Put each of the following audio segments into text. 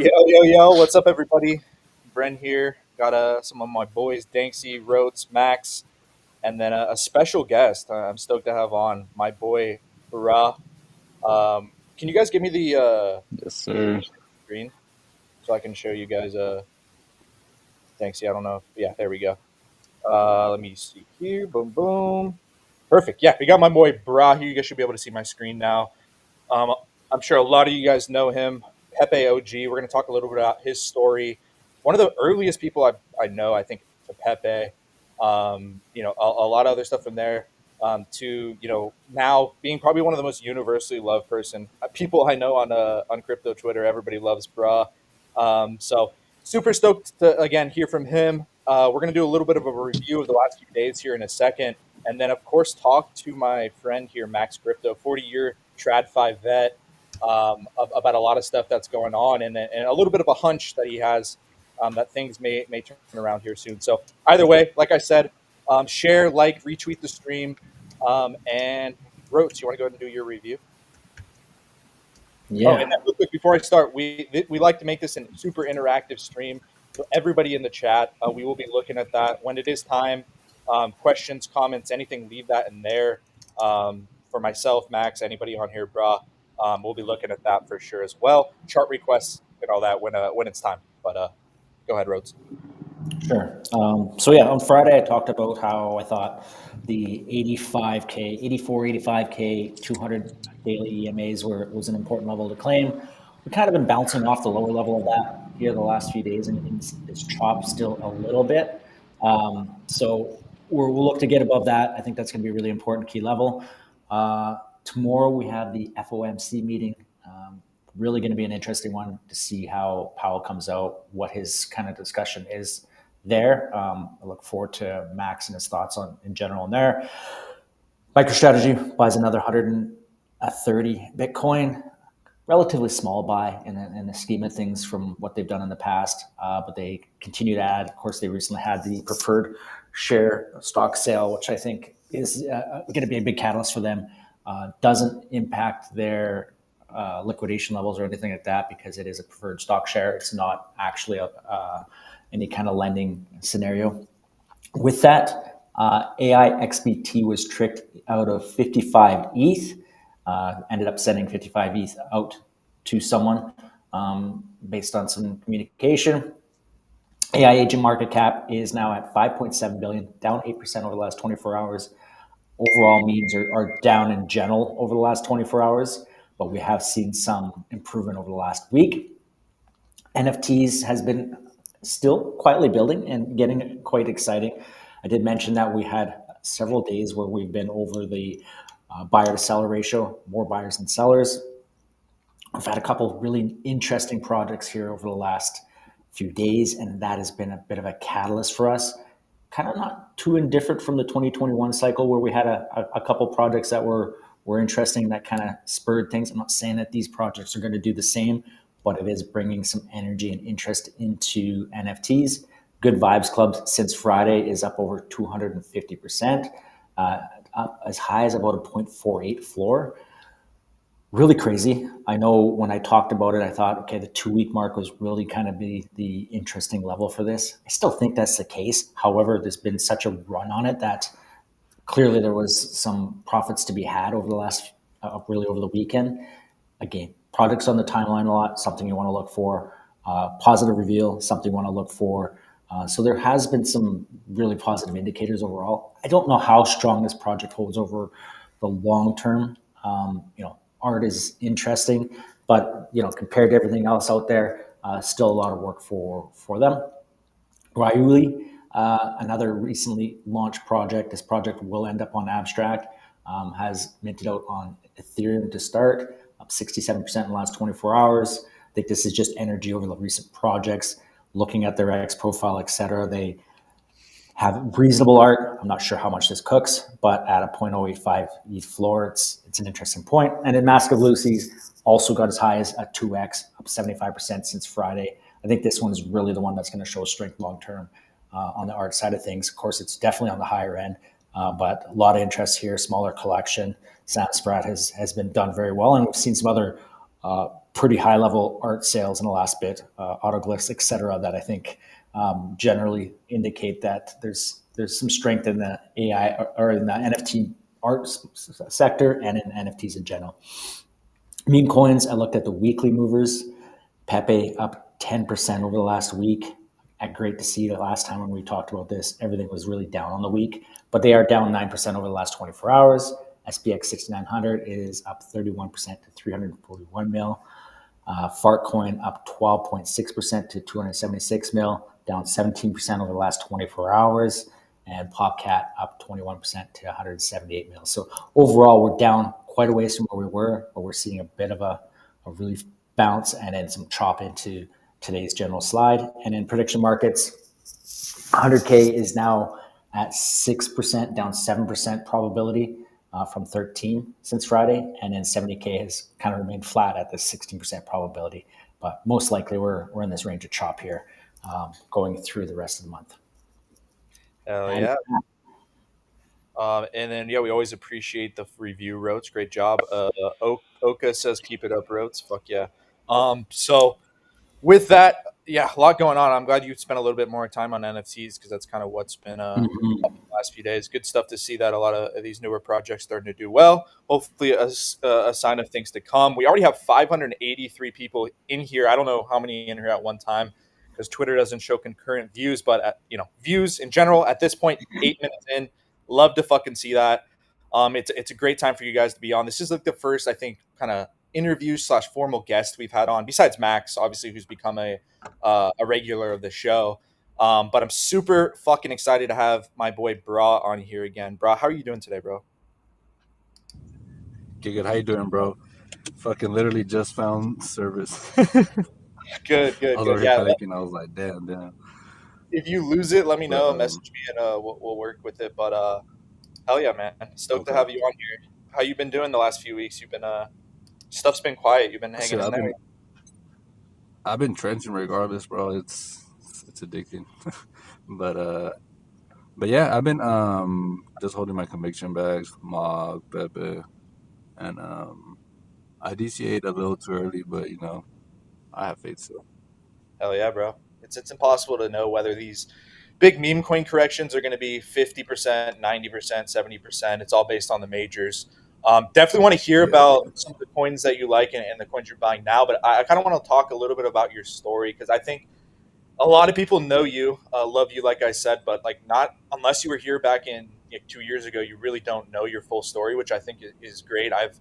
Yo, what's up, everybody? Bren here. Got some of my boys, Danksy, Rhodes, Max, and then a special guest I'm stoked to have on, my boy, Ra. Can you guys give me Yes, the sir. screen so I can show you guys? Danksy, I don't know. Yeah, there we go. Let me see here. Boom, boom. Perfect. Yeah, we got my boy, Bra here. You guys should be able to see my screen now. Um, I'm sure a lot of you guys know him, Pepe OG. We're going to talk a little bit about his story. One of the earliest people I know, I think, to Pepe. A lot of other stuff from there. To now being probably one of the most universally loved people I know on crypto Twitter. Everybody loves Bra. So super stoked to again hear from him. We're going to do a little bit of a review of the last few days here in a second, and then of course talk to my friend here, Max Crypto, 40-year TradFi vet, about a lot of stuff that's going on, and a little bit of a hunch that he has, that things may turn around here soon. So either way, like I said, share, like, retweet the stream, and Roach, you want to go ahead and do your review? Oh, and Yeah, then real quick before I start, we like to make this a super interactive stream. So everybody in the chat, we will be looking at that when it is time. Questions, comments, anything, leave that in there. For myself, Max, anybody on here, brah, we'll be looking at that for sure as well. Chart requests and all that when it's time. But go ahead, Rhodes. sure. On Friday, I talked about how I thought the 85K, 84, 85K, 200 daily EMAs was an important level to claim. We've kind of been bouncing off the lower level of that here the last few days, and it's chopped still a little bit. We'll look to get above that. I think that's going to be a really important key level. Tomorrow we have the FOMC meeting. Really going to be an interesting one to see how Powell comes out, what his kind of discussion is there. I look forward to Max and his thoughts on in general in there. MicroStrategy buys another 130 Bitcoin. Relatively small buy in the scheme of things from what they've done in the past, but they continue to add. Of course, they recently had the preferred share stock sale, which I think is going to be a big catalyst for them. Doesn't impact their liquidation levels or anything like that because it is a preferred stock share. It's not actually any kind of lending scenario. With that, AI XBT was tricked out of 55 ETH. Ended up sending 55 ETH out to someone based on some communication. AI agent market cap is now at 5.7 billion, down 8% over the last 24 hours. Overall memes are down in general over the last 24 hours, but we have seen some improvement over the last week. NFTs has been still quietly building and getting quite exciting. I did mention that we had several days where we've been over the buyer to seller ratio, more buyers than sellers. We've had a couple of really interesting projects here over the last few days, and that has been a bit of a catalyst for us. Kind of not too indifferent from the 2021 cycle where we had a couple projects that were interesting that kind of spurred things. I'm not saying that these projects are going to do the same, but it is bringing some energy and interest into NFTs. Good Vibes Club since Friday is up over 250%, up as high as about a 0.48 floor. Really crazy. I know when I talked about it, I thought, okay, the 2 week mark was really kind of the interesting level for this. I still think that's the case. However, there's been such a run on it that clearly there was some profits to be had over the last, really over the weekend. Again, products on the timeline a lot, something you want to look for. Positive reveal, something you want to look for. So there has been some really positive indicators overall. I don't know how strong this project holds over the long term. Art is interesting, but compared to everything else out there, still a lot of work for them. Ryuli, another recently launched project. This project will end up on Abstract. Has minted out on Ethereum to start, up 67% in the last 24 hours. I think this is just energy over the recent projects. Looking at their X profile, etc., they have reasonable art. I'm not sure how much this cooks, but at a 0.085 ETH floor, it's an interesting point. And then Mask of Lucy's also got as high as a 2x, up 75% since Friday. I think this one is really the one that's going to show strength long term on the art side of things. Of course, it's definitely on the higher end, but a lot of interest here. Smaller collection. Sam Spratt has been done very well, and we've seen some other pretty high level art sales in the last bit, autoglyphs, etc. That I think generally indicate that there's some strength in the AI or in the NFT art sector and in NFTs in general. Meme coins, I looked at the weekly movers. Pepe up 10% over the last week. Great to see. The last time when we talked about this, everything was really down on the week, but they are down 9% over the last 24 hours. SPX 6900 is up 31% to 341 mil. Fartcoin up 12.6% to 276 mil, down 17% over the last 24 hours. And PopCat up 21% to 178 mil. So overall, we're down quite a ways from where we were, but we're seeing a bit of a relief bounce and then some chop into today's general slide. And in prediction markets, 100K is now at 6%, down 7% probability from 13 since Friday. And then 70K has kind of remained flat at the 16% probability. But most likely we're in this range of chop here going through the rest of the month. Hell And yeah. And then yeah, we always appreciate the review, Roach. Great job. Oka says keep it up, Roach. Fuck yeah. So with that, yeah, a lot going on. I'm glad you spent a little bit more time on NFTs because that's kind of what's been up Mhm. the last few days. Good stuff to see that a lot of these newer projects starting to do well. Hopefully, a sign of things to come. We already have 583 people in here. I don't know how many in here at one time because Twitter doesn't show concurrent views, but views in general at this point, 8 minutes in, love to fucking see that. It's a great time for you guys to be on. This is like the first, I think, kind of interview slash formal guest we've had on, besides Max, obviously, who's become a regular of the show. But I'm super fucking excited to have my boy Bra on here again. Bra, how are you doing today, bro? Okay, good. How you doing, bro? Fucking literally just found service. Good, I good, was good. over here Yeah, panicking. I was like, damn, damn. if you lose it, let me But know. Message me and we'll work with it. But hell yeah, man, stoked to okay. have you on here. How you been doing the last few weeks? You've been stuff's been quiet. You've been hanging Shit, in I've there. been trenching regardless, bro. It's addicting. but but yeah, I've been just holding my conviction bags, Mog, Pepe, and I DCA'd a little too early, but I have faith still. Hell yeah, bro. It's impossible to know whether these big meme coin corrections are going to be 50%, 90%, 70%. It's all based on the majors. Definitely want to hear Yeah, about facts. some of the coins that you like and the coins you're buying now. But I kind of want to talk a little bit about your story because I think a lot of people know you, love you, like I said, but like not unless you were here back in 2 years ago, you really don't know your full story, which I think is great. I've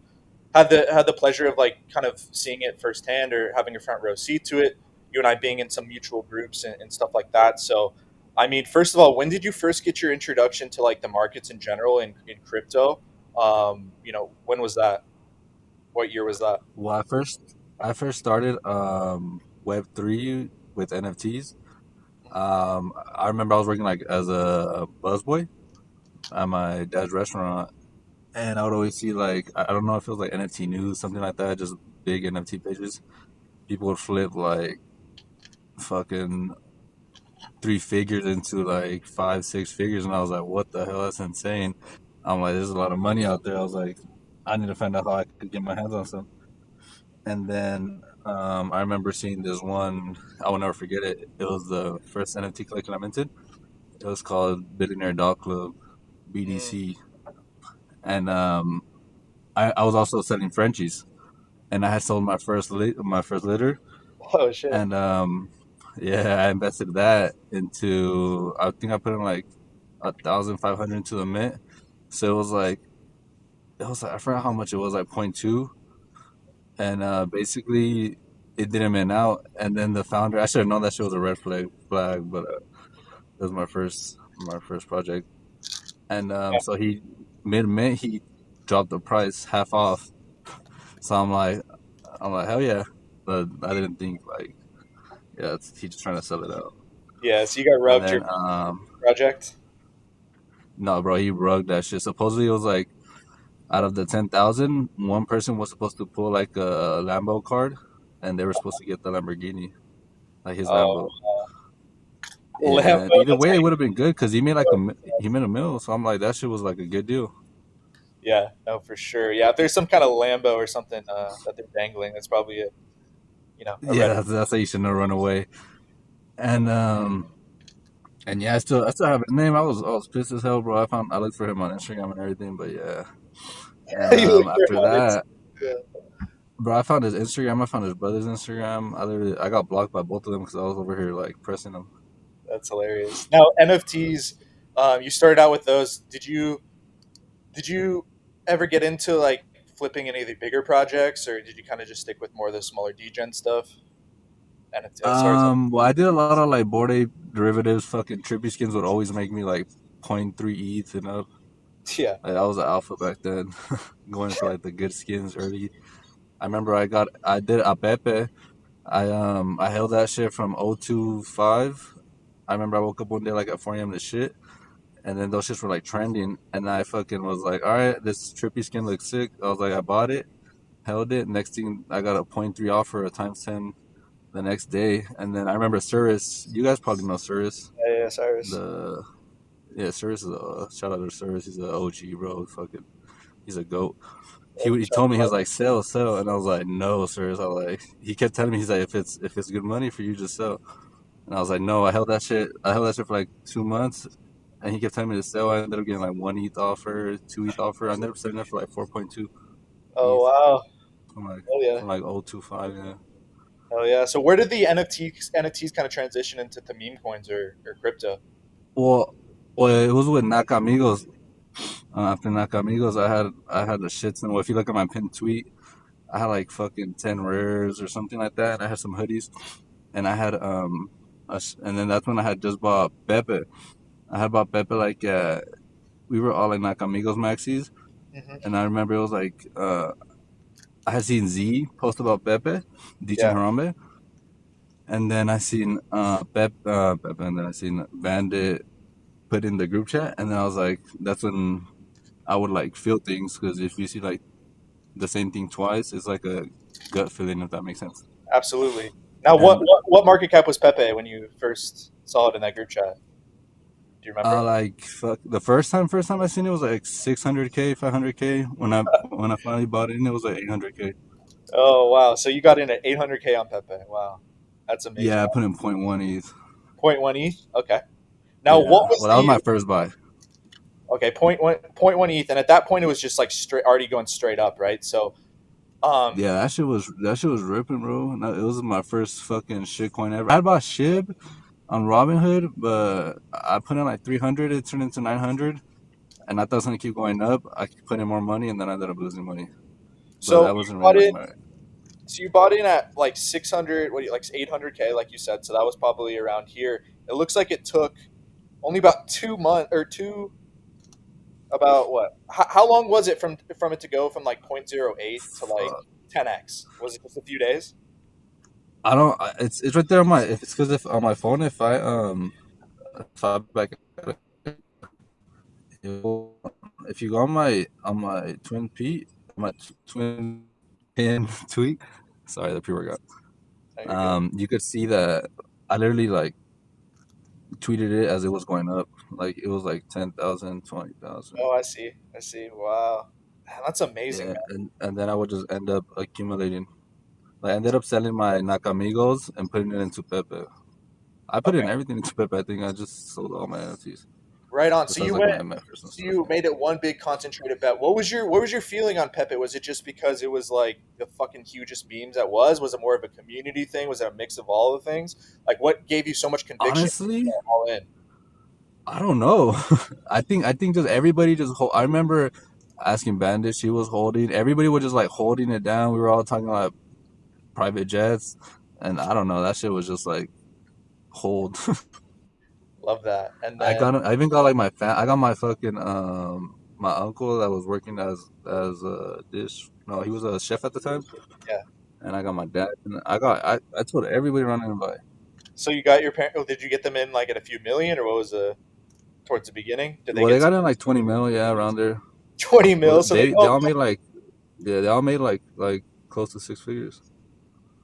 had the pleasure of like kind of seeing it firsthand or having a front row seat to it. You and I being in some mutual groups and stuff like that. So, I mean, first of all, when did you first get your introduction to like the markets in general in crypto? When was that? What year was that? Well, I first started Web3 with NFTs. I remember I was working like as a busboy at my dad's restaurant, and I would always see like I don't know if it was like NFT news, something like that, just big NFT pages. People would flip like fucking three figures into like five, 6 figures, and I was like, what the hell? That's insane. I'm like, there's a lot of money out there. I was like, I need to find out how I could get my hands on some. And then I remember seeing this one. I will never forget it. It was the first NFT collection I minted. It was called Billionaire Dog Club Mm. (BDC), and I was also selling Frenchies, and I had sold my first litter, Oh shit! and yeah, I invested that into. I think I put in like 1,500 into the mint, so it was like I forgot how much it was, like point two, and basically it didn't mint out. And then the founder, I should have known that shit was a red flag, but it was my first project, and Yeah, so he mid mint he dropped the price half off. So I'm like hell yeah, but I didn't think like yeah, he's just trying to sell it out. yeah. So you got And rugged your then project. no, bro, he rugged that shit. Supposedly it was like out of the 10,000, one person was supposed to pull like a Lambo card, and they were supposed to get the Lamborghini, like his Lambo. Yeah, and Lambo. either That's how way, it you. would have been good because he made a mill. So I'm like, that shit was like a good deal. Yeah, no, for sure. Yeah, if there's some kind of Lambo or something that they're dangling, that's probably it. A Yeah, Reddit. that's how you should know. Run away. And and yeah, I still have his name. I was pissed as hell, bro. I looked for him on Instagram and everything, but yeah. And You look for after Reddit. that, bro, I found his Instagram. I found his brother's Instagram. I got blocked by both of them because I was over here like pressing them. That's hilarious. Now NFTs, you started out with those. Did you ever get into like flipping any of the bigger projects, or did you kind of just stick with more of the smaller degen stuff? And sorry, Well, I did a lot of like Bored Ape derivatives. Fucking trippy skins would always make me like 0.3 ETH and up. yeah, Like, I was an alpha back then, going for like the good skins early. I remember I did a Pepe. I held that shit from 025. I remember I woke up one day like at 4 a.m. to shit, and then those shits were like trending, and I fucking was like, all right, this trippy skin looks sick. I was like, I bought it, held it. Next thing, I got a point 0.3 offer, a times 10 the next day, and then I remember Cirrus. You guys probably know Cirrus. yeah, yeah, Cyrus. The Yeah, Cirrus is shout out to Cirrus. He's an OG, bro. Fucking, he's a goat. He told me, he was like, sell, sell, and I was like, no, Cirrus. I was like, he kept telling me, he's like, if it's good money for you, just sell. And I was like, no. I held that shit for like 2 months, and he kept telling me to sell. I ended up getting like 1 ETH offer, 2 ETH offer. I ended up selling it for like 4.2 Oh ETH wow, from like oh yeah, from like 0.25. Yeah. oh yeah. So where did the NFTs kind of transition into meme coins or crypto? Well, well, it was with Nakamigos. After Nakamigos, I had the shits. And if you look at my pinned tweet, I had like fucking 10 rares or something like that. I had some hoodies, and I had and then that's when I had just bought Pepe. I had bought Pepe like we were all like Nakamigos maxis, Hmm. and I remember it was like I had seen Z post about Pepe, Dichin Yeah, Harambe, and then I seen Pepe, and then I seen Bandit put in the group chat, and then I was like, that's when I would like feel things, because if you see like the same thing twice, it's like a gut feeling, if that makes sense. absolutely. Now, what, And what what market cap was Pepe when you first saw it in that group chat? Do you remember? like fuck, the first time I seen it was like 600K, 500K. When I finally bought it, in, it was like 800K. Oh wow! So you got in at 800K on Pepe. Wow, that's amazing. Yeah, I put in point 0.1 ETH. Point one ETH. Okay. Now, Yeah, what was well, that was the my first buy. okay point one ETH? And at that point, it was just like straight, already going straight up, right? So, um, Yeah, that shit was ripping, bro. It was my first fucking shitcoin ever. I had bought SHIB on Robinhood, but I put in like 300. It turned into 900, and I thought it was gonna keep going up. I put in more money, and then I ended up losing money. But so that you wasn't really bought like in. my. So you bought in at like 600. What do you like 800K, like you said? So that was probably around here. It looks like it took only about 2 months or two. About what? How long was it from it to go from like point zero eight to like Fuck. 10x? Was it just a few days? I don't. It's right there on my. If it's because if on my phone, if I back, if you go on my twin Pete, my twin pin tweet. Sorry, the pre workout. No, you're good. You could see that I literally like tweeted it as it was going up. Like it was like 10,000, 20,000. Oh, I see. I see. Wow, man, that's amazing, Yeah, man. and then I would just end up accumulating. Like I ended up selling my Nakamigos and putting it into Pepe. I put Okay, in everything into Pepe. I think I just sold all my NFTs right on. So besides you like went. my MFers and So stuff. you made it one big concentrated bet. What was your feeling on Pepe? Was it just because it was like the fucking hugest memes that was? Was it more of a community thing? Was it a mix of all the things? Like, what gave you so much conviction to Honestly, go all in? I don't know. I think just everybody just hold. I remember asking Bandit, she was holding. Everybody was just like holding it down. We were all talking about private jets, and I don't know. That shit was just like hold. Love that. And I then got. I even got like my fan. I got my fucking my uncle that was working as a dish. No, he was a chef at the time, yeah. and I got my dad. And I told everybody running by. So you got your parent? Oh, did you get them in like at a few million, or what was the towards the beginning? Did they Well, they get got in like 20 mil, yeah, around there. 20 Well, mil? So they they oh all made like, yeah, they all made like close to six figures.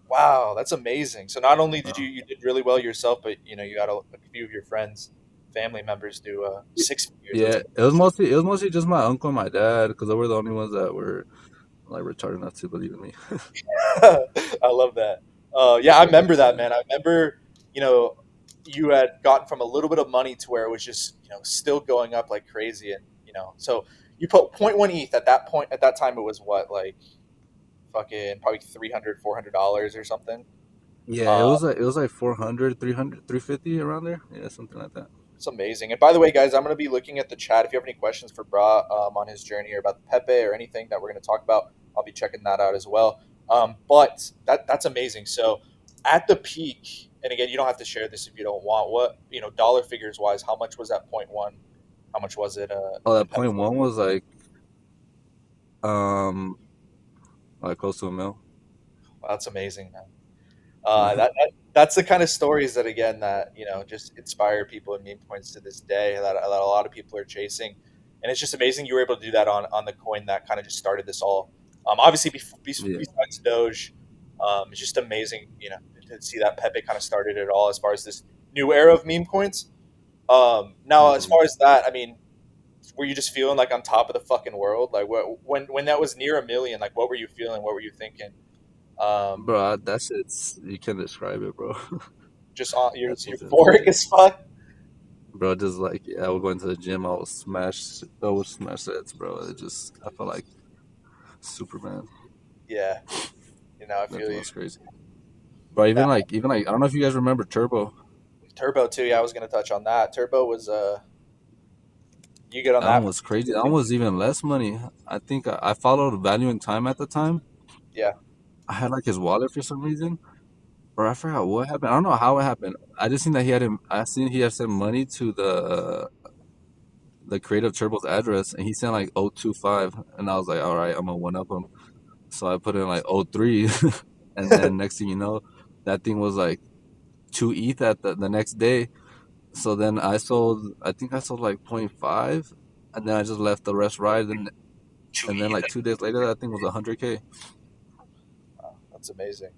wow, that's amazing. So not only did Uh, you did really well yourself, but you got a few of your friends, family members do 6 figures. That's yeah, it was mostly just my uncle and my dad, because they were the only ones that were like retarded enough to believe in me. I love that. Yeah, I remember that, Yeah, man. I remember, you know, you had gotten from a little bit of money to where it was just, still going up like crazy, and so you put point 0.1 ETH at that point. At that time, it was what, like fucking probably 300, $400 or something. yeah. Uh, It was like 400, 300, 350 around there. Yeah, something like that. It's amazing. And by the way, guys, I'm going to be looking at the chat. If you have any questions for Bra on his journey or about the Pepe or anything that we're going to talk about, I'll be checking that out as well. But that's amazing. So at the peak, and again, you don't have to share this if you don't want. What dollar figures wise, how much was that point one? How much was it Oh, in that Pepe? point one was um like close to a mil. Wow, that's amazing, man. Yeah. That's the kind of stories that again that just inspire people and meme coins to this day that a lot of people are chasing, and it's just amazing you were able to do that on the coin that kind of just started this all. Obviously, Yeah. besides Doge, it's just amazing to see that Pepe kind of started it all as far as this new era of meme coins. Now, as Hmm. far as that, I mean, were you just feeling like on top of the fucking world? Like when that was near a million, like what were you feeling? What were you thinking? Um, Bro, that shit's you can't describe it, bro. just you're That shit's euphoric insane. as fuck. Bro, just like yeah, I would go into the gym, I would smash sets, bro. It just I felt like Superman. Yeah, I That feel thing you. was crazy. But Now, even like I don't know if you guys remember Turbo. Turbo too. Yeah, I was gonna touch on that. Turbo was you get on That one that was crazy. That one was even less money. I think I followed Value in Time at the time. yeah. I had like his wallet for some reason, or I forgot what happened. I don't know how it happened. I just seen that he had him. I seen he had sent money to the creative Turbo's address, and he sent like 025, and I was like, all right, I'm gonna one up him. So I put in like 03, and then next thing you know, that thing was like 2 ETH at the next day. So then I think I sold like point 0.5, and then I just left the rest ride, and then like 2 days later, that thing was 100K. Wow, that's amazing.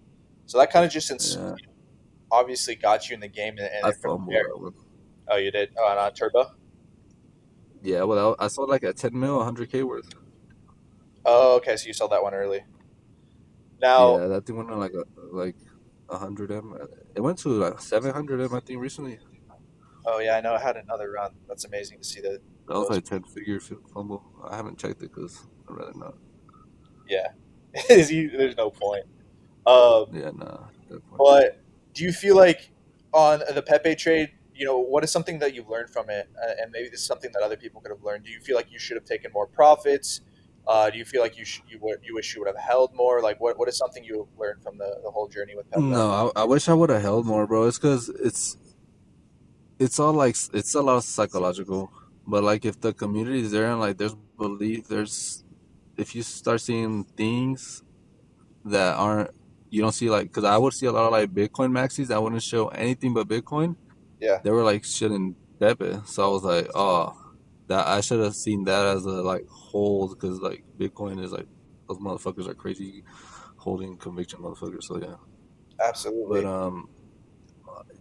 So that kind of just Yeah, obviously got you in the game, and I then from fumbled there. that one. Oh, you did on Turbo. Yeah, well, I sold like at 10 mil, 100K worth. Oh, okay. So you sold that one early. Now, Yeah, that thing went on like 100M. It went to like 700M, I think, recently. oh yeah, I know I had another run. That's amazing to see That was those. like 10 figure fumble. I haven't checked it because I'd rather not. Yeah, there's no point. Um, Yeah, nah, at that point. But do you feel like on the Pepe trade, what is something that you've learned from it, and maybe this is something that other people could have learned? Do you feel like you should have taken more profits? Do you feel like you wish you would have held more? Like what is something you learned from the whole journey with Pepe? No, I wish I would have held more, bro. It's because it's all like it's a lot psychological. But like if the community is there and like there's belief, there's if you start seeing things that aren't you don't see like because I would see a lot of like Bitcoin maxis that wouldn't show anything but Bitcoin. Yeah, They were like shitting Pepe, so I was like, oh, that I should have seen that as a like hold because like Bitcoin is like those motherfuckers are crazy holding conviction motherfuckers. So yeah, but absolutely,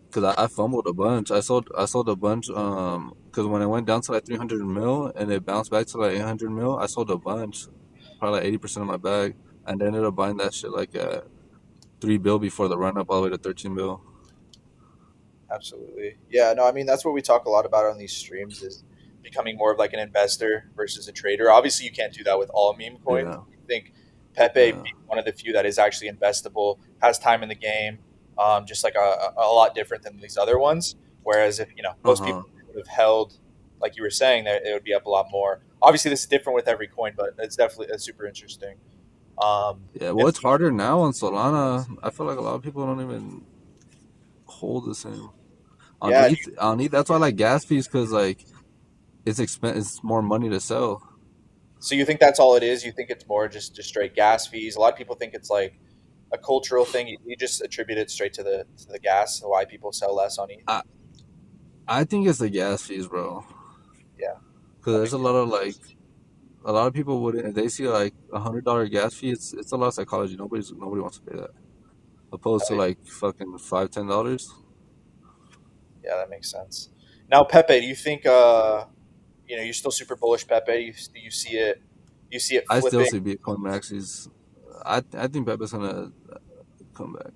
because I fumbled a bunch. I sold a bunch. Because when it went down to like 300 mil and it bounced back to like 800 mil, I sold a bunch, probably like 80% of my bag, and I ended up buying that shit like at 3 bill before the run up all the way to 13 bill. absolutely. Yeah, no, I mean that's what we talk a lot about on these streams is becoming more of like an investor versus a trader. Obviously, you can't do that with all meme coins. Yeah, I think Pepe yeah, being one of the few that is actually investable, has time in the game, just like a lot different than these other ones. Whereas if uh most people huh. would have held, like you were saying, that it would be up a lot more. Obviously, this is different with every coin, but it's super interesting. Yeah, well, And it's harder now on Solana. I feel like a lot of people don't even hold the same on yeah, ETH. On ETH, that's why I like gas fees because like it's more money to sell. so you think that's all it is? You think it's more just straight gas fees? A lot of people think it's like a cultural thing. You just attribute it straight to the gas, why people sell less on ETH. I I think it's the gas fees, bro. Yeah, Because that there's makes a sense. lot of like a lot of people would if they see like $100 gas fee. It's a lot of psychology. Nobody wants to pay that. Opposed to like fucking $5, $10. Yeah, that makes sense. Now, Pepe, do you think you're still super bullish, Pepe? You see it? You see it I still flipping? see Bitcoin maxis. I think Pepe's gonna come back.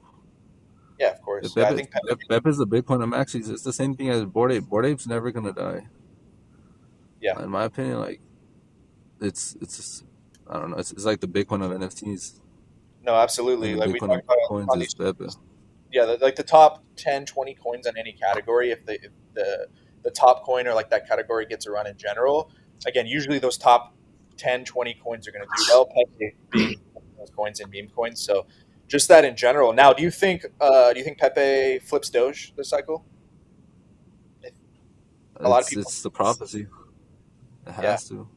Yeah, of If course. Yeah, I Pepe, think Pepe. Pepe's the Bitcoin of maxis. It's the same thing as Bored Ape. Bored Ape's never gonna die. Yeah, In my opinion, like it's just, I don't know. It's like the Bitcoin of NFTs, no, and absolutely. the Like we Bitcoin talked of about coins on is these. Pepe. Yeah, like the top 10, 20 coins in any category, if the top coin or like that category gets a run in general, again, usually those top 10, 20 coins are going to do well, Pepe being those coins and meme coins. So just that in general. Now, do you think Pepe flips Doge this cycle? If a lot of people, It's the prophecy. It yeah, has to.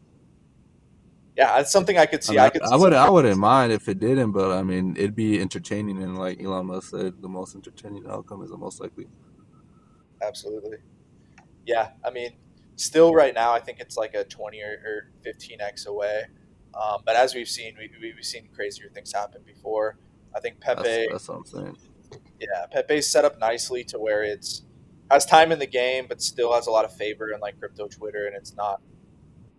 yeah, it's something I could I see. mean, I could see some, I wouldn't mind if it didn't, but I mean, it'd be entertaining, and like Elon Musk said, the most entertaining outcome is the most likely. absolutely. Yeah, I mean, still right now, I think it's like a 20 or 15x away. But as we've seen, we've seen crazier things happen before. I think Pepe, That's what I'm saying. yeah, Pepe's set up nicely to where it's has time in the game, but still has a lot of favor in like crypto Twitter, and it's not,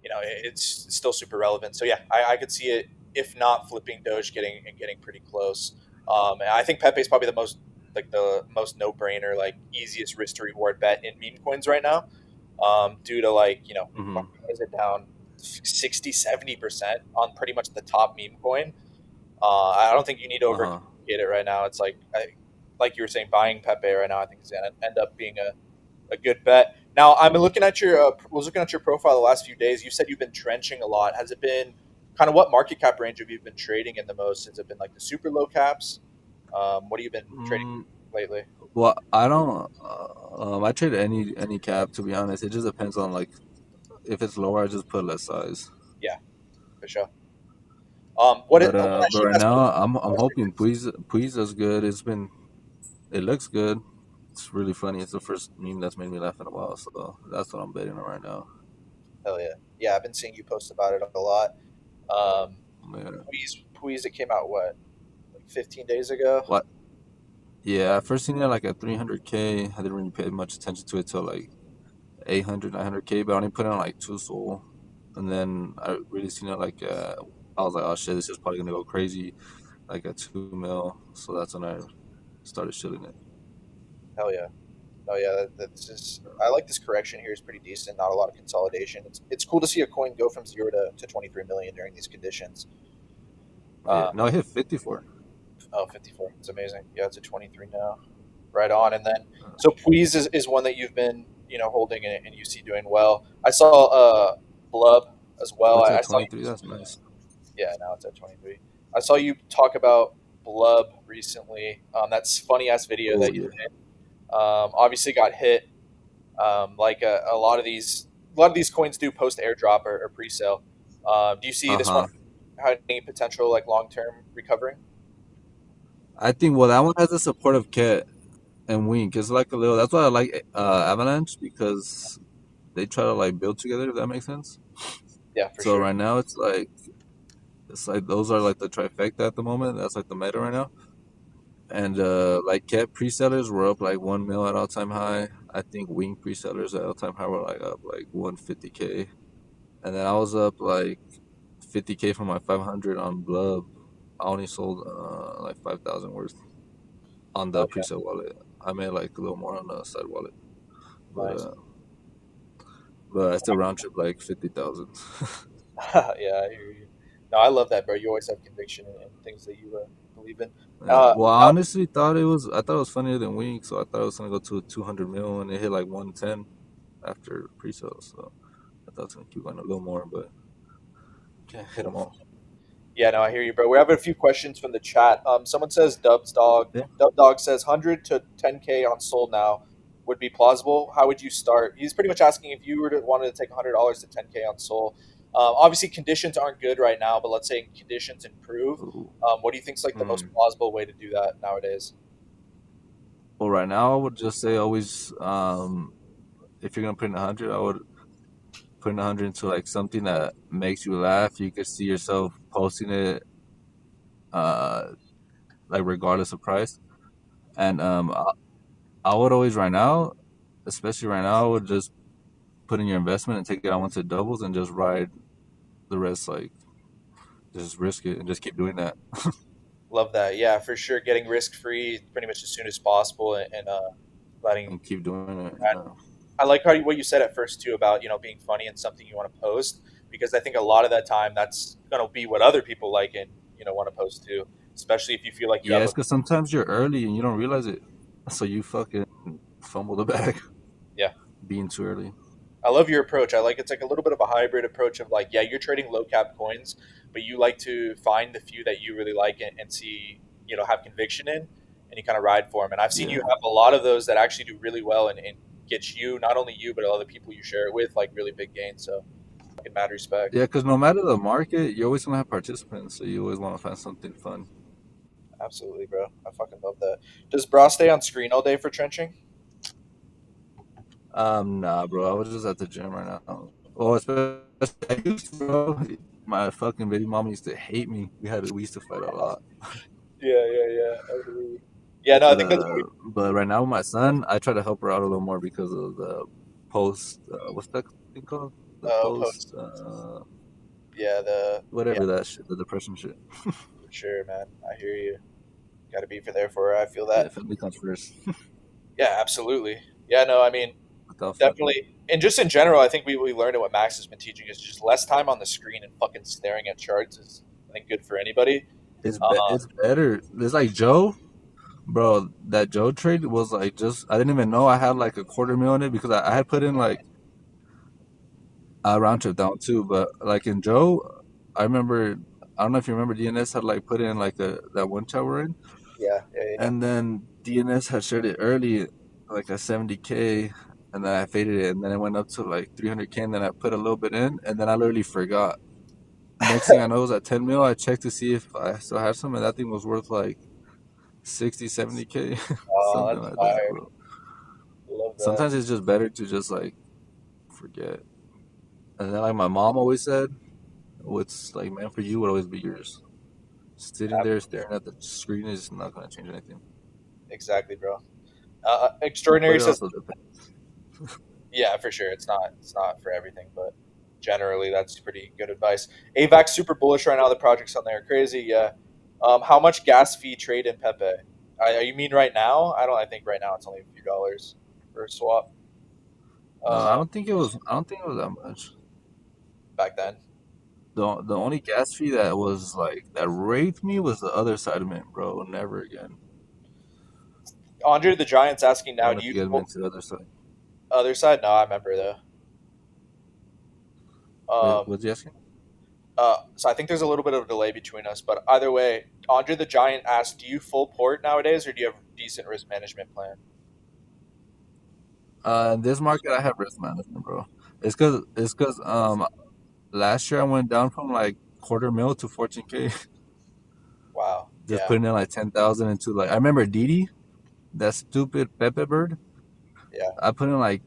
it's still super relevant. So yeah, I could see it if not flipping Doge, getting pretty close. And I think Pepe's probably the most no brainer, like easiest risk to reward bet in meme coins right now, due to like Hmm. what is it down 60, 70% on pretty much the top meme coin. I don't think you need to Uh huh. overcomplicate it right now. It's like you were saying, buying Pepe right now, I think is going to end up being a good bet. Now, I'm looking at your was looking at your profile the last few days. You said you've been trenching a lot. Has it been kind of what market cap range have you been trading in the most? Has it been like the super low caps? What have you been trading Mm, lately? well, I don't. I trade any cap, to be honest. It just depends on, like, if it's lower, I just put less size. Yeah, for sure. What I But should right ask. now, I'm hoping Please is good. It looks good. It's really funny. It's the first meme that's made me laugh in a while, so that's what I'm betting on right now. Hell yeah, yeah. I've been seeing you post about it a lot. Um, Yeah. Please, it came out what, like 15 days ago. What? Yeah, I first seen it like at 300K. I didn't really pay much attention to it till like 800, 900K, but I only put it on like two soul. And then I really seen it like, I was like, oh shit, this is probably gonna go crazy, like at 2 mil. So that's when I started shilling it. Hell yeah. Oh yeah, that's just. I like this correction here. It's pretty decent. Not a lot of consolidation. It's cool to see a coin go from 0 to 23 million during these conditions. Yeah, Uh, no, I hit 54. oh, 54. It's amazing. Yeah, it's a 23 now. Right on. And then so Please is one that you've been holding and you see doing well. I saw Blub as Oh, well. it's I at saw 23. That's nice. Yeah, now it's at 23. I saw you talk about Blub recently. That's funny ass video Oh that you yeah. did. Obviously got hit. Like a lot of these coins do post airdrop or pre-sale. Do you see Uh this one huh. having any potential like long-term recovery? I think, well, that one has the support of Ket and Wink. It's like a little. That's why I like Avalanche, because they try to like build together. If that makes sense. Yeah, for So sure. right now it's like those are like the trifecta at the moment. That's like the meta right now. And like Ket pre-sellers were up like 1 mil at all time high. I think Wing pre-sellers at all time high were like up like 150K. And then I was up like 50K from my 500 on Blub. I only sold like 5,000 worth on the Oh yeah, pre-sale wallet. I made like a little more on the side wallet, but nice. uh, but I still round trip like 50,000. Yeah, I hear you. No, I love that, bro. You always have conviction in things that you believe in. Yeah. Well, I Now, honestly I thought it was funnier than Wing, so I thought it was gonna go to 200 mil, and it hit like 110 after pre-sale. So I thought it was gonna keep going a little more, but can't hit them all. yeah, no, I hear you, bro. We have a few questions from the chat. Someone says Yeah. Dub Dog says 100 to 10K on Soul now would be plausible. How would you start? He's pretty much asking if you were to wanted to take $100 to 10K on Soul. Obviously, conditions aren't good right now, but let's say conditions improve. Ooh. What do you think is like the most Hmm. plausible way to do that nowadays? Well, right now I would just say always, if you're gonna put in 100, I would put in 100 into like something that makes you laugh. You could see yourself posting it, uh, like regardless of price. And I would always right now, especially right now, I would just put in your investment and take it out once it doubles and just ride the rest, like just risk it and just keep doing that. Love that. Yeah, for sure. Getting risk free pretty much as soon as possible, and letting. and keep doing it. Yeah, I like what you said at first too about being funny and something you want to post, because I think a lot of that time that's gonna be what other people like and want to post too, especially if you feel like you yeah. have a It's because sometimes you're early and you don't realize it, so you fucking fumble the bag yeah. being too early. I love your approach. I like it's like a little bit of a hybrid approach of like, yeah, you're trading low cap coins, but you like to find the few that you really like and see, have conviction in, and you kind of ride for them. And I've seen you Yeah, have a lot of those that actually do really well and get you, not only you, but other people you share it with, like really big gains. So, fucking mad respect. yeah. Because no matter the market, you're always gonna have participants, so you always want to find something fun. Absolutely, bro. I fucking love that. Does Bra stay on screen all day for trenching? Nah, bro. I was just at the gym right now. Oh, especially I used to, bro. My fucking baby mama used to hate me. We used to fight a lot. Yeah, yeah, yeah. I hear you. Yeah, no, I think that's But right now with my son, I try to help her out a little more because of the post. What's that thing called? The post. post. Yeah, yeah, Whatever that shit. The depression shit. for sure, man. I hear you. Got to be for there for her. I feel Yeah, that. family comes first. Yeah, absolutely. Yeah, no, I mean, Without family, definitely. And just in general, I think we learned it what Max has been teaching is just less time on the screen and fucking staring at charts is, I think, good for anybody. Um, it's better. It's like Joe, bro. That Joe trade was like just I didn't even know I had like a quarter mil in it because I had put in like a round trip down too. But like in Joe, I remember. I don't know if you remember DNS had like put in like that one tower in. yeah, yeah, yeah. And then DNS had shared it early, like a 70K, and then I faded it, and then it went up to like 300K, and then I put a little bit in, and then I literally forgot. Next thing I know, it was at 10 mil. I checked to see if I still had some, and that thing was worth like 60, 70K, Oh, something that's like that, fire. bro. Love that. Sometimes it's just better to just like forget. And then, like my mom always said, what's like meant for you would always be yours. Sitting there staring at the screen is not going to change anything. Exactly, bro. But Extraordinary it says, also depends. yeah, for sure. It's not for everything, but generally that's pretty good advice. AVAC's super bullish right now. The projects on there are crazy. Yeah. How much gas fee trade in Pepe? You mean right now? I don't. I think right now it's only a few dollars for a swap. No, I Uh, don't think it was. I don't think it was that much. back then. The only gas fee that was like that raped me was the other side of it, bro. Never again. Andre the Giant's asking I now. don't know Do if you you guys hold been to the other side. other side? No, I remember though. Wait, Um, what's he asking? so I think there's a little bit of a delay between us, but either way, Andre the Giant asked, "Do you full port nowadays, or do you have decent risk management plan?" In this market, I have risk management, bro. It's cause last year I went down from like quarter mil to 14K, Wow. just Yeah. putting in like 10,000 into like I remember Didi, that stupid Pepe bird. Yeah. I put in like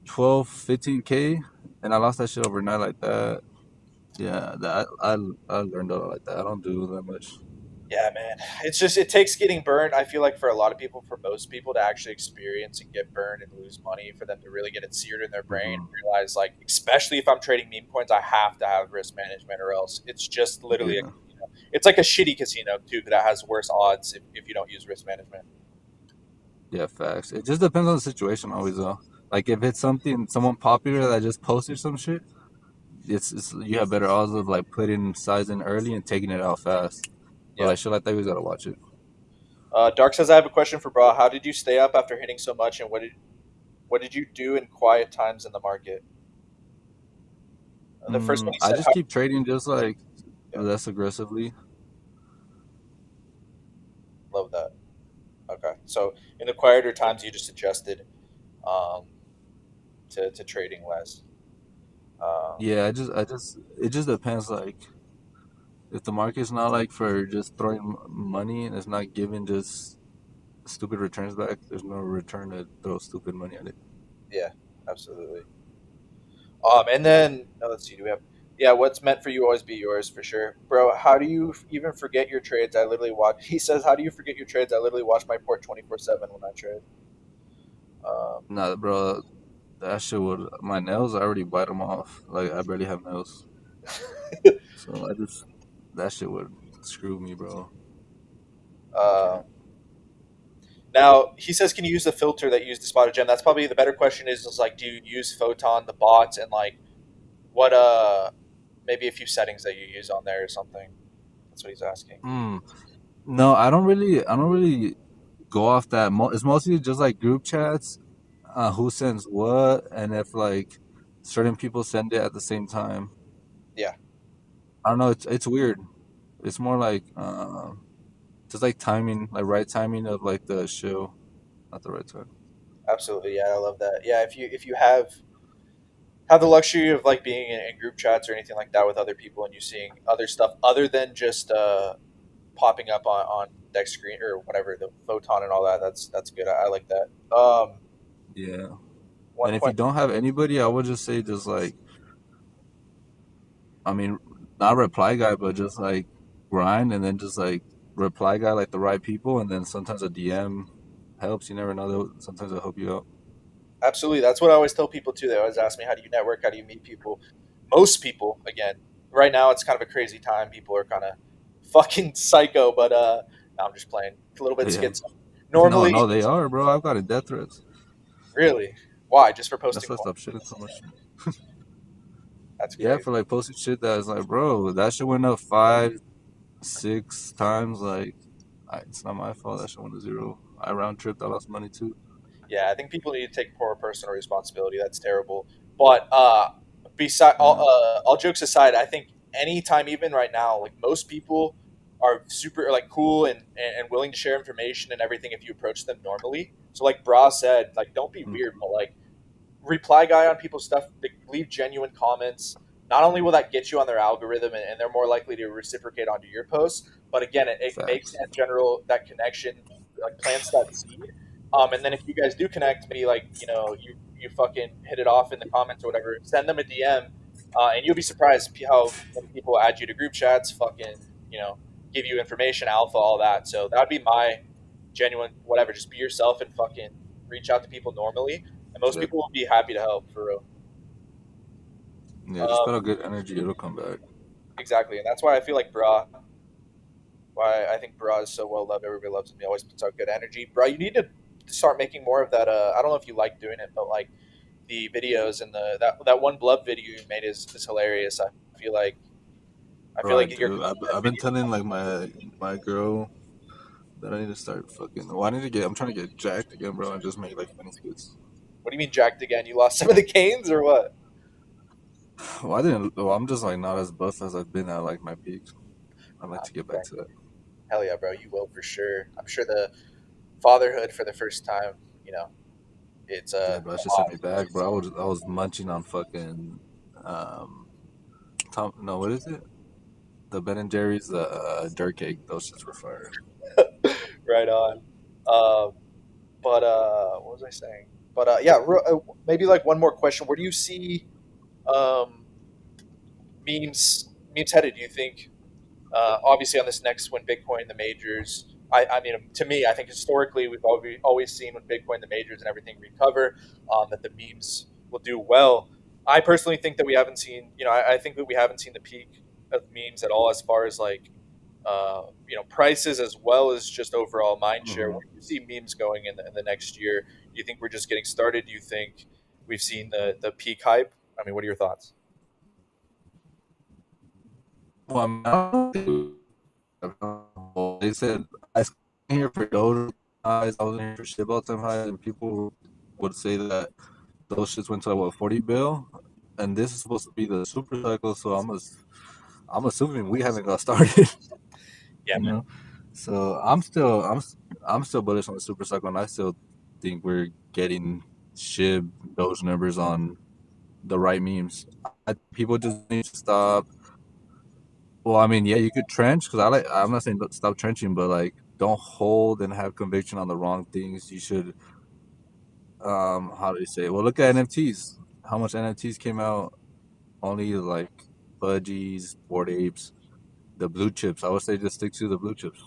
12, 15K, and I lost that shit overnight like that. Yeah, I learned a lot like that. I don't do that much. Yeah, man. It's just it takes getting burned. I feel like for a lot of people, for most people, to actually experience and get burned and lose money, for them to really get it seared in their brain, Hmm. and realize like, especially if I'm trading meme coins, I have to have risk management, or else it's just literally a Yeah. casino. It's like a shitty casino too that has worse odds if you don't use risk management. Yeah, facts. It just depends on the situation always though. Like if it's someone popular that just posted some shit, it's you have better odds of like putting size in early and taking it out fast. But Yeah. like shit like that, we gotta watch it. Dark says, "I have a question for Bra. How did you stay up after hitting so much, and what did you do in quiet times in the market?" The first one he I said, just "How?" keep trading just like Yeah, less aggressively. love that. Okay, so in the quieter times, you just adjusted um, to trading less. Um, Yeah, it just depends. Like if the market's not like for just throwing money and it's not giving just stupid returns back, there's no return to throw stupid money at it. yeah, absolutely. And then let's see, do we have? Yeah, what's meant for you always be yours for sure, bro. How do you even forget your trades? I literally watch. He says, "How do you forget your trades?" I literally watch my port 24/7 when I trade. Um, Nah, bro, that shit would. My nails, I already bite them off. Like I barely have nails, so I just that shit would screw me, bro. Um, Now he says, "Can you use the filter that you use to spot a gem?" That's probably the better question. Is like, do you use Photon, the bots, and like what maybe a few settings that you use on there or something? That's what he's asking. Hmm. No, I don't really go off that. It's mostly just like group chats, who sends what, and if like certain people send it at the same time. Yeah, I don't know. It's weird. It's more like just like timing, like right timing of like the show, not the right time. absolutely. Yeah, I love that. Yeah, if you have the luxury of like being in group chats or anything like that with other people, and you seeing other stuff other than just popping up on deck screen or whatever the photon and all that. That's good. I like that. Yeah. One And if you point. don't have anybody, I would just say just like, I mean, not reply guy, but just like grind and then just like reply guy like the right people, and then sometimes a DM helps. You never know. Sometimes it'll help you out. Absolutely. That's what I always tell people too. They always ask me, how do you network? How do you meet people? Most people, again, right now it's kind of a crazy time. People are kind of fucking psycho, but no, I'm just playing. A little bit Yeah. schizo. No, Normally, no, they are, bro. I've gotten death threats. really, why? Just for That's posting why I porn? stopped shitting so much. That's Yeah, crazy. for like posting shit that is like, bro, that shit went up 5, 6 times. Like, it's not my fault. That shit went to zero. I round tripped. I lost money too. Yeah, I think people need to take more personal responsibility. That's terrible. But beside Yeah. all jokes aside, I think anytime, even right now, like most people are super like cool and willing to share information and everything if you approach them normally. So like Bra said, like don't be weird, but like reply guy on people's stuff, leave genuine comments. Not only will that get you on their algorithm and they're more likely to reciprocate onto your posts, but again, it makes Facts. that general that connection, like plants that seed. And then if you guys do connect, maybe like you fucking hit it off in the comments or whatever, send them a DM, and you'll be surprised how many people add you to group chats, fucking give you information, alpha, all that. So that would be my genuine whatever. Just be yourself and fucking reach out to people normally, and most Exactly. people will be happy to help for real. Yeah, just put Um, out good energy. It'll come back. exactly, and that's why I feel like why I think Bra is so well loved. Everybody loves him. He always puts out good energy. Bra, you need to start making more of that. I don't know if you like doing it, but like the videos and that one blood video you made is hilarious. Feel like I Bro, feel I like your do. I've been telling like my girl that I need to start fucking. Well, I need to get. I'm trying to get jacked again, bro, and just make like funny skits. What do you mean jacked again? You lost some of the gains or what? Well, I didn't. Well, I'm just like not as buff as I've been at like my peak. I'd like to get back Dang. to that. Hell yeah, bro, you will for sure. I'm sure the fatherhood for the first time, it's Yeah, a but I should send lot. me back, bro. I was munching on fucking Tom. No, what is it? The Ben and Jerry's dirt cake. Those shits were fire. Right on. Um, but what was I saying? But yeah, maybe like one more question. Where do you see um, memes headed? Do you think obviously on this next when Bitcoin the majors? I mean, to me, I think historically we've always seen when Bitcoin the majors and everything recover, that the memes will do well. I personally think that we haven't seen, I think that we haven't seen the peak of memes at all as far as like prices as well as just overall mind share. Hmm. Where do you see memes going in the next year? Do you think we're just getting started? Do you think we've seen the peak hype? I mean, what are your thoughts? Well, I mean, I don't think they said I was here for Doge highs. I was here for shit about them highs, and people would say that those shits went to like what 40 bill, and this is supposed to be the super cycle. So I'm assuming we haven't got started. Yeah, you man. know. So I'm still bullish on the super cycle, and I still think we're getting shib those numbers on the right memes. People just need to stop. Well, I mean, yeah, you could trench because I'm not saying stop trenching, but like don't hold and have conviction on the wrong things. You should how do you say? Well, look at NFTs. How much NFTs came out? Only like budgies, board apes, the blue chips. I would say just stick to the blue chips.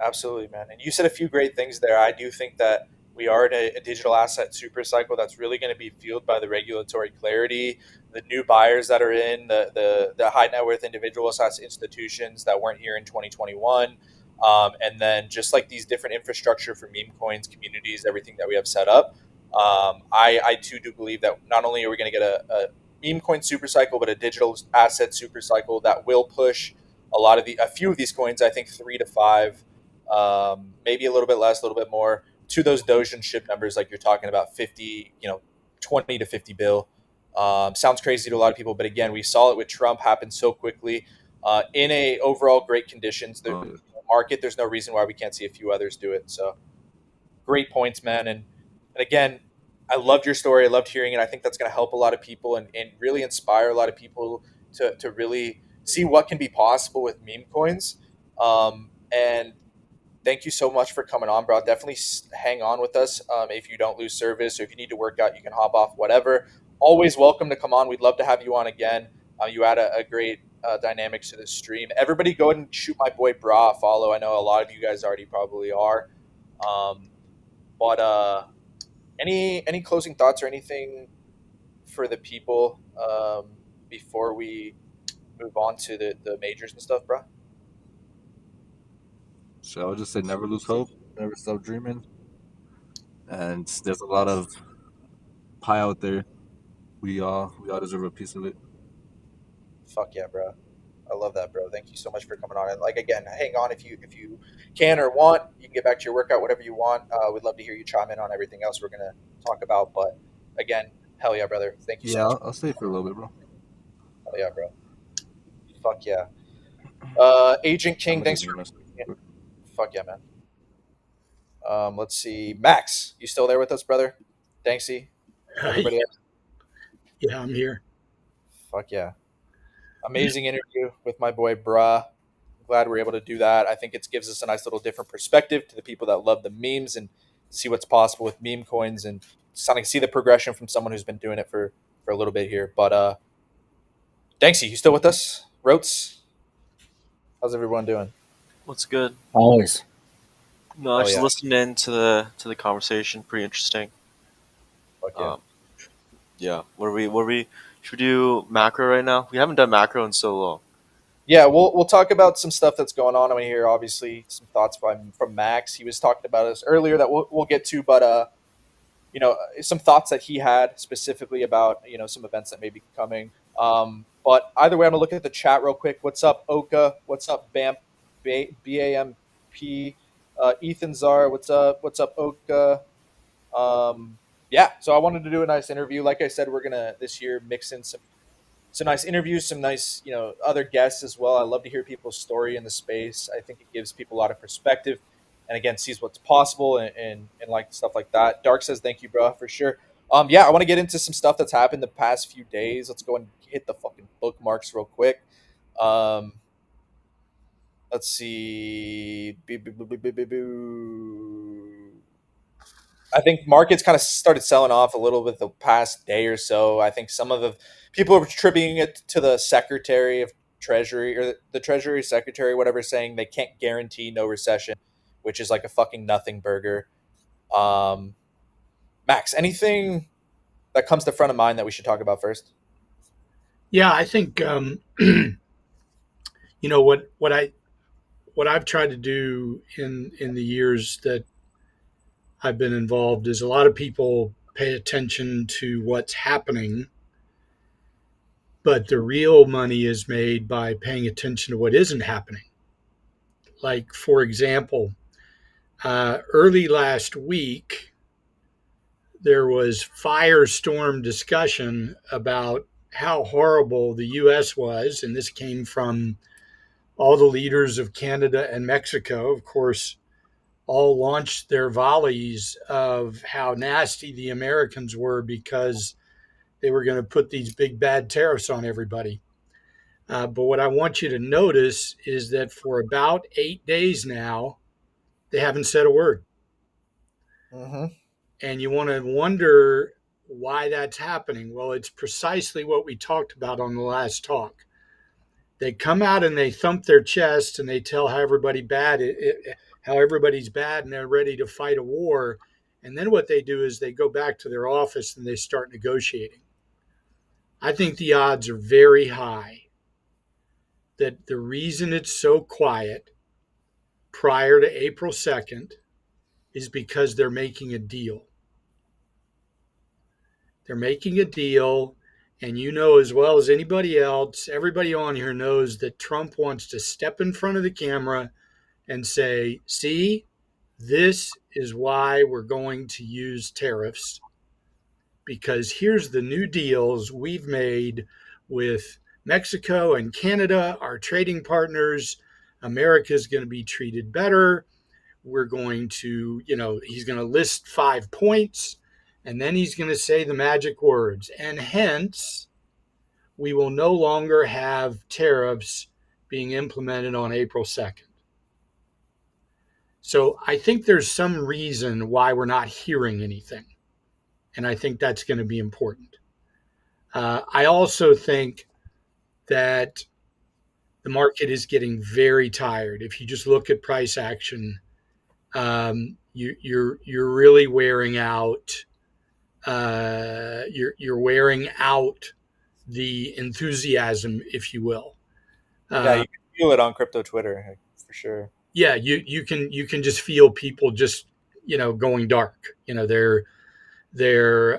Absolutely, man. And you said a few great things there. I do think that we are in a digital asset super cycle that's really going to be fueled by the regulatory clarity, the new buyers that are in, the high net worth individuals, as institutions that weren't here in 2021. And then just like these different infrastructure for meme coins, communities, everything that we have set up. I too do believe that not only are we going to get a meme coin super cycle, but a digital asset super cycle that will push a few of these coins. I think 3 to 5, maybe a little bit less, a little bit more, to those Dogecoin ship numbers, like you're talking about, 50, 20 to 50 bill. Sounds crazy to a lot of people, but again, we saw it with Trump happen so quickly. In a overall great conditions, the Oh, yeah. market, there's no reason why we can't see a few others do it. So great points, man. And again, I loved your story. I loved hearing it. I think that's going to help a lot of people and really inspire a lot of people to really see what can be possible with meme coins. And thank you so much for coming on, bro. Definitely hang on with us. If you don't lose service or if you need to work out, you can hop off, whatever. Always welcome to come on. We'd love to have you on again. You add a great dynamics to the stream. Everybody go ahead and shoot my boy Bra a follow. I know a lot of you guys already probably are. Um, but any closing thoughts or anything for the people before we move on to the majors and stuff, bro? So I would just say never lose hope, never stop dreaming, and there's a lot of pie out there. We all deserve a piece of it. Fuck yeah, bro. I love that, bro. Thank you so much for coming on. And like again, hang on if you can or want. You can get back to your workout, whatever you want. We'd love to hear you chime in on everything else we're gonna talk about. But again, hell yeah, brother. Thank you so Yeah, much. I'll stay for a little bit, bro. Hell yeah, bro. Fuck yeah. Agent I'm King, gonna thanks take for. a rest. Fuck yeah, man. Let's see, Max, you still there with us, brother? Thanksy. Yeah, Everybody else. yeah, I'm here. Fuck yeah. Amazing interview with my boy Bra. Glad we're able to do that. I think it gives us a nice little different perspective to the people that love the memes and see what's possible with meme coins and something see the progression from someone who's been doing it for a little bit here. But Danksy, you still with us? Rotes, how's everyone doing? What's good? Always. No, Oh just yeah, listening in to the conversation. Pretty interesting. fuck yeah. Um, yeah. What are we? Should we do macro right now? We haven't done macro in so long. Yeah, we'll talk about some stuff that's going on. I mean, here obviously some thoughts from Max. He was talking about us earlier that we'll get to, but some thoughts that he had specifically about some events that may be coming. But either way, I'm gonna look at the chat real quick. What's up, Oka? What's up, BAMP? Ethan Czar, what's up? What's up, Oka? Yeah, so I wanted to do a nice interview. Like I said, we're gonna this year mix in some nice interviews, some nice other guests as well. I love to hear people's story in the space. I think it gives people a lot of perspective, and again, sees what's possible and like stuff like that. Dark says thank you, bro, for sure. Yeah, I want to get into some stuff that's happened the past few days. Let's go and hit the fucking bookmarks real quick. Um, let's see. I think markets kind of started selling off a little bit the past day or so. I think some of the people are attributing it to the Secretary of Treasury or the Treasury Secretary, whatever, saying they can't guarantee no recession, which is like a fucking nothing burger. Um, Max, anything that comes to front of mind that we should talk about first? Yeah, I think you know what I've tried to do in the years that I've been involved is a lot of people pay attention to what's happening, but the real money is made by paying attention to what isn't happening. Like for example, early last week there was firestorm discussion about how horrible the U.S. was, and this came from all the leaders of Canada and Mexico, of course, all launched their volleys of how nasty the Americans were because they were going to put these big bad tariffs on everybody. But what I want you to notice is that for about 8 days now, they haven't said a word. Mm-hmm. And you want to wonder why that's happening. Well, it's precisely what we talked about on the last talk. They come out and they thump their chest and they tell how everybody's bad and they're ready to fight a war. And then what they do is they go back to their office and they start negotiating. I think the odds are very high that the reason it's so quiet prior to April 2nd is because they're making a deal. They're making a deal. And you know as well as anybody else, everybody on here knows that Trump wants to step in front of the camera and say, see, this is why we're going to use tariffs, because here's the new deals we've made with Mexico and Canada, our trading partners. America's going to be treated better. We're going to, he's going to list 5 points, and then he's going to say the magic words. And hence, we will no longer have tariffs being implemented on April 2nd. So I think there's some reason why we're not hearing anything. And I think that's going to be important. I also think that the market is getting very tired. If you just look at price action, you're really wearing out. You're wearing out the enthusiasm, if you will. Yeah, you can feel it on crypto Twitter for sure. Yeah, you can just feel people just going dark. They're they're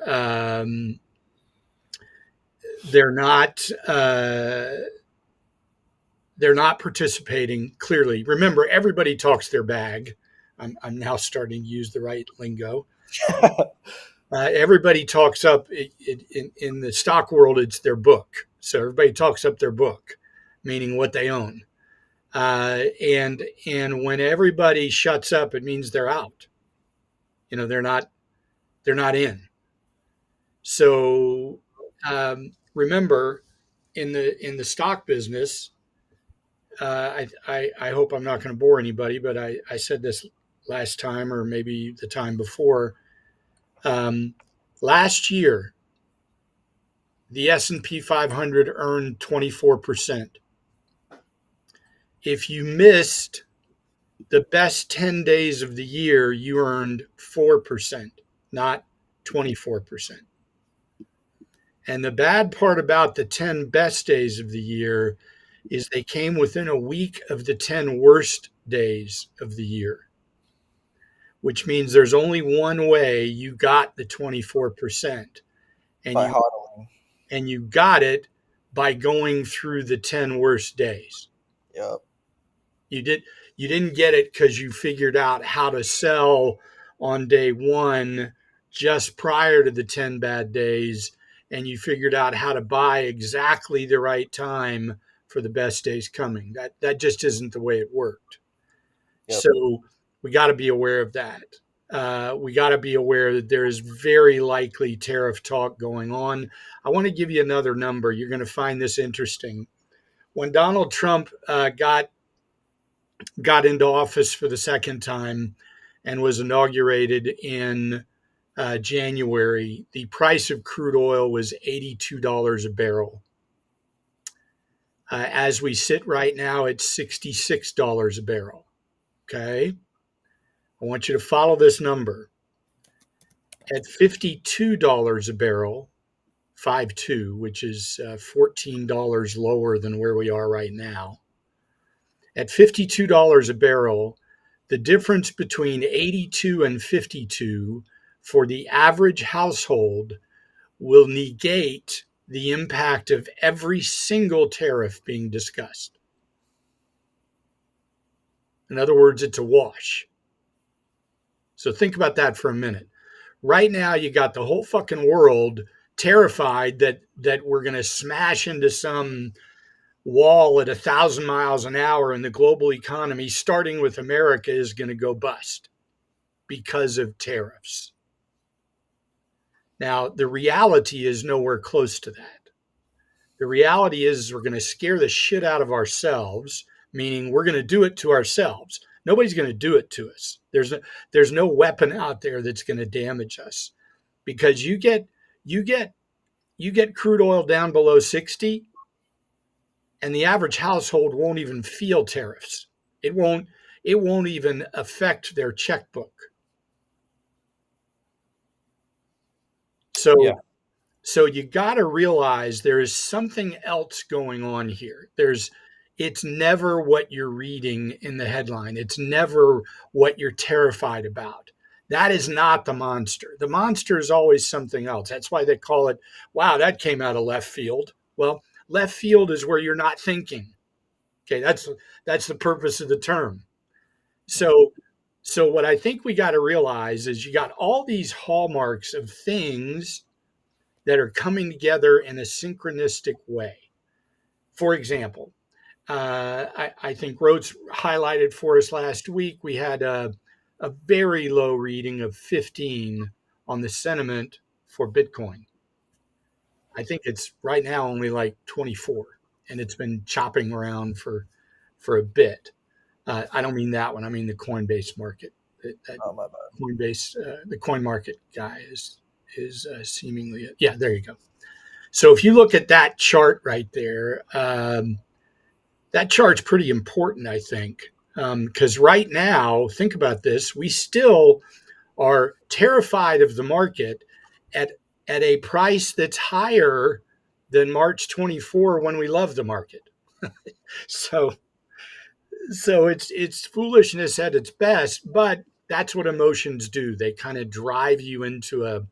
not they're not participating clearly. Remember, everybody talks their bag. I'm now starting to use the right lingo. Everybody talks up in the stock world. It's their book, so everybody talks up their book, meaning what they own. And when everybody shuts up, it means they're out. They're not in. So remember, in the stock business, I hope I'm not going to bore anybody, but I said this last time or maybe the time before. Last year, the S&P 500 earned 24%. If you missed the best 10 days of the year, you earned 4%, not 24%. And the bad part about the 10 best days of the year is they came within a week of the 10 worst days of the year, which means there's only one way you got the 24%. And By you hodling. and you got it by going through the 10 worst days. Yep. You didn't get it because you figured out how to sell on day one just prior to the 10 bad days, and you figured out how to buy exactly the right time for the best days coming. That just isn't the way it worked. Yep. So we got to be aware of that. We got to be aware that there is very likely tariff talk going on. I want to give you another number. You're going to find this interesting. When Donald Trump got into office for the second time and was inaugurated in January, the price of crude oil was $82 a barrel. As we sit right now, it's $66 a barrel. Okay. I want you to follow this number. At $52 a barrel, 52, which is $14 lower than where we are right now. At $52 a barrel, the difference between 82 and 52 for the average household will negate the impact of every single tariff being discussed. In other words, it's a wash. So think about that for a minute. Right now, you got the whole fucking world terrified that we're going to smash into some wall at 1,000 miles an hour and the global economy, starting with America, is going to go bust because of tariffs. Now, the reality is nowhere close to that. The reality is we're going to scare the shit out of ourselves, meaning we're going to do it to ourselves. Nobody's going to do it to us. There's no weapon out there that's going to damage us, because you get crude oil down below 60, and the average household won't even feel tariffs. It won't even affect their checkbook. So Yeah. So you got to realize there is something else going on here. it's never what you're reading in the headline. It's never what you're terrified about. That is not the monster. The monster is always something else. That's why they call it, wow, that came out of left field. Well, left field is where you're not thinking. Okay, that's the purpose of the term. So so what I think we got to realize is you got all these hallmarks of things that are coming together in a synchronistic way. For example, I think Rhodes highlighted for us last week. We had a very low reading of 15 on the sentiment for Bitcoin. I think it's right now only like 24, and it's been chopping around for a bit. I don't mean that one. I mean the Coinbase market. That Oh, my bad. Coinbase, the coin market guy is seemingly, yeah. There you go. So if you look at that chart right there, that chart's pretty important, I think, because right now, think about this: we still are terrified of the market at at a price that's higher than March 24 when we love the market. So it's foolishness at its best, but that's what emotions do. They kind of drive you into a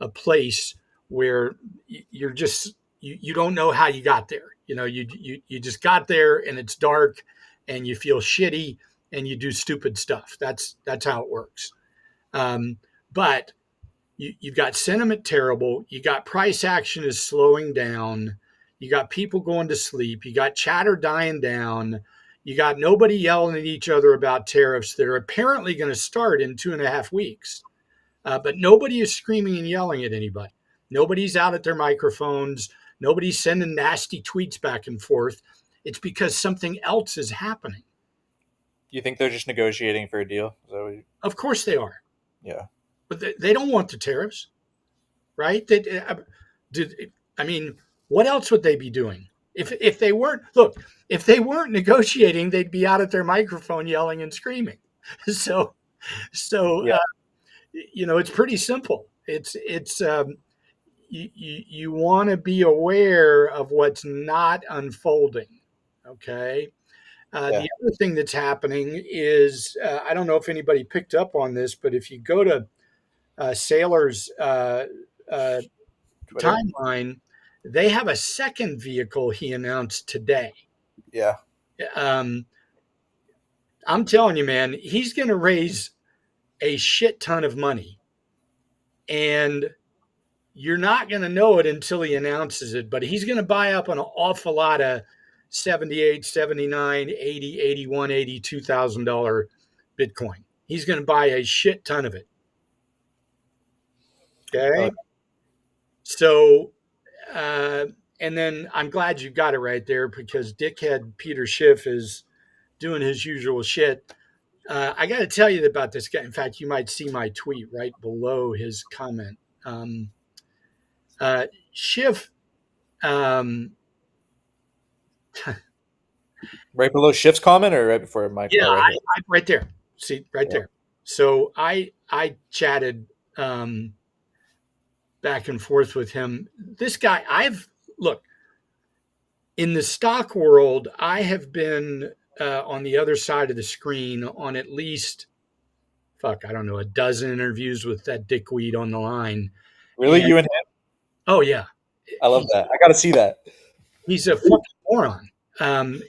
place where you're just you don't know how you got there. You just got there and it's dark and you feel shitty and you do stupid stuff. That's how it works. But you've got sentiment terrible. You got price action is slowing down. You got people going to sleep. You got chatter dying down. You got nobody yelling at each other about tariffs that are apparently going to start in 2.5 weeks. But nobody is screaming and yelling at anybody. Nobody's out at their microphones. Nobody's sending nasty tweets back and forth. It's because something else is happening. You think they're just negotiating for a deal? Is that what you... Of course they are. Yeah. But they don't want the tariffs, right? I mean, what else would they be doing? If they weren't, look, if they weren't negotiating, they'd be out at their microphone yelling and screaming. So Yeah. it's pretty simple. You want to be aware of what's not unfolding. Okay. Yeah. The other thing that's happening is I don't know if anybody picked up on this, but if you go to Sailor's Twitter. timeline, they have a second vehicle he announced today. Yeah. I'm telling you, man, he's going to raise a shit ton of money. And you're not going to know it until he announces it, but he's going to buy up an awful lot of 78, 79, 80, 81, 82,000 dollar Bitcoin. He's going to buy a shit ton of it. Okay. So, and then I'm glad you got it right there because dickhead Peter Schiff is doing his usual shit. I got to tell you about this guy. In fact, you might see my tweet right below his comment. Schiff, Right below Schiff's comment or right before my yeah, right here? right there. See, right there. So I chatted back and forth with him. This guy, look, in the stock world, I have been on the other side of the screen on at least, I don't know, a dozen interviews with that dickweed on the line. Really? And- You and him? Oh, yeah. I love that. I got to see that. He's a fucking moron.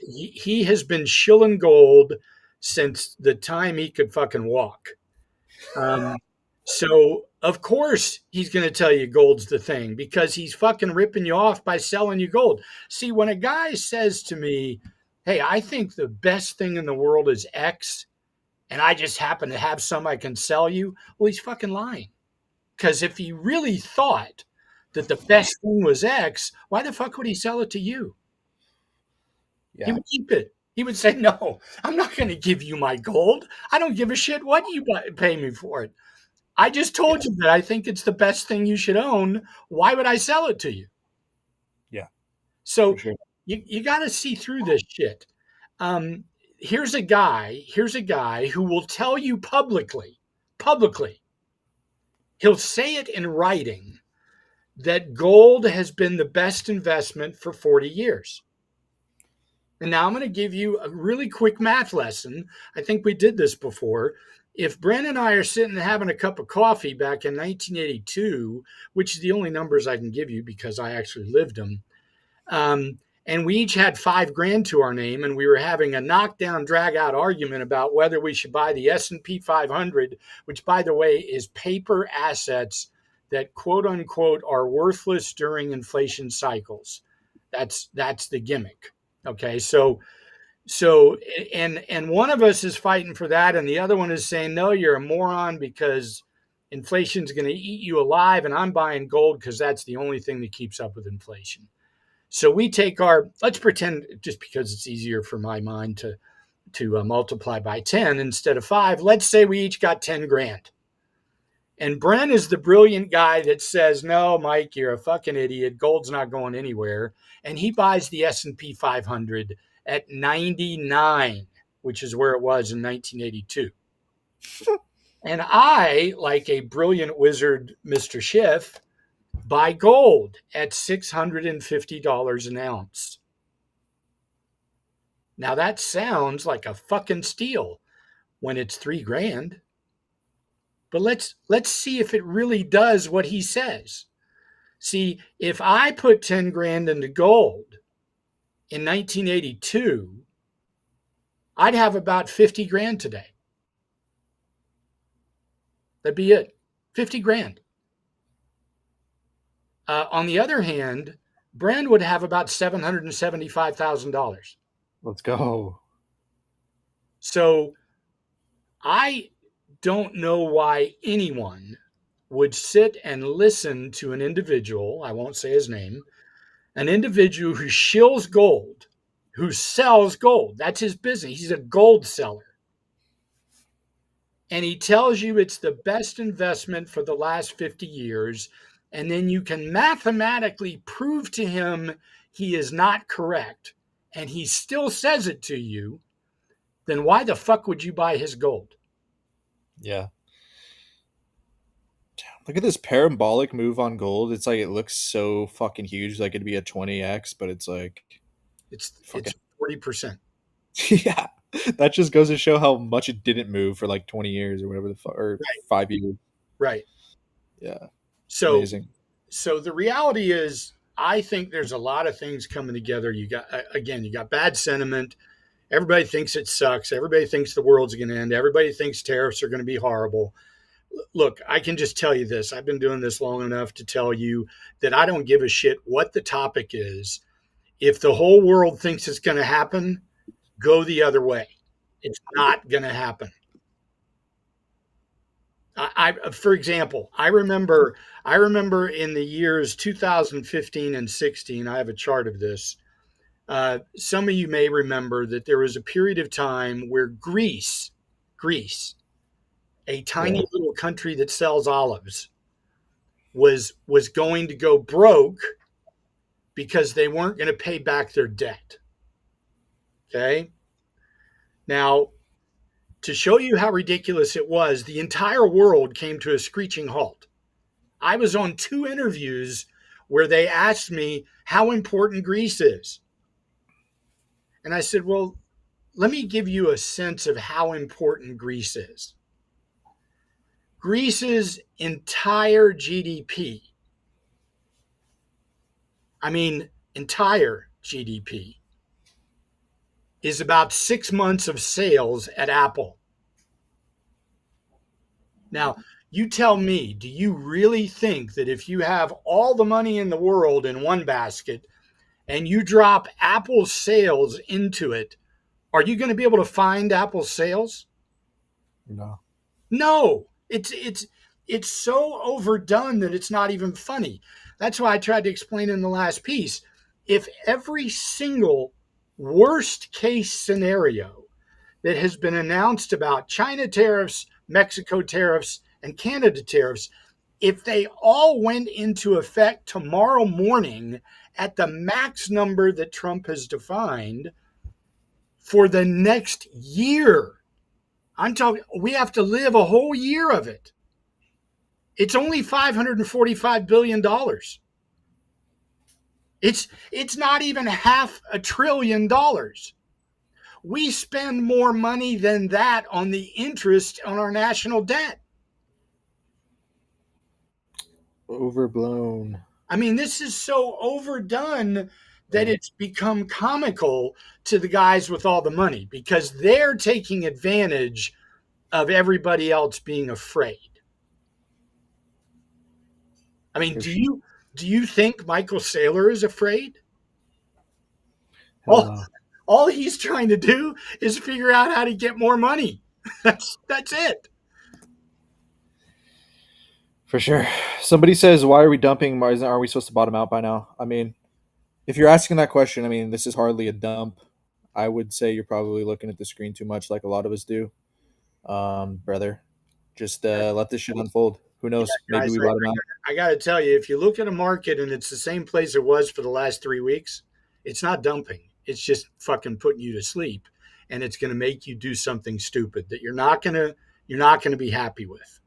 He has been shilling gold since the time he could fucking walk. So of course he's going to tell you gold's the thing because he's fucking ripping you off by selling you gold. See, when a guy says to me, "Hey, I think the best thing in the world is X, and I just happen to have some I can sell you," well, he's fucking lying. Because if he really thought that the best thing was X, why the fuck would he sell it to you? Yeah. He would keep it. He would say, "No, I'm not going to give you my gold. I don't give a shit what you pay me for it. I just told you that I think it's the best thing you should own. Why would I sell it to you?" Yeah. So For sure. you got to see through this shit. Here's a guy who will tell you publicly, he'll say it in writing that gold has been the best investment for 40 years. And now I'm going to give you a really quick math lesson. I think we did this before. If Brent and I are sitting having a cup of coffee back in 1982, which is the only numbers I can give you because I actually lived them, and we each had $5,000 to our name, and we were having a knockdown, drag-out argument about whether we should buy the S&P 500, which, by the way, is paper assets that quote unquote are worthless during inflation cycles. That's the gimmick. Okay, so and one of us is fighting for that, and the other one is saying, no, you're a moron because inflation's going to eat you alive, and I'm buying gold because that's the only thing that keeps up with inflation. So we take let's pretend, just because it's easier for my mind to multiply by 10 instead of 5, let's say we each got 10 grand. And Brent is the brilliant guy that says, no, Mike, you're a fucking idiot. Gold's not going anywhere. And he buys the S&P 500 at 99, which is where it was in 1982. And I, like a brilliant wizard, Mr. Schiff, buy gold at $650 an ounce. Now that sounds like a fucking steal when it's $3,000. But let's see if it really does what he says. See, if I put 10 grand into gold in 1982, I'd have about 50 grand today. That'd be it. 50 grand. On the other hand, Brand would have about $775,000. Let's go. So I don't know why anyone would sit and listen to an individual, I won't say his name, an individual who shills gold, who sells gold. That's his business. He's a gold seller. And he tells you it's the best investment for the last 50 years. And then you can mathematically prove to him he is not correct, and he still says it to you. Then why the fuck would you buy his gold? Yeah. Look at this parabolic move on gold. It's like it looks so fucking huge, like it'd be a 20x, but it's like It's fucking 40%. yeah. That just goes to show how much it didn't move for like 20 years or whatever the fuck, or Right. 5 years. Right. Yeah. So Amazing. So the reality is, I think there's a lot of things coming together. You got bad sentiment. Everybody thinks it sucks. Everybody thinks the world's going to end. Everybody thinks tariffs are going to be horrible. Look, I can just tell you this. I've been doing this long enough to tell you that I don't give a shit what the topic is. If the whole world thinks it's going to happen, go the other way. It's not going to happen. For example, I remember in the years 2015 and 16, I have a chart of this. Some of you may remember that there was a period of time where Greece, a tiny little country that sells olives, was going to go broke because they weren't going to pay back their debt. Okay. Now, to show you how ridiculous it was, the entire world came to a screeching halt. I was on 2 interviews where they asked me how important Greece is. And I said, well, let me give you a sense of how important Greece is. Greece's entire GDP, entire GDP, is about 6 months of sales at Apple. Now, you tell me, do you really think that if you have all the money in the world in one basket and you drop Apple's sales into it, are you going to be able to find Apple's sales? No. No. It's so overdone that it's not even funny. That's why I tried to explain in the last piece. If every single worst case scenario that has been announced about China tariffs, Mexico tariffs, and Canada tariffs, if they all went into effect tomorrow morning at the max number that Trump has defined for the next year, I'm talking, we have to live a whole year of it. It's only $545 billion. It's not even $500 billion. We spend more money than that on the interest on our national debt. Overblown. I mean, this is so overdone that it's become comical to the guys with all the money because they're taking advantage of everybody else being afraid. I mean, For do you think Michael Saylor is afraid? hell All no. all he's trying to do is figure out how to get more money. That's it. For sure. Somebody says, "Why are we dumping? Aren't we supposed to bottom out by now?" I mean, if you're asking that question, I mean, this is hardly a dump. I would say you're probably looking at the screen too much, like a lot of us do. Brother, just let this shit unfold. Who Yeah, knows? Maybe guys, we bottom out. I got to tell you, if you look at a market and it's the same place it was for the last 3 weeks, it's not dumping. It's just fucking putting you to sleep, and it's going to make you do something stupid that you're not gonna be happy with.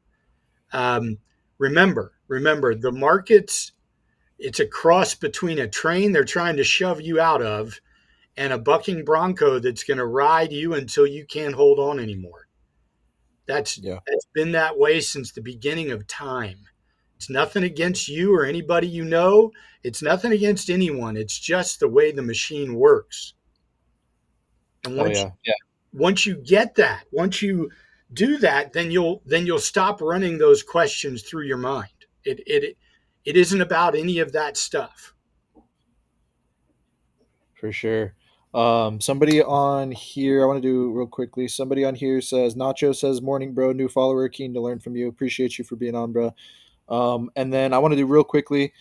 Um, remember, the markets. It's a cross between a train they're trying to shove you out of and a bucking bronco that's going to ride you until you can't hold on anymore. That's Yeah. that's been that way since the beginning of time. It's nothing against you or anybody you know. It's nothing against anyone. It's just the way the machine works. And Oh once yeah. Yeah. once you get that, once you do that, then you'll stop running those questions through your mind. It isn't about any of that stuff. For sure. Somebody on here, I want to do real quickly. Somebody on here says, Nacho says, "Morning, bro. New follower, keen to learn from you. Appreciate you for being on, bro." And then I want to do real quickly.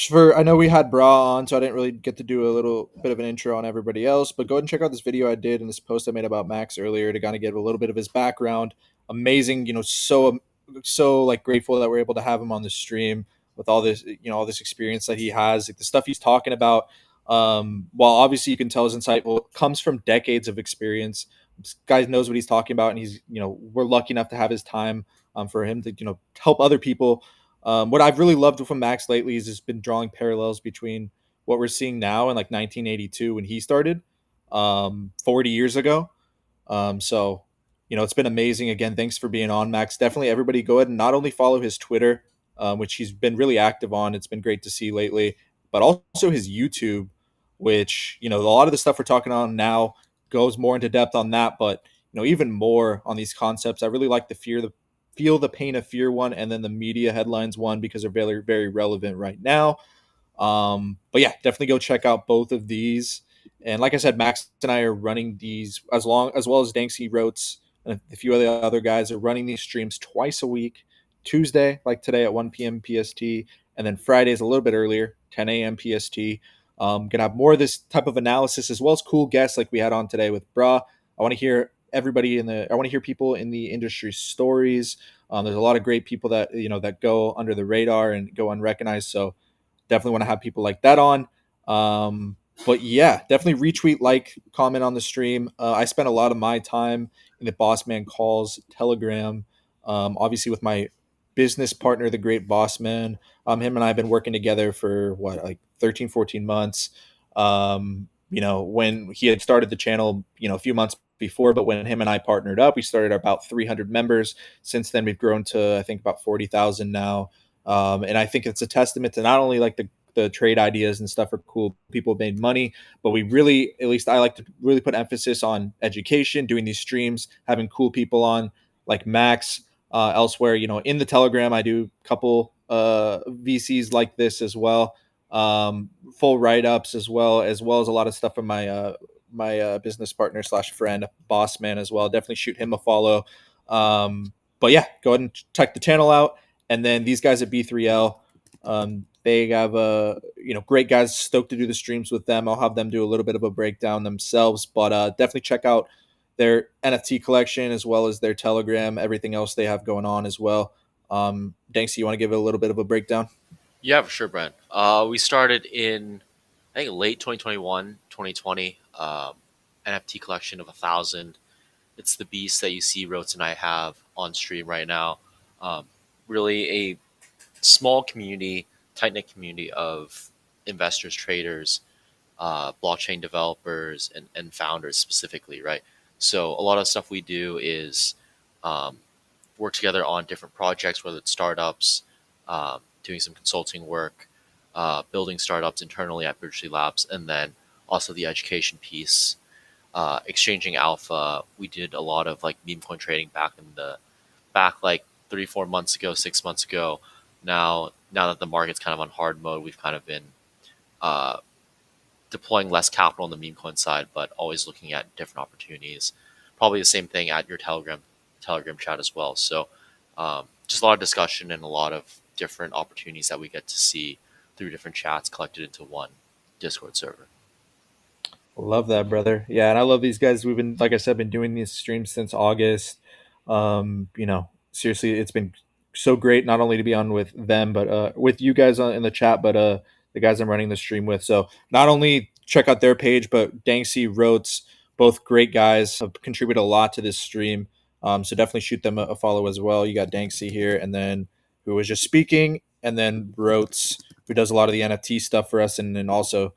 For I know we had Bra on, so I didn't really get to do a little bit of an intro on everybody else. But go ahead and check out this video I did and this post I made about Max earlier to kind of give a little bit of his background. Amazing, so like grateful that we're able to have him on the stream with all this, all this experience that he has, like the stuff he's talking about. While obviously you can tell is insightful, comes from decades of experience. This guy knows what he's talking about, and we're lucky enough to have his time for him to help other people. What I've really loved from Max lately is just been drawing parallels between what we're seeing now and like 1982 when he started, 40 years ago. So, it's been amazing. Again, thanks for being on, Max. Definitely everybody go ahead and not only follow his Twitter, which he's been really active on. It's been great to see lately, but also his YouTube, which, a lot of the stuff we're talking on now goes more into depth on that, but, even more on these concepts. I really like the feel the pain of fear one and then the media headlines one because they're very, very relevant right now. But yeah, definitely go check out both of these. And like I said, Max and I are running these as well as Danksy Rotes and a few of the other guys are running these streams twice a week. Tuesday, like today at 1 p.m. PST, and then Fridays a little bit earlier, 10 a.m. PST. Gonna have more of this type of analysis as well as cool guests like we had on today with Bra. I want to hear I want to hear people in the industry stories. There's a lot of great people that that go under the radar and go unrecognized. So definitely want to have people like that on. But yeah, definitely retweet, like, comment on the stream. I spent a lot of my time in the Boss Man Calls Telegram, obviously with my business partner, the great Boss Man. Him and I have been working together for what, like 13, 14 months. When he had started the channel, a few months before, but when him and I partnered up, we started about 300 members. Since then, we've grown to, I think, about 40,000 now. And I think it's a testament to not only like the trade ideas and stuff are cool, people made money, but we really, at least I like to really put emphasis on education, doing these streams, having cool people on like Max. Elsewhere, in the Telegram, I do a couple VCs like this as well, full write ups as well as a lot of stuff from my business partner slash friend, Boss Man as well. Definitely shoot him a follow. But yeah, go ahead and check the channel out. And then these guys at B3L, they have great guys. Stoked to do the streams with them. I'll have them do a little bit of a breakdown themselves, but definitely check out their NFT collection as well as their Telegram, everything else they have going on as well. Danksy, you want to give it a little bit of a breakdown? Yeah, for sure, Brent. We started in, I think, late 2021, 2020. NFT collection of 1,000. It's the beast that you see Rotes and I have on stream right now. Um, Really a small community, tight knit community of investors, traders, blockchain developers, and founders specifically, right? So a lot of stuff we do is um, work together on different projects, whether it's startups, doing some consulting work, building startups internally at Virtually Labs, and then also the education piece, exchanging alpha. We did a lot of like Memecoin trading back like 3 4 months ago, 6 months ago. Now that the market's kind of on hard mode, we've kind of been uh, deploying less capital on the meme coin side, but always looking at different opportunities. Probably the same thing at your Telegram chat as well. So just a lot of discussion and a lot of different opportunities that we get to see through different chats collected into one Discord server. Love that, brother. Yeah, and I love these guys. We've been, like I said, been doing these streams since August. Seriously, it's been so great not only to be on with them, but with you guys in the chat, but the guys I'm running the stream with. So not only check out their page, but Danksy, Rotes, both great guys, have contributed a lot to this stream. So definitely shoot them a follow as well. You got Danksy here, and then who was just speaking, and then Rotes, who does a lot of the NFT stuff for us, and then also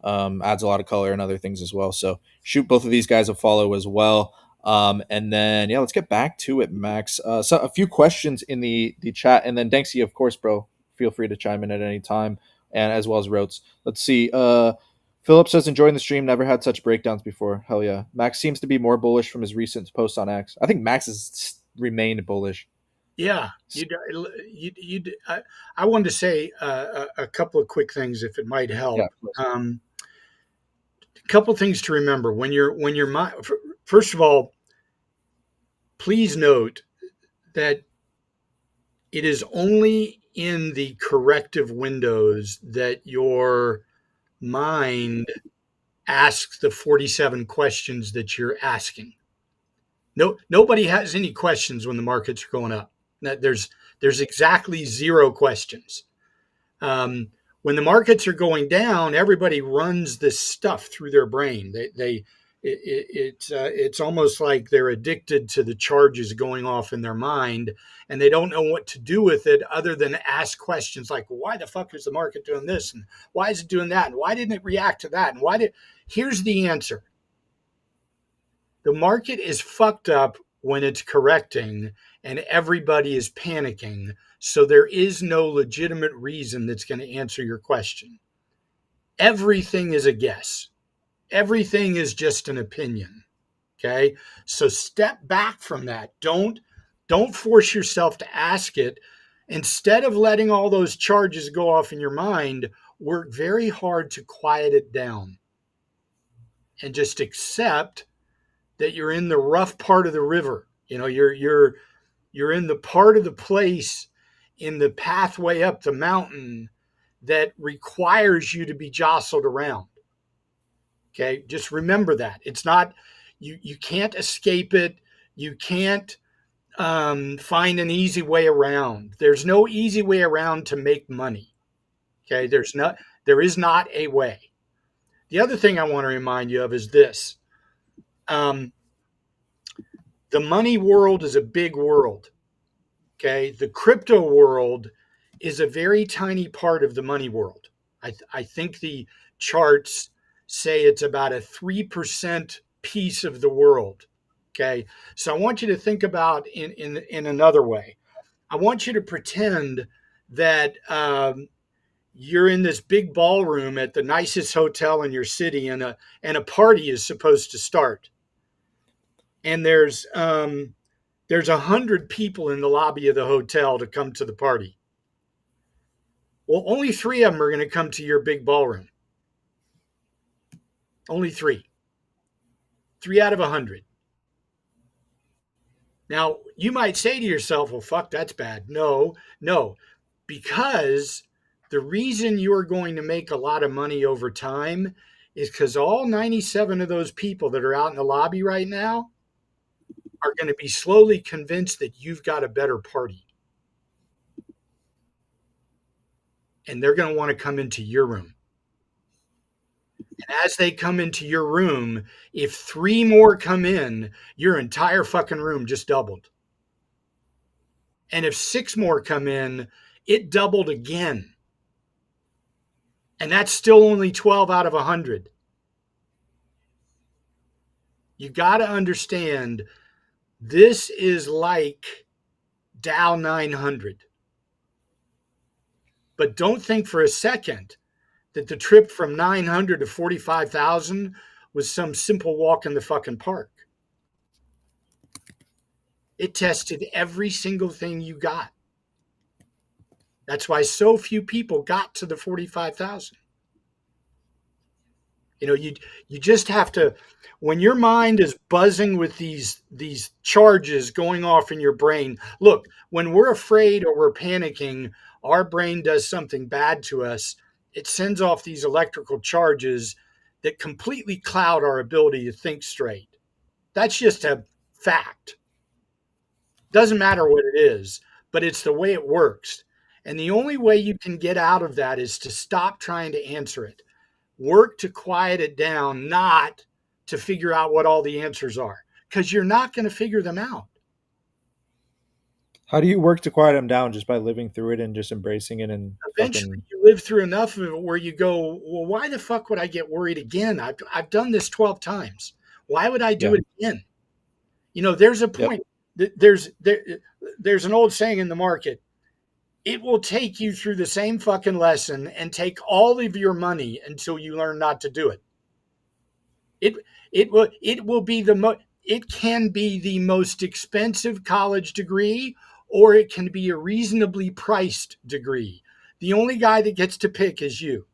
adds a lot of color and other things as well. So shoot both of these guys a follow as well. And then yeah, let's get back to it, Max. So a few questions in the chat, and then Danksy, of course, bro. Feel free to chime in at any time, and as well as Rotes. Let's see. Philip says enjoying the stream. Never had such breakdowns before. Hell yeah. Max seems to be more bullish from his recent post on X. I think Max has remained bullish. Yeah, I wanted to say a couple of quick things if it might help. Yeah. A couple things to remember first of all, please note that it is only in the corrective windows that your mind asks the 47 questions that you're asking. Nobody has any questions when the markets are going up. There's exactly zero questions. When the markets are going down, everybody runs this stuff through their brain. It's almost like they're addicted to the charges going off in their mind, and they don't know what to do with it other than ask questions like, well, why the fuck is the market doing this, and why is it doing that, and why didn't it react to that, and here's the answer. The market is fucked up when it's correcting and everybody is panicking. So there is no legitimate reason that's going to answer your question. Everything is a guess. Everything is just an opinion. Okay. So step back from that. Don't force yourself to ask it. Instead of letting all those charges go off in your mind, work very hard to quiet it down and just accept that you're in the rough part of the river. You're in the part of the place in the pathway up the mountain that requires you to be jostled around. Okay, just remember that. It's not you can't escape it. You can't find an easy way around. There's no easy way around to make money. Okay, there is not a way. The other thing I want to remind you of is this. The money world is a big world. Okay. The crypto world is a very tiny part of the money world. I think the charts say it's about a 3% piece of the world. Okay. So I want you to think about in another way. I want you to pretend that you're in this big ballroom at the nicest hotel in your city, and a party is supposed to start. And there's 100 people in the lobby of the hotel to come to the party. Well, only 3 of them are going to come to your big ballroom. Only 3. 3 out of 100. Now, you might say to yourself, well, fuck, that's bad. No, because the reason you're going to make a lot of money over time is because all 97 of those people that are out in the lobby right now are going to be slowly convinced that you've got a better party. And they're going to want to come into your room. And as they come into your room, if 3 more come in, your entire fucking room just doubled. And if 6 more come in, it doubled again. And that's still only 12 out of 100. You got to understand this is like Dow 900. But don't think for a second that the trip from 900 to 45,000 was some simple walk in the fucking park. It tested every single thing you got. That's why so few people got to the 45,000. You just have to, when your mind is buzzing with these charges going off in your brain. Look, when we're afraid or we're panicking, our brain does something bad to us. It sends off these electrical charges that completely cloud our ability to think straight. That's just a fact. Doesn't matter what it is, but it's the way it works. And the only way you can get out of that is to stop trying to answer it. Work to quiet it down, not to figure out what all the answers are, because you're not going to figure them out. How do you work to quiet them down? Just by living through it and just embracing it and Eventually, fucking you live through enough of it where you go, well, why the fuck would I get worried again? I've done this 12 times. Why would I do yeah. it again? There's a Yep. point. There's an old saying in the market. It will take you through the same fucking lesson and take all of your money until you learn not to do it. It will be it can be the most expensive college degree, or it can be a reasonably priced degree. The only guy that gets to pick is you.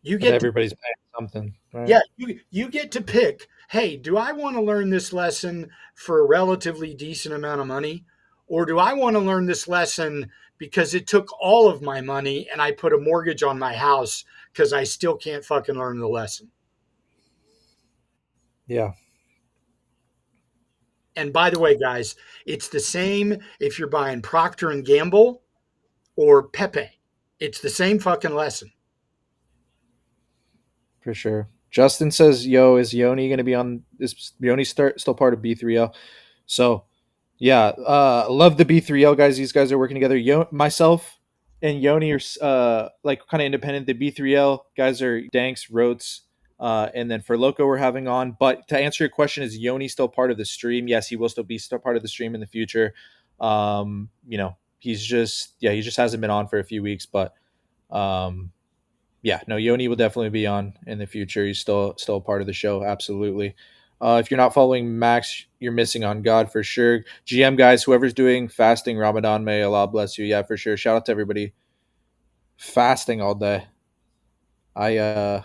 You And get to everybody's paying something, right? Yeah, you get to pick, hey, do I want to learn this lesson for a relatively decent amount of money? Or do I want to learn this lesson because it took all of my money and I put a mortgage on my house because I still can't fucking learn the lesson? Yeah. And by the way, guys, it's the same if you're buying Procter and Gamble or Pepe. It's the same fucking lesson. For sure. Justin says, "Yo, is Yoni going to be on? Is Yoni still part of B3L?" So, yeah, love the B3L guys. These guys are working together. Myself and Yoni are like kind of independent. The B3L guys are Danks, Rotes, and then for Loco we're having on. But to answer your question, is Yoni still part of the stream? Yes, he will still be part of the stream in the future. He's just he just hasn't been on for a few weeks, but um, yeah, no, Yoni will definitely be on in the future. He's still a part of the show, absolutely. If you're not following Max, you're missing on God for sure. GM guys, whoever's doing fasting Ramadan, may Allah bless you. Yeah, for sure. Shout out to everybody fasting all day. I uh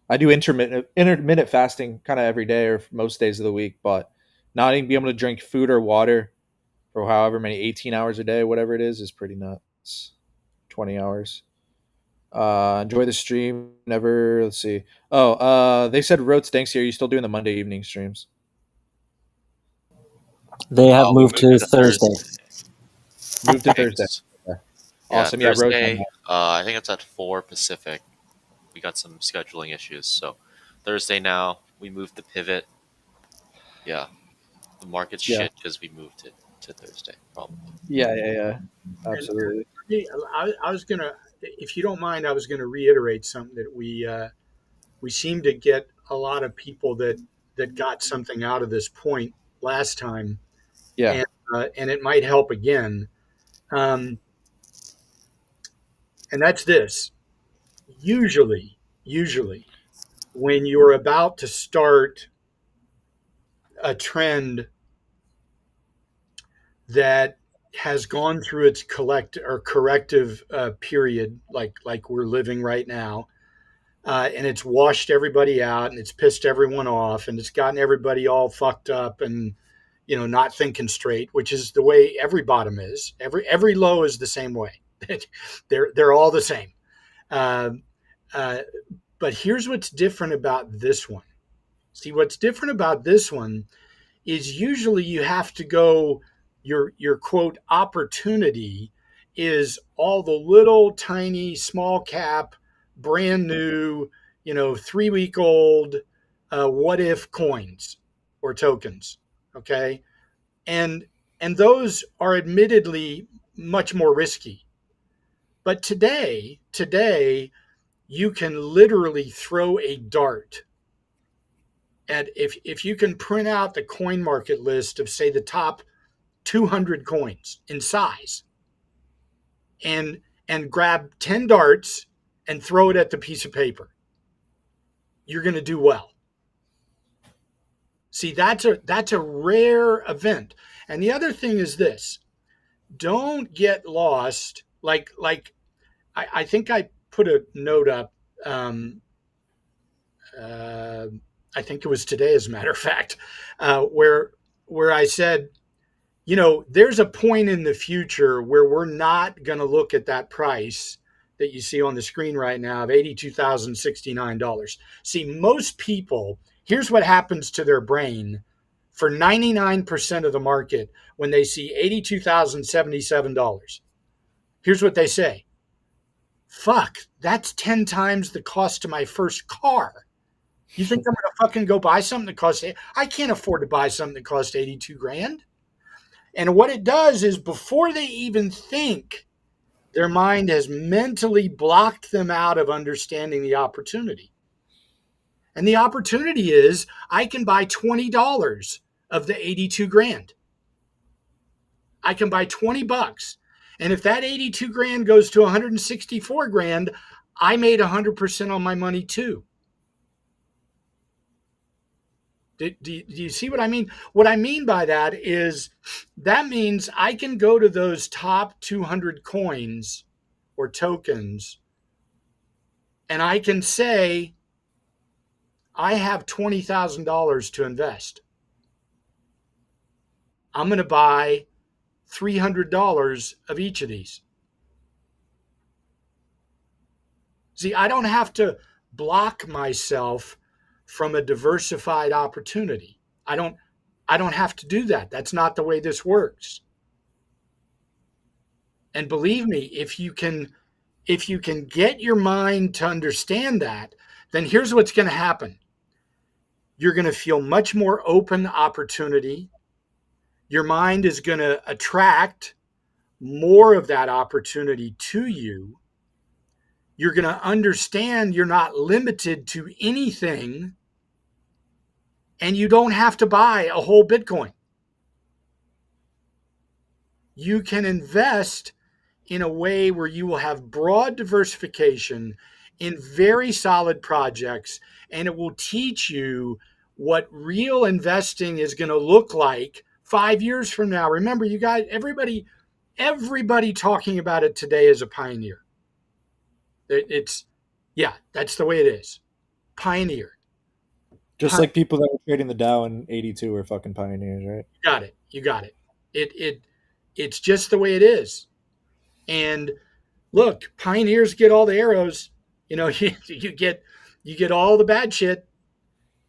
I do intermittent fasting kind of every day or most days of the week, but not even being able to drink food or water for however many 18 hours a day, whatever it is pretty nuts. 20 hours. Enjoy the stream. Never. Let's see. Oh, they said Road Stinks here. You still doing the Monday evening streams? They have We moved moved to it to Thursday. Move to Thursday. Thanks. Okay. Yeah, Awesome. Yeah, Road's on Thursday. that. I think it's at 4 Pacific. We got some scheduling issues, so Thursday now. We moved the pivot. Yeah, the market's Yeah. shit because we moved it to Thursday, probably. Yeah. And Absolutely. I was gonna, if you don't mind, I was gonna reiterate something that we seem to get a lot of people that got something out of this point last time, Yeah. and it might help again. Um, and that's this. Usually, when you're about to start a trend that has gone through its corrective period, like we're living right now, and it's washed everybody out and it's pissed everyone off and it's gotten everybody all fucked up and not thinking straight, which is the way every bottom is. Every low is the same way. They're all the same. Uh, uh, but here's what's different about this one. See, what's different about this one is usually you have to go, your quote opportunity is all the little tiny small cap brand new 3-week old what if coins or tokens. Okay. And those are admittedly much more risky. But today, you can literally throw a dart at if you can print out the coin market list of say the top 200 coins in size and grab 10 darts and throw it at the piece of paper, you're going to do well. See, that's a rare event. And the other thing is this: don't get lost. I think I put a note up. Um, uh, I think it was today, as a matter of fact, where I said, there's a point in the future where we're not going to look at that price that you see on the screen right now of $82,069. See, most people, here's what happens to their brain for 99% of the market when they see $82,077. Here's what they say: fuck, that's 10 times the cost of my first car. You think I'm going to fucking go buy something that costs, I can't afford to buy something that costs 82 grand. And what it does is before they even think, their mind has mentally blocked them out of understanding the opportunity. And the opportunity is I can buy $20 of the 82 grand. I can buy $20. And if that 82 grand goes to 164 grand, I made 100% on my money too. Do you see what I mean? What I mean by that is that means I can go to those top 200 coins or tokens and I can say, I have $20,000 to invest. I'm going to buy $300 of each of these. See, I don't have to block myself from a diversified opportunity. I don't have to do that. That's not the way this works. And believe me, if you can get your mind to understand that, then here's what's going to happen. You're going to feel much more open opportunity. Your mind is going to attract more of that opportunity to you. You're going to understand you're not limited to anything, and you don't have to buy a whole Bitcoin. You can invest in a way where you will have broad diversification in very solid projects, and it will teach you what real investing is going to look like 5 years from now. Remember, you guys, everybody talking about it today is a pioneer. That's the way it is. Pioneer. Just like people that were trading the Dow in '82 were fucking pioneers, right? You got it. It's just the way it is. And look, pioneers get all the arrows. You get all the bad shit.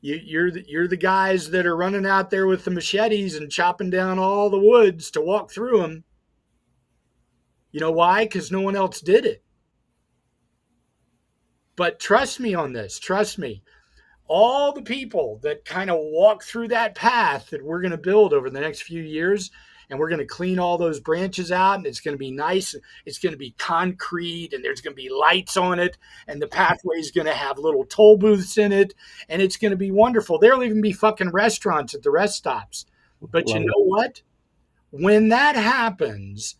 You're the guys that are running out there with the machetes and chopping down all the woods to walk through them. You know why? Because no one else did it. But trust me on this. Trust me. All the people that kind of walk through that path that we're going to build over the next few years, and we're going to clean all those branches out, and it's going to be nice. It's going to be concrete, and there's going to be lights on it, and the pathway is going to have little toll booths in it, and it's going to be wonderful. There'll even be fucking restaurants at the rest stops. But you know what? When that happens,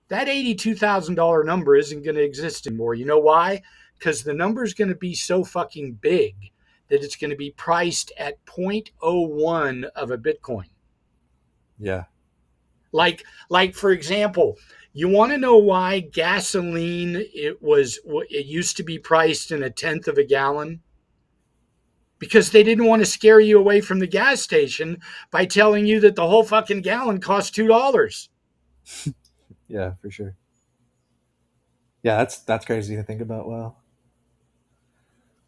that $82,000 number isn't going to exist anymore. You know why? Because the number is going to be so fucking big that it's going to be priced at 0.01 of a Bitcoin. Yeah. Like for example, you want to know why gasoline it used to be priced in a tenth of a gallon? Because they didn't want to scare you away from the gas station by telling you that the whole fucking gallon cost $2. Yeah, for sure. Yeah, that's crazy to think about. Wow.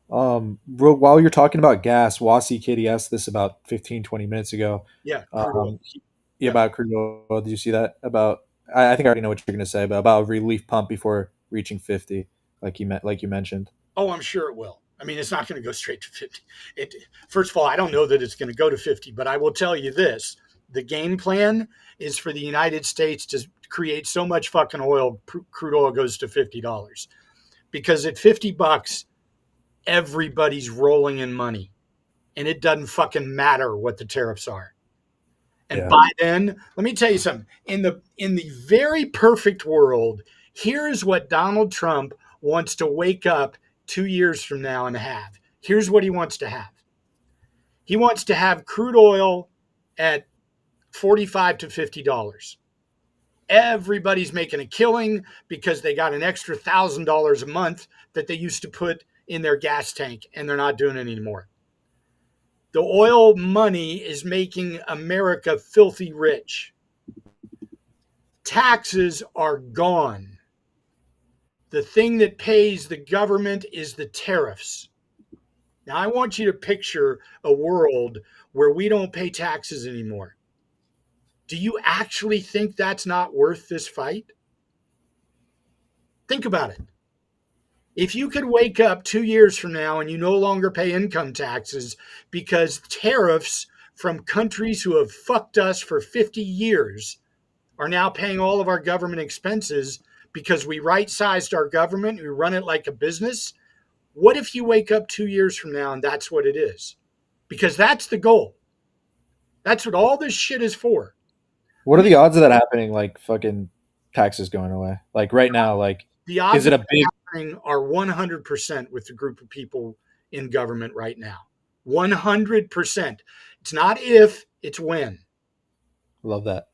While you're talking about gas, Wasi Kitty asked this about 15-20 minutes ago. Yeah. About crude oil. Did you see that? I think I already know what you're going to say, but about a relief pump before reaching 50, like you mentioned. Oh, I'm sure it will. I mean, it's not going to go straight to 50. First of all, I don't know that it's going to go to 50, but I will tell you this: the game plan is for the United States to create so much fucking oil, crude oil goes to $50. Because at $50, everybody's rolling in money. And it doesn't fucking matter what the tariffs are. And by then, let me tell you something. In the very perfect world, here's what Donald Trump wants to wake up 2 years from now and have. Here's what he wants to have. He wants to have crude oil at $45 to $50. Everybody's making a killing because they got an extra $1,000 a month that they used to put in their gas tank, and they're not doing it anymore. The oil money is making America filthy rich. Taxes are gone. The thing that pays the government is the tariffs. Now, I want you to picture a world where we don't pay taxes anymore. Do you actually think that's not worth this fight? Think about it. If you could wake up 2 years from now and you no longer pay income taxes because tariffs from countries who have fucked us for 50 years are now paying all of our government expenses because we right-sized our government, we run it like a business. What if you wake up 2 years from now and that's what it is? Because that's the goal. That's what all this shit is for. What are the odds of that happening? Like fucking taxes going away? Like right now, like The odds is it a big? are 100% with the group of people in government right now. 100%. It's not if, it's when. Love that.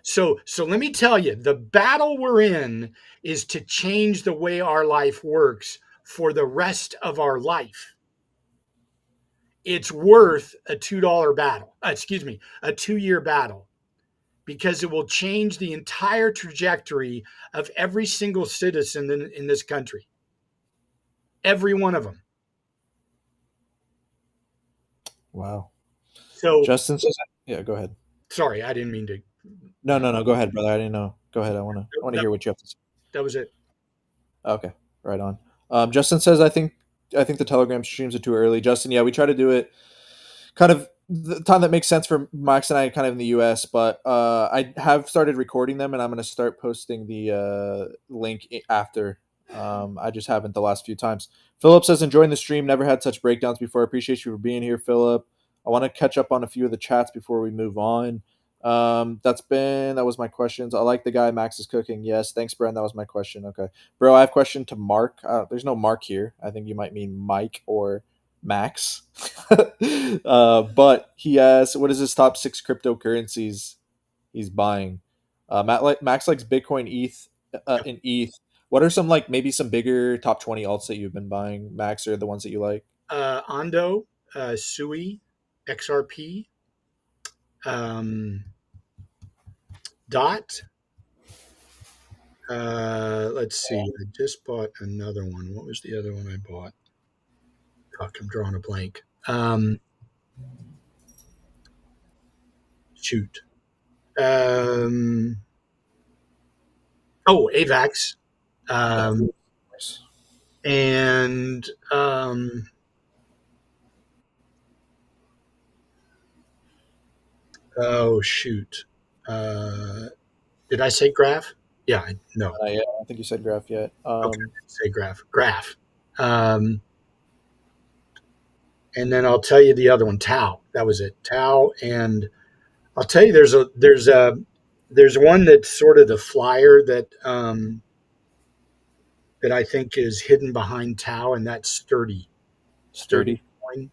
So let me tell you, the battle we're in is to change the way our life works for the rest of our life. It's worth a $2 battle. A 2-year battle, because it will change the entire trajectory of every single citizen in this country. Every one of them. Wow. So Justin says, yeah, go ahead. sorry, I didn't mean to. No. Go ahead, brother. I didn't know. Go ahead. I want to hear what you have to say. That was it. Okay, right on. Justin says, I think the Telegram streams are too early. Justin, yeah, we try to do it kind of the time that makes sense for Max and I, kind of in the US. But I have started recording them, and I'm going to start posting the link after. I just haven't the last few times. Philip says, enjoying the stream. Never had such breakdowns before. I appreciate you for being here, Philip. I want to catch up on a few of the chats before we move on. That was my questions. I like the guy Max is cooking. Yes, thanks, Bren. That was my question. Okay, bro, I have a question to Mark. There's no Mark here. I think you might mean Mike or Max. But he asks, what is his top 6 cryptocurrencies he's buying? Max likes Bitcoin, ETH, and ETH. What are some, like, maybe some bigger top 20 alts that you've been buying, Max, or the ones that you like? Ondo, Sui, XRP, Dot. Let's see. I just bought another one. What was the other one I bought? Fuck, I'm drawing a blank. Shoot. AVAX. And oh shoot. Did I say Graph? Yeah, no. Yeah, I don't think you said Graph yet. Okay, say Graph. Graph. And then I'll tell you the other one, Tau. That was it, Tau. And I'll tell you, there's one that's sort of the flyer that that I think is hidden behind Tau, and that's Sturdy. Sturdy. Coin.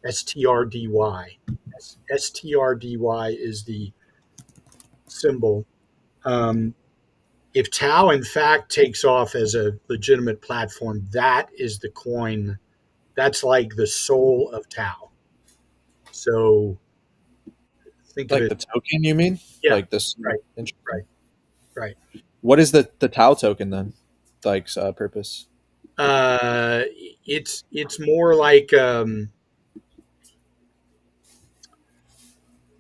STRDY. STRDY is the symbol. If Tau in fact takes off as a legitimate platform, that is the coin. That's like the soul of Tau. So think like of the it. token, you mean? Yeah, like this. right. What is the Tau token then? Like purpose? It's more like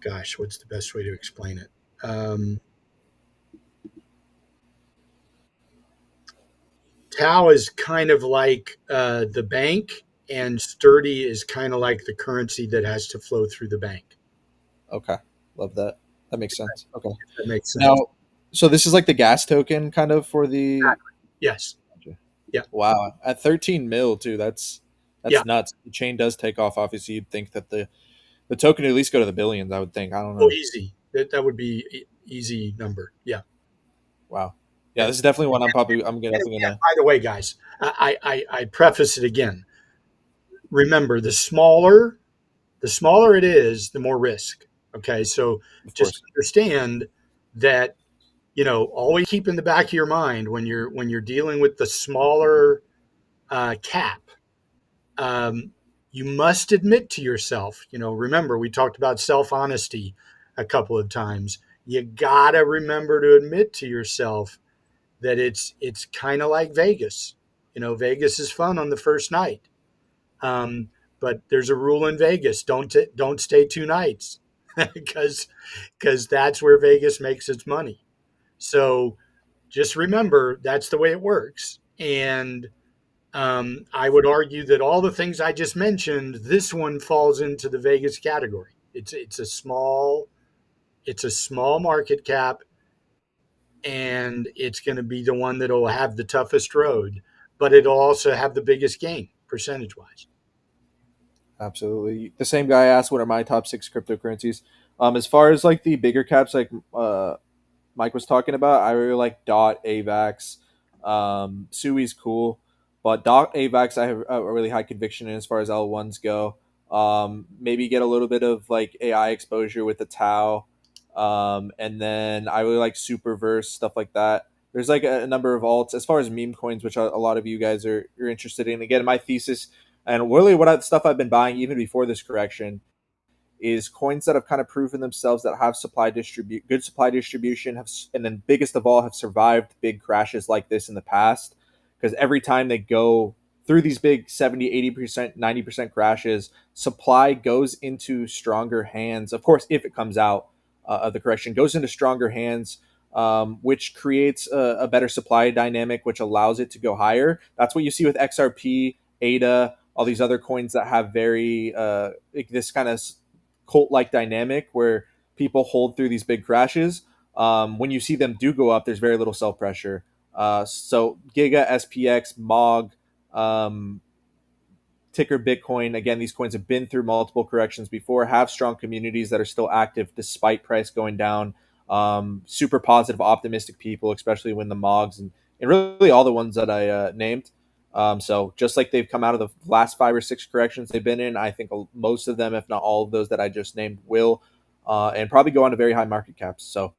gosh, what's the best way to explain it? Tau is kind of like the bank, and Sturdy is kind of like the currency that has to flow through the bank. Okay. Love that. That makes sense. Okay. That makes sense. Now, so this is like the gas token kind of for the. Yes. Yeah. Wow, at 13 mil too. Yeah. That's nuts. The chain does take off. Obviously, you'd think that the token would at least go to the billions. I would think. I don't Oh, know. easy. That would be easy number. Yeah. Wow. Yeah, Yeah. this is definitely one I'm And definitely again, gonna. by the way, guys, I preface it again. Remember, the smaller it is, the more risk. Okay, so Of just course. understand that, always keep in the back of your mind when you're dealing with the smaller cap. Um, you must admit to yourself. Remember, we talked about self honesty a couple of times. You gotta remember to admit to yourself that it's kind of like Vegas. Vegas is fun on the first night. But there's a rule in Vegas: don't stay 2 nights, because that's where Vegas makes its money. So just remember that's the way it works. And I would argue that all the things I just mentioned, this one falls into the Vegas category. It's a small market cap, and it's going to be the one that will have the toughest road, but it'll also have the biggest gain percentage wise. Absolutely. The same guy asked, "What are my top six cryptocurrencies?" As far as like the bigger caps, like Mike was talking about, I really like Dot, AVAX. Sui's cool, but Dot, AVAX, I have a really high conviction in as far as L1s go. Maybe get a little bit of like AI exposure with the Tau. And then I really like Superverse, stuff like that. There's like a number of alts as far as meme coins, which a lot of you guys are interested in. Again, my thesis and really stuff I've been buying even before this correction is coins that have kind of proven themselves that have good supply distribution, and then biggest of all, have survived big crashes like this in the past. Because every time they go through these big 70, 80%, 90% crashes, supply goes into stronger hands. Of course, if it comes out of the correction, goes into stronger hands, which creates a better supply dynamic, which allows it to go higher. That's what you see with XRP, ADA, all these other coins that have very this kind of cult-like dynamic where people hold through these big crashes. When you see them do go up, there's very little sell pressure. So Giga, SPX, MOG, um, ticker Bitcoin. Again, these coins have been through multiple corrections before, have strong communities that are still active despite price going down. Super positive, optimistic people, especially when the MOGs and really all the ones that I named. So just like they've come out of the last 5 or 6 corrections they've been in, I think most of them, if not all of those that I just named, will and probably go on to very high market caps. So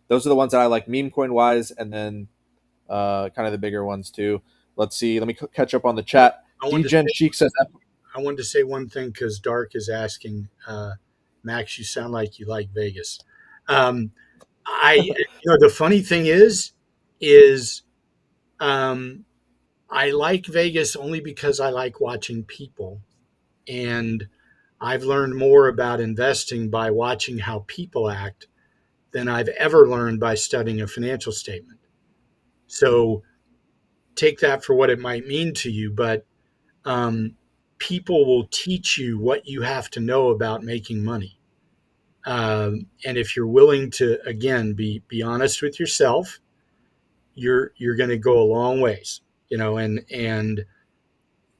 those are the ones that I like meme coin wise, and then kind of the bigger ones too. Let's see. Let me catch up on the chat. I wanted to DGen say, Sheik says, I wanted to say one thing because Dark is asking, Max, you sound like you like Vegas. Um, the funny thing is um, I like Vegas only because I like watching people, and I've learned more about investing by watching how people act than I've ever learned by studying a financial statement. So take that for what it might mean to you, but um, people will teach you what you have to know about making money. And if you're willing to, again, be honest with yourself, you're going to go a long ways. And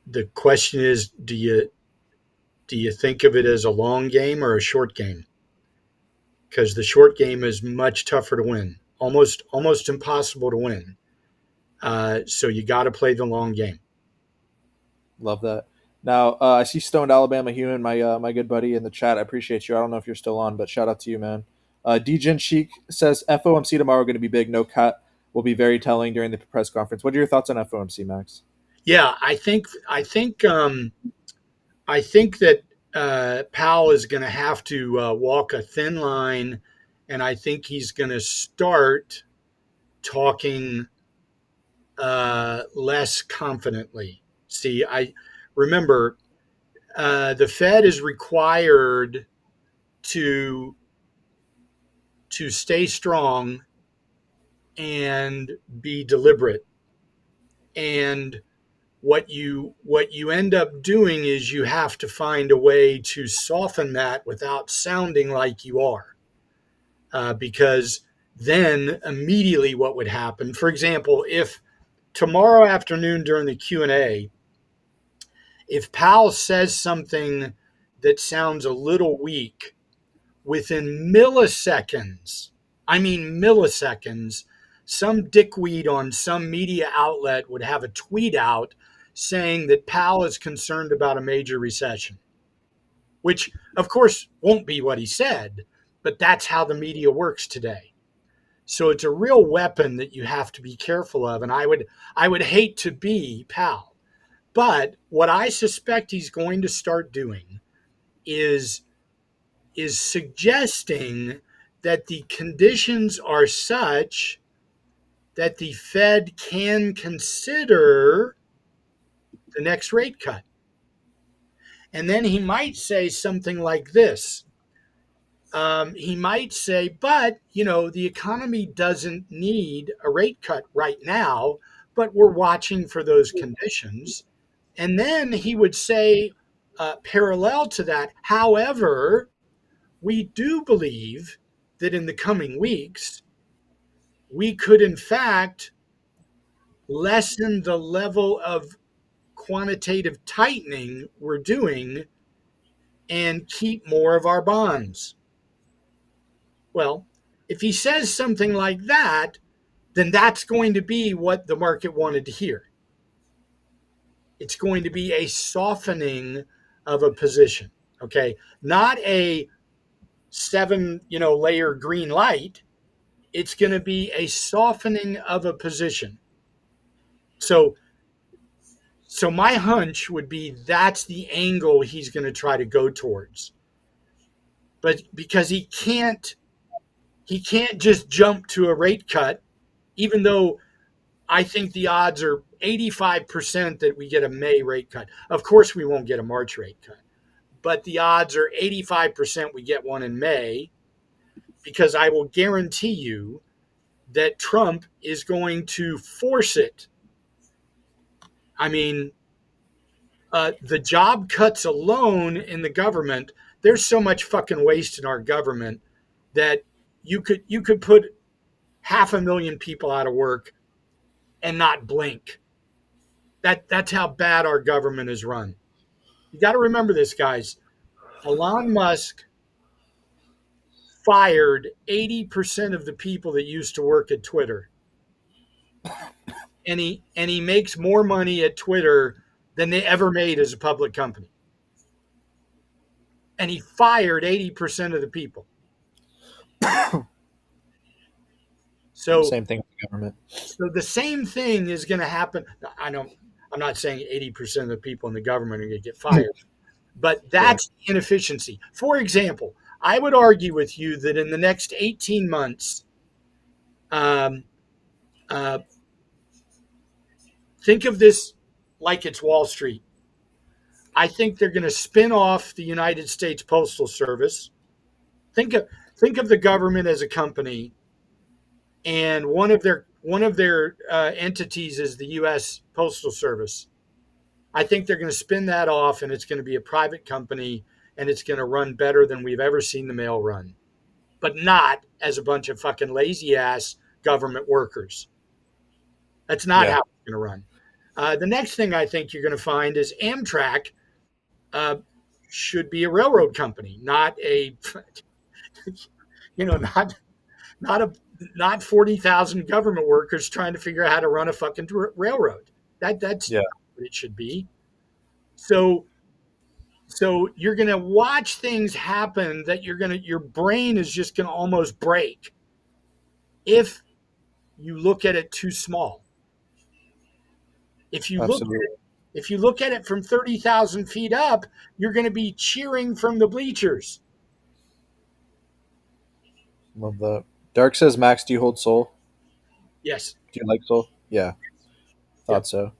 the question is, do you think of it as a long game or a short game? Because the short game is much tougher to win, almost impossible to win. So you got to play the long game. love that. Now, I see Stoned Alabama Human, my good buddy in the chat. I appreciate you. I don't know if you're still on, but shout out to you, man. DGen Sheik says FOMC tomorrow going to be big. No cut will be very telling during the press conference. What are your thoughts on FOMC, Max? Yeah, I think that Powell is going to have to walk a thin line, and I think he's going to start talking less confidently. See, I remember the Fed is required to stay strong and be deliberate. And what you end up doing is you have to find a way to soften that without sounding like you are. because then immediately what would happen, for example, if tomorrow afternoon during the Q&A, if Powell says something that sounds a little weak, within milliseconds, I mean milliseconds, some dickweed on some media outlet would have a tweet out saying that Powell is concerned about a major recession, which of course won't be what he said, but that's how the media works today. So it's a real weapon that you have to be careful of. And I would hate to be Powell. But what I suspect he's going to start doing is suggesting that the conditions are such that the Fed can consider the next rate cut. And then he might say something like this. He might say, but, the economy doesn't need a rate cut right now, but we're watching for those conditions. And then he would say, parallel to that, however, we do believe that in the coming weeks, we could, in fact, lessen the level of quantitative tightening we're doing and keep more of our bonds. Well, if he says something like that, then that's going to be what the market wanted to hear. It's going to be a softening of a position, okay? Not a 7, layer green light. It's going to be a softening of a position. So my hunch would be that's the angle he's going to try to go towards. But because he can't just jump to a rate cut, even though I think the odds are 85% that we get a May rate cut. Of course, we won't get a March rate cut, but the odds are 85% we get one in May, because I will guarantee you that Trump is going to force it. I mean, the job cuts alone in the government, there's so much fucking waste in our government that you could put 500,000 people out of work and not blink. That's how bad our government is run. You got to remember this, guys. Elon Musk fired 80% of the people that used to work at Twitter. And he makes more money at Twitter than they ever made as a public company. And he fired 80% of the people. So Same thing with the government. So the same thing is going to happen. I'm not saying 80% of the people in the government are going to get fired, but that's inefficiency. For example, I would argue with you that in the next 18 months, think of this like it's Wall Street. I think they're going to spin off the United States Postal Service. Think of the government as a company, and one of their entities is the U.S. Postal Service. I think they're going to spin that off, and it's going to be a private company, and it's going to run better than we've ever seen the mail run, but not as a bunch of fucking lazy ass government workers. That's not how it's going to run. The next thing I think you're going to find is Amtrak should be a railroad company, not a, not 40,000 government workers trying to figure out how to run a fucking railroad. That's not what it should be. So you're going to watch things happen that your brain is just going to almost break if you look at it too small. If you look at it from 30,000 feet up, you're going to be cheering from the bleachers. Love that. Dark says, Max, do you hold Sol? Yes. Do you like Sol? Yeah. Thought so.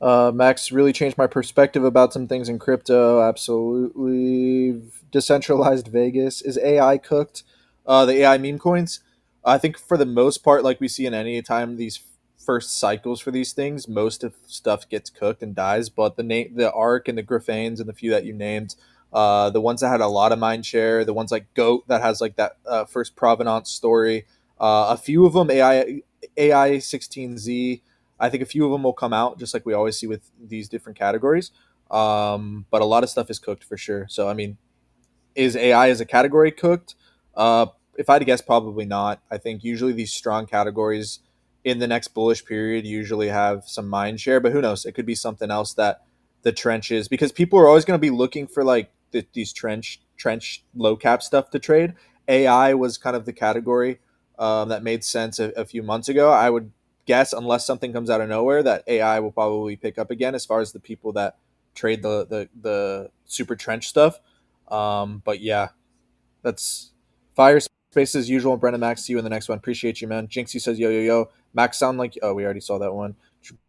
Max really changed my perspective about some things in crypto. Absolutely. Decentralized Vegas. Is AI cooked? The AI meme coins? I think for the most part, like we see in any time these first cycles for these things, most of stuff gets cooked and dies. But the ARC and the Graphanes and the few that you named, The ones that had a lot of mind share, the ones like Goat that has like that first provenance story. A few of them AI 16Z. I think a few of them will come out, just like we always see with these different categories. But a lot of stuff is cooked for sure. So I mean, is AI as a category cooked? Uh, if I had to guess, probably not. I think usually these strong categories in the next bullish period usually have some mind share, but who knows? It could be something else that the trenches, because people are always going to be looking for like these trench low cap stuff to trade. AI was kind of the category that made sense a few months ago. I would guess, unless something comes out of nowhere, that AI will probably pick up again as far as the people that trade the super trench stuff. But yeah, that's fire space as usual. Brendan Max, see you in the next one. Appreciate you, man. Jinxie says yo yo yo. Max sound like we already saw that one.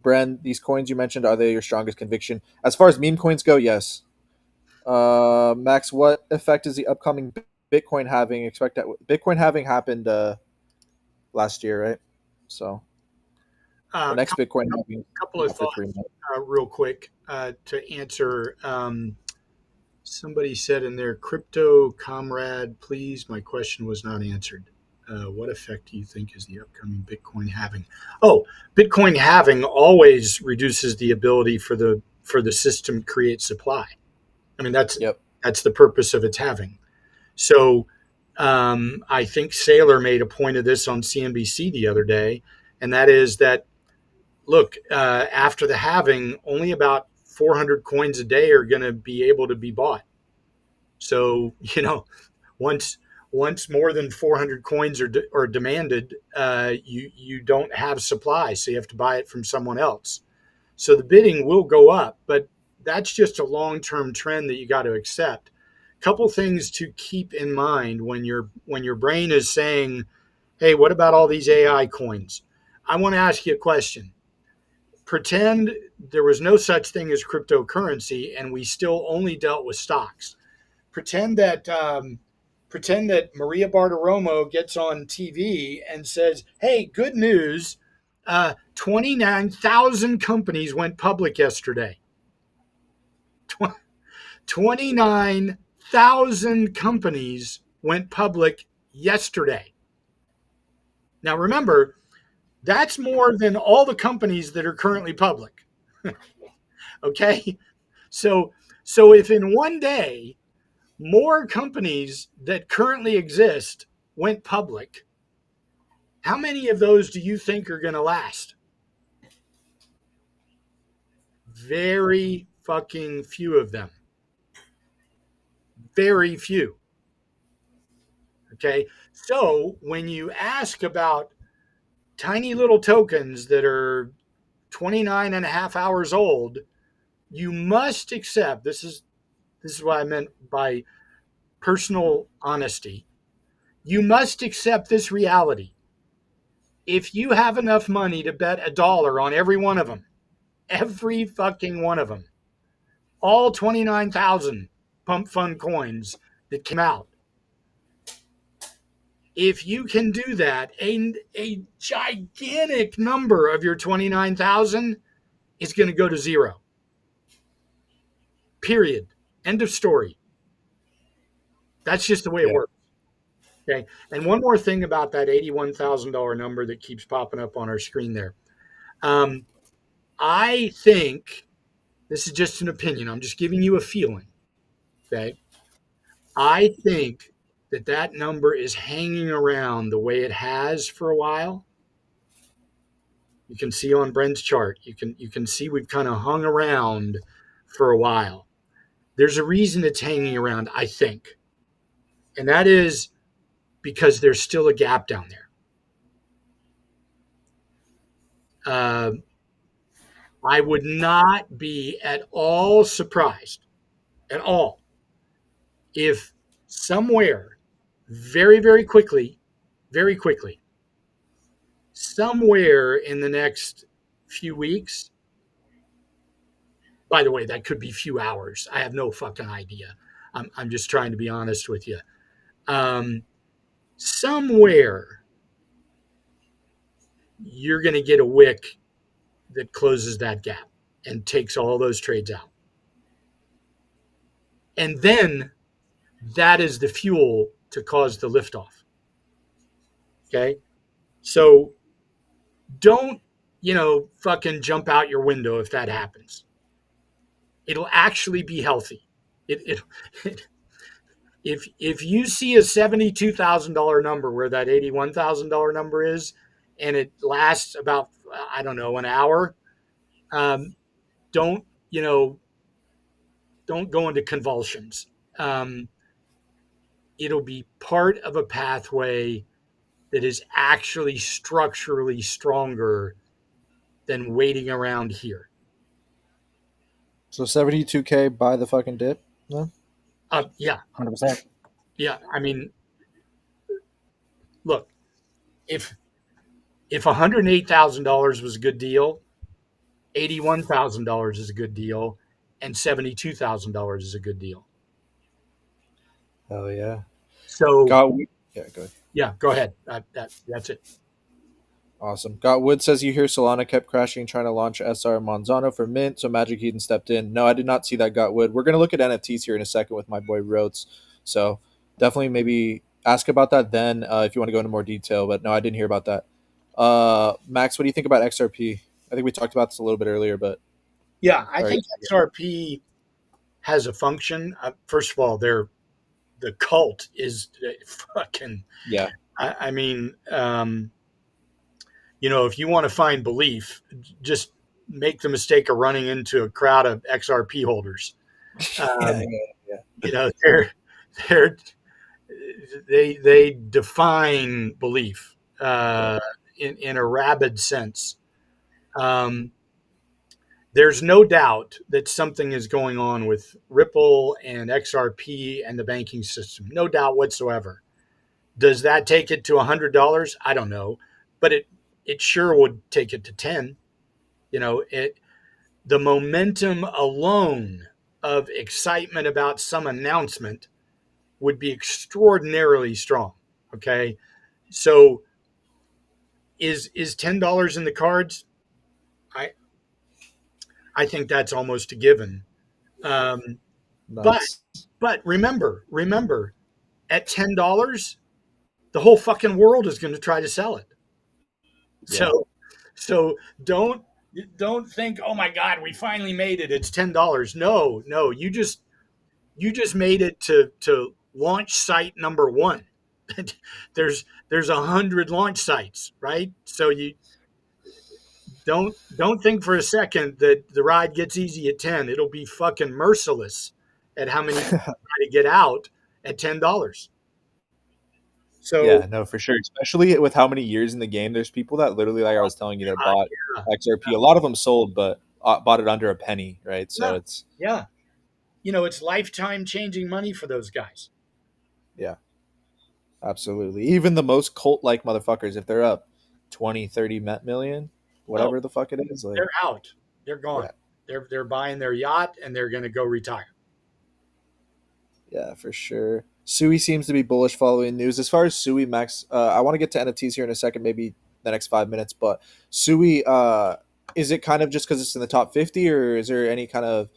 Bren, these coins you mentioned, are they your strongest conviction? As far as meme coins go, yes. Max, what effect is the upcoming Bitcoin having? Expect that Bitcoin having happened last year, right? So or next Couple, Bitcoin having couple of for 3 months. thoughts, real quick, to answer. Somebody said in there, crypto comrade, please. My question was not answered. What effect do you think is the upcoming Bitcoin halving? Oh, Bitcoin halving always reduces the ability for the system to create supply. I mean, Yep. that's the purpose of its halving. So I think Saylor made a point of this on CNBC the other day, and that is that look, after the halving, only about 400 coins a day are going to be able to be bought. So once once more than 400 coins are demanded, you don't have supply, so you have to buy it from someone else. So the bidding will go up, but that's just a long-term trend that you got to accept. Couple things to keep in mind when your brain is saying, "Hey, what about all these AI coins?" I want to ask you a question. Pretend there was no such thing as cryptocurrency, and we still only dealt with stocks. Pretend that Maria Bartiromo gets on TV and says, "Hey, good news! 29,000 companies went public yesterday. 29,000 companies went public yesterday." Now, remember, that's more than all the companies that are currently public. Okay, so if in one day more companies that currently exist went public, how many of those do you think are going to last? Very fucking few of them. Very few. Okay. So when you ask about tiny little tokens that are 29 and a half hours old, you must accept this is what I meant by personal honesty. You must accept this reality. If you have enough money to bet $1 on every one of them, every fucking one of them, all 29,000 pump fund coins that came out, if you can do that, a gigantic number of your 29,000 is going to go to zero. Period. End of story. That's just the way it Yeah. works. Okay. And one more thing about that $81,000 number that keeps popping up on our screen there. I think this is just an opinion. I'm just giving you a feeling. Okay. I think that number is hanging around the way it has for a while. You can see on Brent's chart. You can see we've kind of hung around for a while. There's a reason it's hanging around, I think, and that is because there's still a gap down there. Uh, I would not be at all surprised, at all, if somewhere, very quickly, somewhere in the next few weeks. By the way, that could be few hours. I have no fucking idea. I'm just trying to be honest with you. Um, Somewhere you're going to get a wick that closes that gap and takes all those trades out. And then that is the fuel to cause the liftoff. Okay. So don't, fucking jump out your window if that happens. It'll actually be healthy. It if you see a $72,000 number where that $81,000 number is, and it lasts about, I don't know, an hour, um, don't don't go into convulsions. Um, it'll be part of a pathway that is actually structurally stronger than waiting around here. So 72K buy the fucking dip? No? Yeah, 100%. yeah. I mean, look, if $108,000 was a good deal, $81,000 is a good deal, and $72,000 is a good deal. Hell yeah. So Yeah, go ahead. yeah, go ahead. That's it. Awesome. Got Wood says you hear Solana kept crashing trying to launch SR Monzano for Mint, so Magic Eden stepped in. No, I did not see that. Got Wood. We're gonna look at NFTs here in a second with my boy Rotes. So definitely maybe ask about that then if you want to go into more detail. But no, I didn't hear about that. Max, what do you think about XRP? I think we talked about this a little bit earlier, but Yeah, I all right. think XRP has a function. First of all, the cult is fucking. Yeah. I mean, if you want to find belief, just make the mistake of running into a crowd of XRP holders. Yeah, They're they define belief in a rabid sense. Um, there's no doubt that something is going on with Ripple and XRP and the banking system. No doubt whatsoever. Does that take it to $100? I don't know, but it sure would take it to 10. The momentum alone of excitement about some announcement would be extraordinarily strong. Okay, so is $10 in the cards? I I think that's almost a given. Um, but nice. but remember, at $10, the whole fucking world is going to try to sell it. Yeah. So don't think, oh my God, we finally made it. It's $10. No, you just made it to launch site number one. there's 100 launch sites, right? So you don't think for a second that the ride gets easy at 10. It'll be fucking merciless at how many people try to get out at $10. Yeah, So no, for sure. Especially with how many years in the game, there's people that literally, like I was telling you, that uh, bought yeah, XRP. A lot of them sold, but bought it under a penny, right? So yeah, it's yeah. It's lifetime changing money for those guys. yeah, absolutely. Even the most cult like motherfuckers, if they're up 20, 30 million, Oh, whatever the fuck it is, like they're out. They're gone. yeah, They're buying their yacht and they're going to go retire. yeah, for sure. Sui seems to be bullish following news. As far as Sui, Max, I want to get to NFTs here in a second, maybe the next 5 minutes. But Sui, is it kind of just because it's in the top 50, or is there any kind of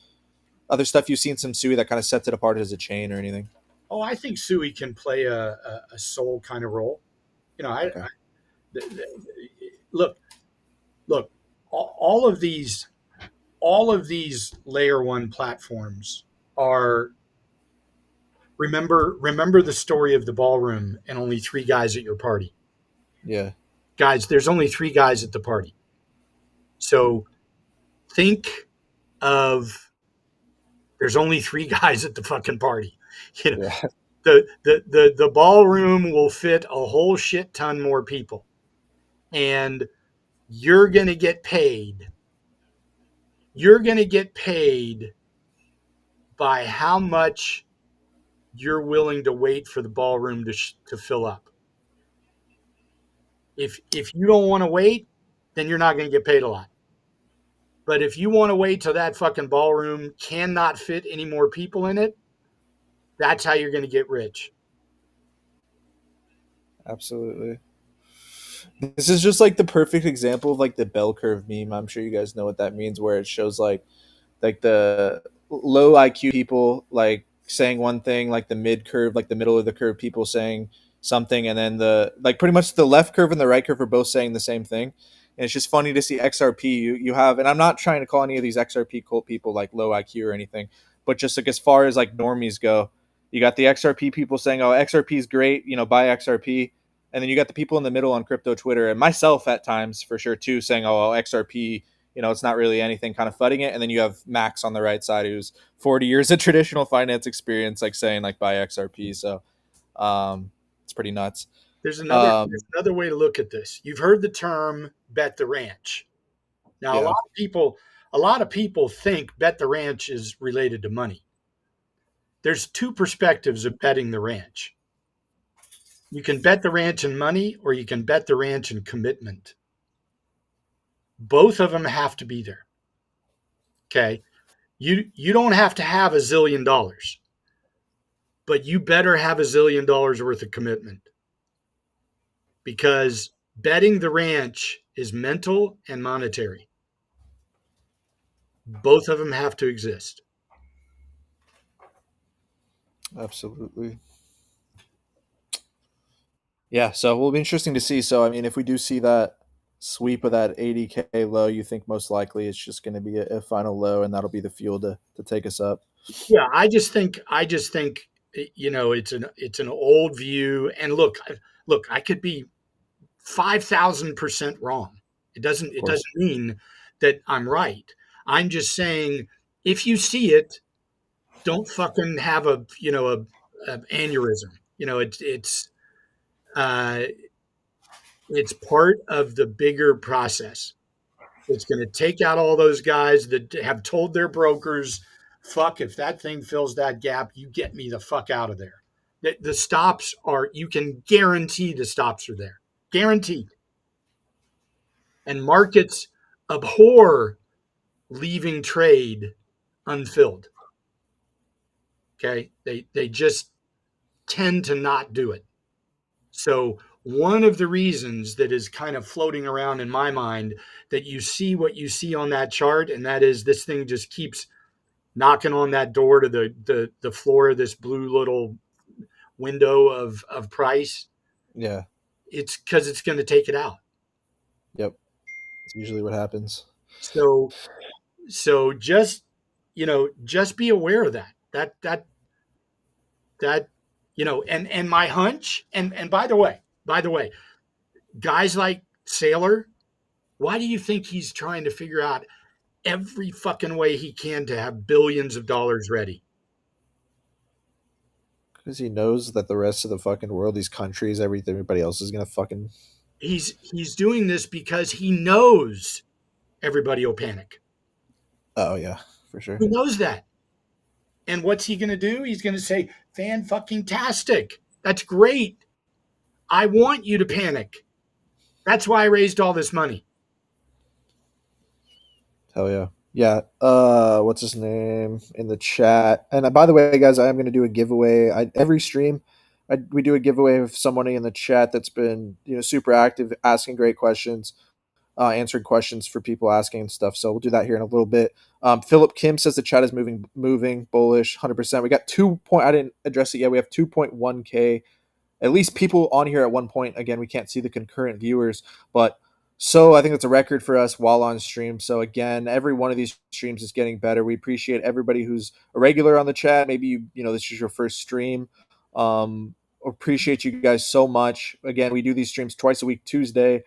other stuff you've seen some Sui that kind of sets it apart as a chain or anything? Oh, I think Sui can play a soul kind of role. Okay. Look, look, all of these layer one platforms are, remember the story of the ballroom and only three guys at your party. Yeah. Guys, there's only three guys at the party. So think of, there's only three guys at the fucking party. Yeah. The ballroom will fit a whole shit ton more people. And you're going to get paid. You're going to get paid by how much you're willing to wait for the ballroom to fill up. If you don't want to wait, then you're not going to get paid a lot. But if you want to wait till that fucking ballroom cannot fit any more people in it, that's how you're going to get rich. Absolutely. This is just like the perfect example of like the bell curve meme. I'm sure you guys know what that means, where it shows like the low IQ people like saying one thing, like the mid curve, like the middle of the curve, people saying something, and then the like pretty much the left curve and the right curve are both saying the same thing. And it's just funny to see XRP. You have, and I'm not trying to call any of these XRP cult people like low IQ or anything, but just like as far as like normies go, you got the XRP people saying, "Oh, XRP is great, buy XRP," and then you got the people in the middle on crypto Twitter and myself at times for sure too saying, "Oh, well, XRP, it's not really anything," kind of fudding it. And then you have Max on the right side who's 40 years of traditional finance experience, like saying like buy XRP. So it's pretty nuts. There's another way to look at this. You've heard the term bet the ranch. Now Yeah, a lot of people think bet the ranch is related to money. There's two perspectives of betting the ranch. You can bet the ranch in money or you can bet the ranch in commitment. Both of them have to be there. Okay? You don't have to have $1 zillion, but you better have $1 zillion worth of commitment, because betting the ranch is mental and monetary. Both of them have to exist. absolutely. Yeah, so it will be interesting to see. So I mean, if we do see that sweep of that 80K low, you think most likely it's just going to be a final low, and that'll be the fuel to take us up. Yeah, I just think it's an old view. And look, I could be 5,000% wrong. Of It doesn't course. mean that I'm right. I'm just saying, if you see it, don't fucking have a aneurysm. Uh, it's part of the bigger process. It's going to take out all those guys that have told their brokers, fuck, if that thing fills that gap, you get me the fuck out of there. The stops are, you can guarantee the stops are there. Guaranteed. And markets abhor leaving trade unfilled. Okay. They just tend to not do it. So, one of the reasons that is kind of floating around in my mind that you see what you see on that chart, and that is this thing just keeps knocking on that door to the floor of this blue little window of price, Yeah. it's because it's going to take it out. Yep. It's usually what happens. So just be aware of that and my hunch, and by the way, guys like Sailor, why do you think he's trying to figure out every fucking way he can to have billions of dollars ready? Because he knows that the rest of the fucking world, these countries, everybody else is gonna fucking. He's doing this because he knows everybody will panic. Oh yeah, for sure. He knows that. And what's he going to do? He's going to say, "Fan fucking tastic. That's great. I want you to panic. That's why I raised all this money." Hell yeah. Yeah. What's his name in the chat? And by the way, guys, I am gonna do a giveaway. Every stream, we do a giveaway of somebody in the chat that's been super active, asking great questions, answering questions for people asking and stuff. So we'll do that here in a little bit. Philip Kim says the chat is moving bullish, 100%. We got I didn't address it yet. We have 2.1K at least people on here at one point. Again, we can't see the concurrent viewers, but so I think that's a record for us while on stream. So again, every one of these streams is getting better. We appreciate everybody who's a regular on the chat. Maybe this is your first stream. Appreciate you guys so much. Again, we do these streams twice a week. Tuesday,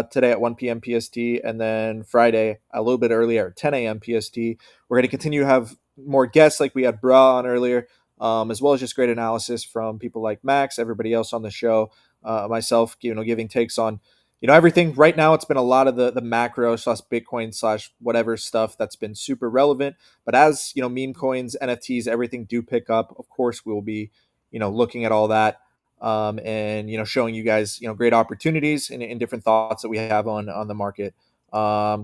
today at 1 p.m. PST, and then Friday a little bit earlier at 10 a.m. PST. We're going to continue to have more guests like we had Bra on earlier, as well as just great analysis from people like Max, everybody else on the show, myself, giving takes on, everything. Right now, it's been a lot of the macro slash Bitcoin slash whatever stuff that's been super relevant. But as meme coins, NFTs, everything do pick up, of course, we'll be looking at all that. And showing you guys great opportunities and different thoughts that we have on the market.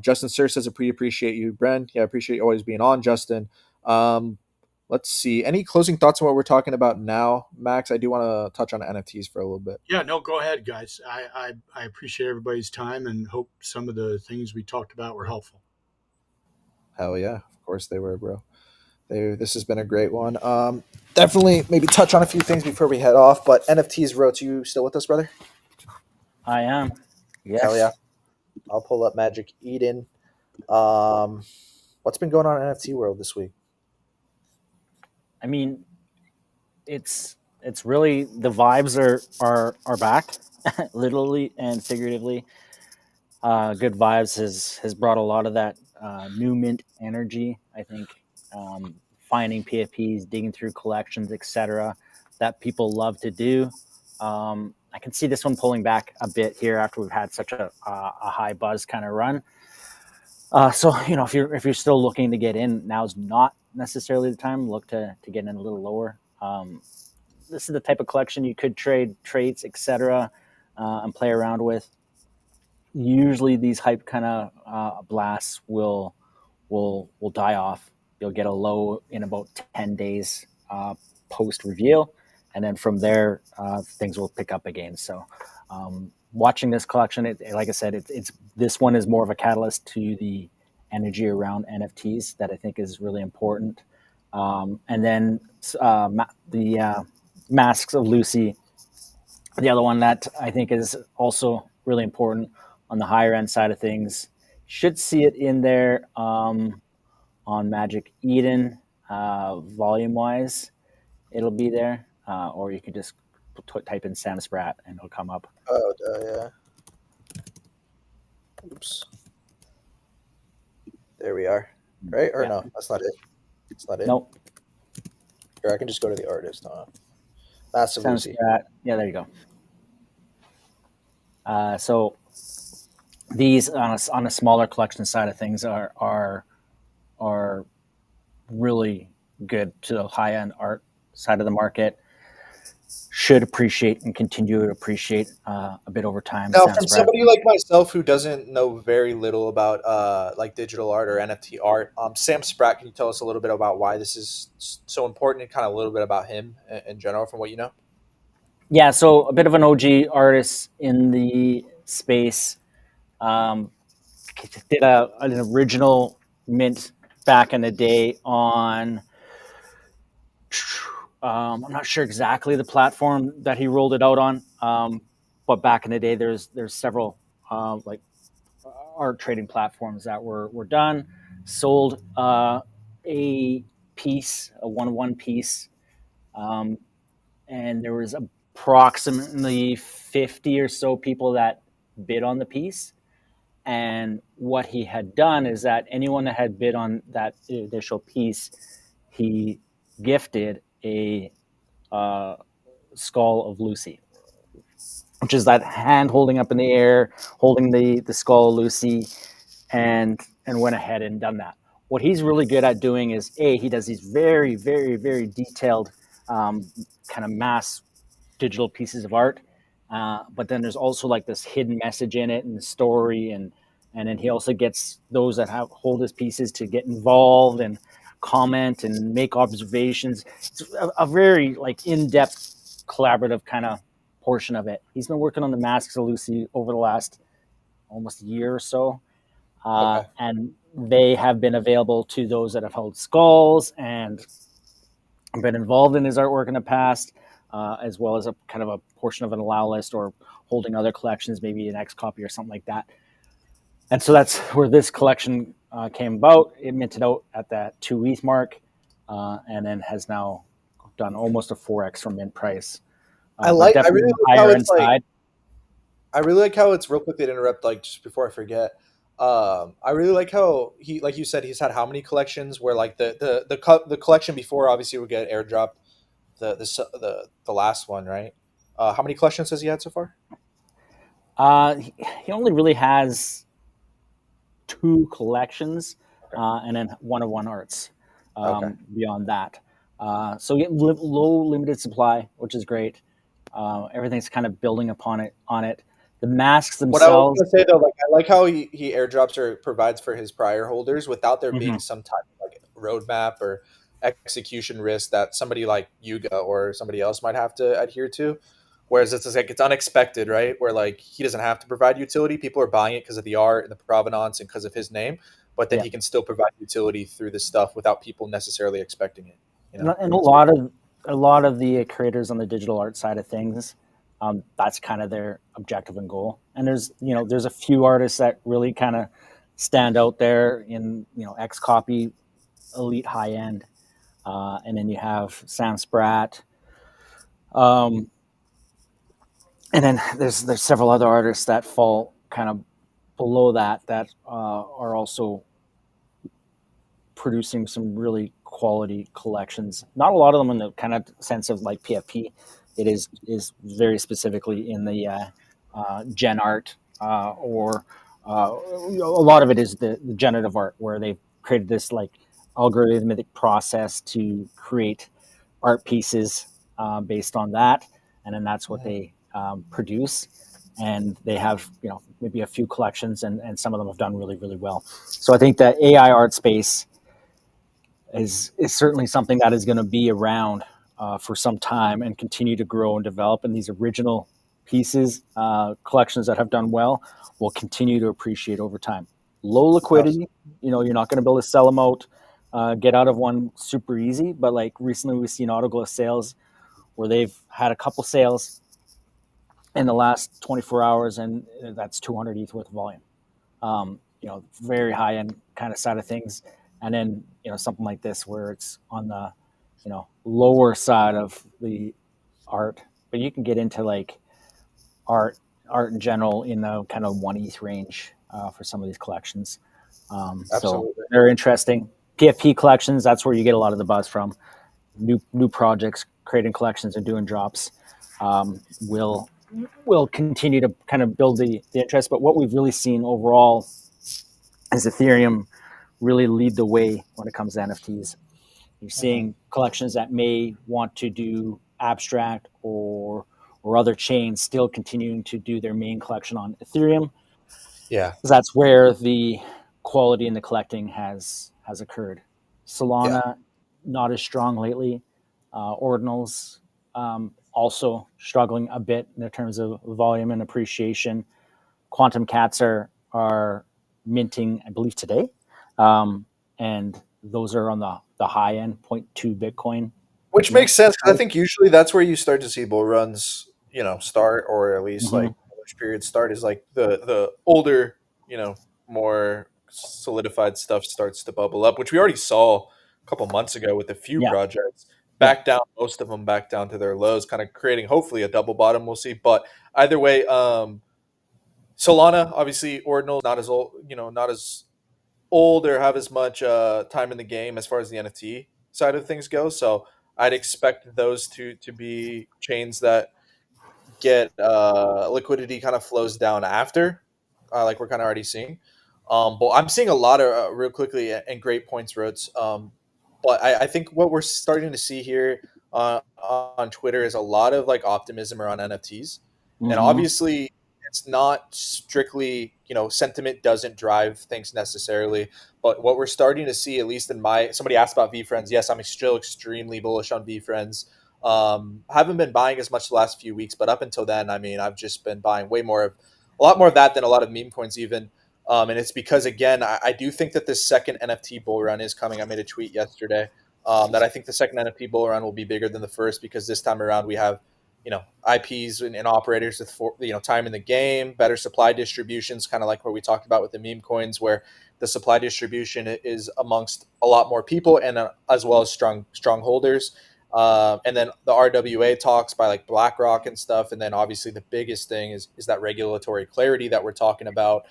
Justin Sir says, I appreciate you, Bren. Yeah, I appreciate you always being on, Justin. Let's see. Any closing thoughts on what we're talking about now, Max? I do want to touch on NFTs for a little bit. Yeah, no, go ahead, guys. I appreciate everybody's time and hope some of the things we talked about were helpful. Hell yeah, of course they were, bro. This has been a great one. Definitely maybe touch on a few things before we head off. But NFTs, Roach, you still with us, brother? I am. Hell yeah. Yes. I'll pull up Magic Eden. Um, what's been going on in NFT world this week? I mean, it's really the vibes are back, literally and figuratively. Good vibes has brought a lot of that new mint energy. I think finding PFPs, digging through collections, etc., that people love to do. I can see this one pulling back a bit here after we've had such a high buzz kind of run. So if you're still looking to get in, now's not necessarily the time. Look to get in a little lower. This is the type of collection you could trade traits, etc., and play around with. Usually, these hype kind of blasts will die off. You'll get a low in about 10 days post reveal, and then from there things will pick up again. So, watching this collection, like I said, it's this one is more of a catalyst to the energy around NFTs that I think is really important. And then the Masks of Lucy, the other one that I think is also really important on the higher end side of things. Should see it in there on Magic Eden, volume wise. It'll be there, or you can just type in Sam Sprat and it'll come up. Oh, yeah. Oops. There we are. Right? Or Yeah. no, that's not it. It's not it. Nope. Here, I can just go to the artist, huh? Massive Sam Lucy. Sprat. Yeah, there you go. So these on a smaller collection side of things are really good to the high end art side of the market. Should appreciate and continue to appreciate a bit over time. Now, Sam from Sprat. somebody like myself who doesn't know very little about like digital art or NFT art, Sam Spratt, can you tell us a little bit about why this is so important and kind of a little bit about him in general from what you know? Yeah, so a bit of an OG artist in the space. Um, did an original mint back in the day on. I'm not sure exactly the platform that he rolled it out on, but back in the day, there's several like art trading platforms that were done. Sold a piece, a one piece, um, and there was approximately 50 or so people that bid on the piece. And what he had done is that anyone that had bid on that initial piece, he gifted a skull of Lucy, which is that hand holding up in the air, holding the skull of Lucy, and went ahead and done that. What he's really good at doing is he does these very, very, very detailed kind of mass digital pieces of art, but then there's also like this hidden message in it and the story, and then he also gets those that hold his pieces to get involved and comment and make observations. It's a very like in-depth collaborative kind of portion of it. He's been working on the Masks of Lucy over the last almost year or so, Okay. and they have been available to those that have held skulls and been involved in his artwork in the past, as well as a kind of a portion of an allow list or holding other collections, maybe an X copy or something like that. And so that's where this collection came about. It minted out at that 2 ETH mark, and then has now done almost a 4x from mint price. I But really definitely like how higher it's like inside. I really like how it's real quick to interrupt, like just before I forget. I really like how he, like you said, he's had how many collections where like the collection before obviously would get airdropped the last one, right? How many collections has he had so far? He only really has 2 collections, Okay. and then one arts Okay. beyond that. So you get low limited supply, which is great. Everything's kind of building upon it. On it, the masks What I was themselves. gonna say though, like I like how he airdrops or provides for his prior holders without there being Mhm. some type of like roadmap or execution risk that somebody like Yuga or somebody else might have to adhere to. Whereas it's just like it's unexpected, right? Where like he doesn't have to provide utility. People are buying it because of the art and the provenance and because of his name. but then Yeah. he can still provide utility through this stuff without people necessarily expecting it. You know, And so, a lot of the creators on the digital art side of things, that's kind of their objective and goal. And there's a few artists that really kind of stand out there in X copy, elite high end, and then you have Sam Spratt, um, and then there's several other artists that fall kind of below that are also producing some really quality collections. Not a lot of them in the kind of sense of like PFP. It is very specifically in the gen art or a lot of it is the generative art where they've created this like algorithmic process to create art pieces based on that, and then that's what they produce. And they have maybe a few collections, and some of them have done really really well. So I think that AI art space is certainly something that is going to be around for some time and continue to grow and develop. And these original pieces, collections that have done well, will continue to appreciate over time. Low liquidity, you're not going to be able to sell them out, get out of one super easy. But like recently, we've seen Autoglyph sales where they've had a couple sales in the last 24 hours, and that's 200 ETH worth of volume. Very high end kind of side of things. And then, something like this where it's on the, lower side of the art, but you can get into like art in general in the kind of 1 ETH range for some of these collections. So absolutely. they're interesting. PFP collections, that's where you get a lot of the buzz from. New projects, creating collections and doing drops will continue to kind of build the interest. But what we've really seen overall is Ethereum really lead the way when it comes to NFTs. You're seeing collections that may want to do abstract or other chains still continuing to do their main collection on Ethereum. Yeah. That's where the quality in the collecting has occurred. Yeah. Solana, not as strong lately. Ordinals also struggling a bit in terms of volume and appreciation. Quantum Cats are minting, I believe, today, and those are on the high end, 0.2 Bitcoin. Which Mint. makes sense because I think usually that's where you start to see bull runs, start, or at least Mhm. like bullish periods start is like the older, more solidified stuff starts to bubble up, which we already saw a couple months ago with a few Yeah, projects yeah, back down, most of them back down to their lows, kind of creating hopefully a double bottom. We'll see, but either way, Solana obviously ordinal not as old, not as old or have as much time in the game as far as the NFT side of things go. So I'd expect those to be chains that get liquidity kind of flows down after, like we're kind of already seeing. But I'm seeing a lot of real quickly and great points, Rhodes. But I think what we're starting to see here on Twitter is a lot of like optimism around NFTs, and hmm obviously it's not strictly sentiment doesn't drive things necessarily, but what we're starting to see, at least in my somebody asked about VFriends. Yes, I'm still extremely bullish on VFriends. Haven't been buying as much the last few weeks, but up until then, I mean, I've just been buying a lot more of that than a lot of meme coins even. And it's because again, I do think that this second NFT bull run is coming. I made a tweet yesterday that I think the second NFT bull run will be bigger than the first because this time around we have IPs and operators with time in the game, better supply distributions, kind of like what we talked about with the meme coins, where the supply distribution is amongst a lot more people and as well as strong holders. And then the RWA talks by like BlackRock and stuff. And then obviously the biggest thing is that regulatory clarity that we're talking about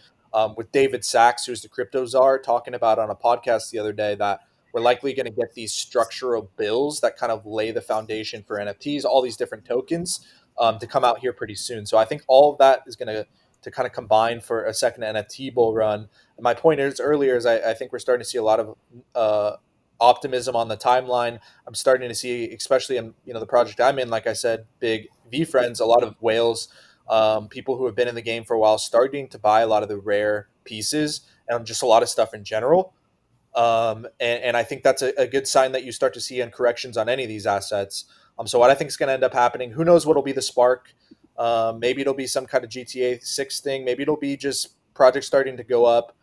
with David Sachs, who's the crypto czar, talking about on a podcast the other day that we're likely going to get these structural bills that kind of lay the foundation for NFTs, all these different tokens to come out here pretty soon. So I think all of that is going to kind of combine for a second NFT bull run. And my point is earlier is I think we're starting to see a lot of optimism on the timeline. I'm starting to see, especially in the project I'm in, like I said, big VFriends, a lot of whales, people who have been in the game for a while, starting to buy a lot of the rare pieces and just a lot of stuff in general. And I think that's a good sign that you start to see in corrections on any of these assets. So what I think is going to end up happening, who knows what'll be the spark? Maybe it'll be some kind of GTA 6 thing. Maybe it'll be just projects starting to go up.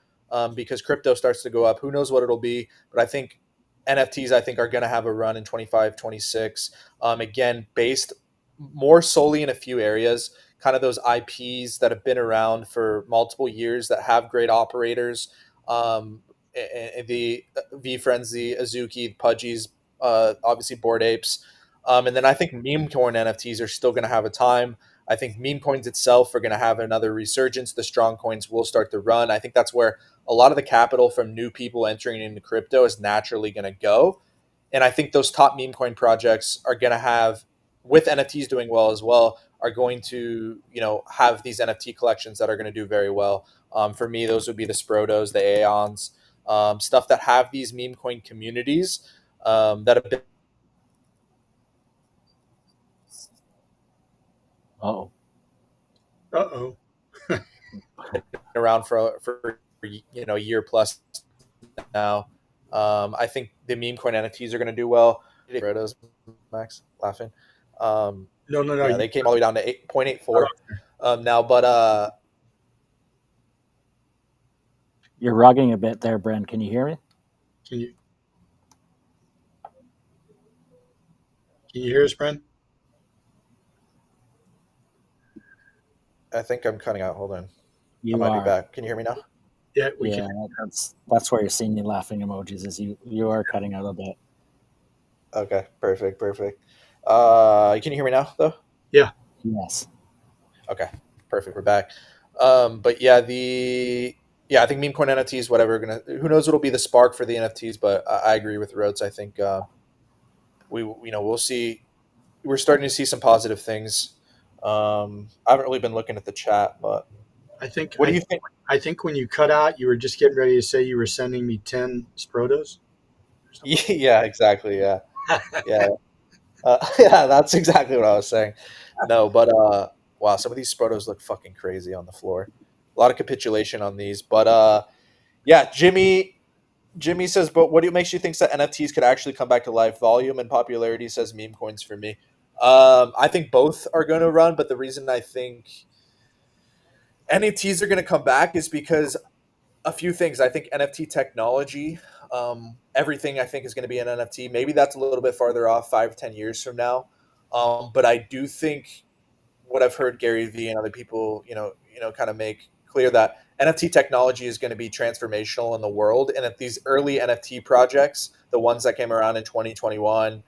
because crypto starts to go up. Who knows what it'll be, but I think NFTs I think are going to have a run in 25, 26. Again, based more solely in a few areas, kind of those IPs that have been around for multiple years that have great operators. The VeeFriends, the Azuki, Pudgies, obviously Bored Apes. And then I think Memecoin NFTs are still going to have a time. I think meme coins itself are going to have another resurgence. The strong coins will start to run. I think that's where a lot of the capital from new people entering into crypto is naturally going to go. And I think those top meme coin projects are going to have, with NFTs doing well as well, are going to have these NFT collections that are going to do very well. For me, those would be the Sprotos, the Aeons, stuff that have these meme coin communities that have been Oh, Uh-oh. around for a year plus now. I think the meme coin NFTs are going to do well. Sprotos, Max, laughing. No. Yeah, they came all the way down to 8.84 now, but You're rugging a bit there, Brent. Can you hear me? Can you hear us, Brent? I think I'm cutting out. Hold on. I You might be are. back. Can you hear me now? Yeah, we Yeah, can. that's where you're seeing the laughing emojis. Is you are cutting out a bit. Okay, perfect. Can you hear me now, though? Yeah. Yes. Okay, perfect. We're back. But yeah, I think meme coin NFTs, whatever. Who knows what'll be the spark for the NFTs? But I agree with Rhodes. I think we'll see. We're starting to see some positive things. I haven't really been looking at the chat, but I think what do you think? I think when you cut out, you were just getting ready to say you were sending me 10 Sprotos or something. Yeah, exactly. Yeah, yeah. That's exactly what I was saying. No, but wow, some of these Sprotos look fucking crazy on the floor. A lot of capitulation on these, but yeah, Jimmy says, but what makes you think that NFTs could actually come back to life? Volume and popularity, says meme coins for me. I think both are going to run, but the reason I think NFTs are going to come back is because a few things. I think NFT technology, everything I think is going to be an NFT. Maybe that's a little bit farther off, 5 to 10 years from now. But I do think what I've heard Gary Vee and other people, kind of make clear that NFT technology is going to be transformational in the world, and that these early NFT projects, the ones that came around in 2021,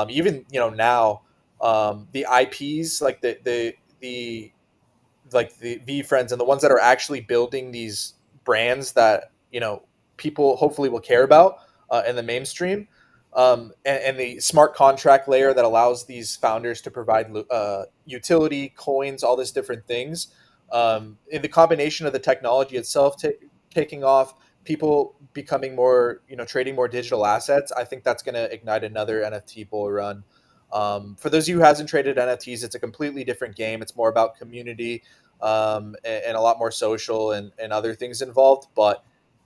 even now, the IPs like the like the VeeFriends and the ones that are actually building these brands that people hopefully will care about in the mainstream, and the smart contract layer that allows these founders to provide utility coins, all these different things. In the combination of the technology itself taking off, people becoming more, trading more digital assets, I think that's going to ignite another NFT bull run. For those of you who hasn't traded NFTs, it's a completely different game. It's more about community, and a lot more social and other things involved. But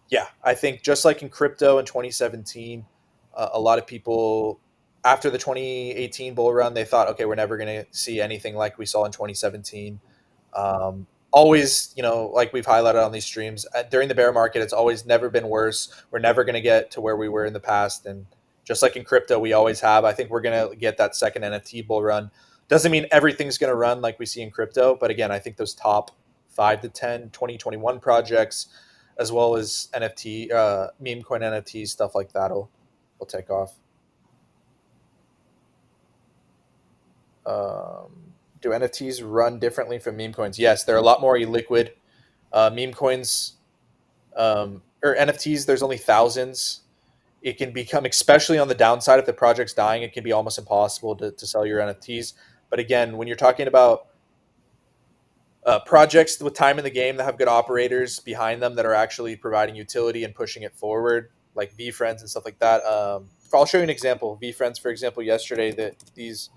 yeah, I think just like in crypto in 2017, a lot of people after the 2018 bull run, they thought, okay, we're never going to see anything like we saw in 2017. Always, like we've highlighted on these streams, during the bear market, it's always never been worse. We're never going to get to where we were in the past. And just like in crypto, we always have. I think we're going to get that second NFT bull run. Doesn't mean everything's going to run like we see in crypto. But again, I think those top 5 to 10 2021 projects, as well as NFT, meme coin NFTs, stuff like that will take off. Do NFTs run differently from meme coins? Yes, they're a lot more illiquid. Meme coins, or NFTs, there's only thousands. It can become, especially on the downside, if the project's dying, it can be almost impossible to sell your NFTs. But again, when you're talking about projects with time in the game that have good operators behind them that are actually providing utility and pushing it forward, like VeeFriends and stuff like that. I'll show you an example. VeeFriends, for example, yesterday, that these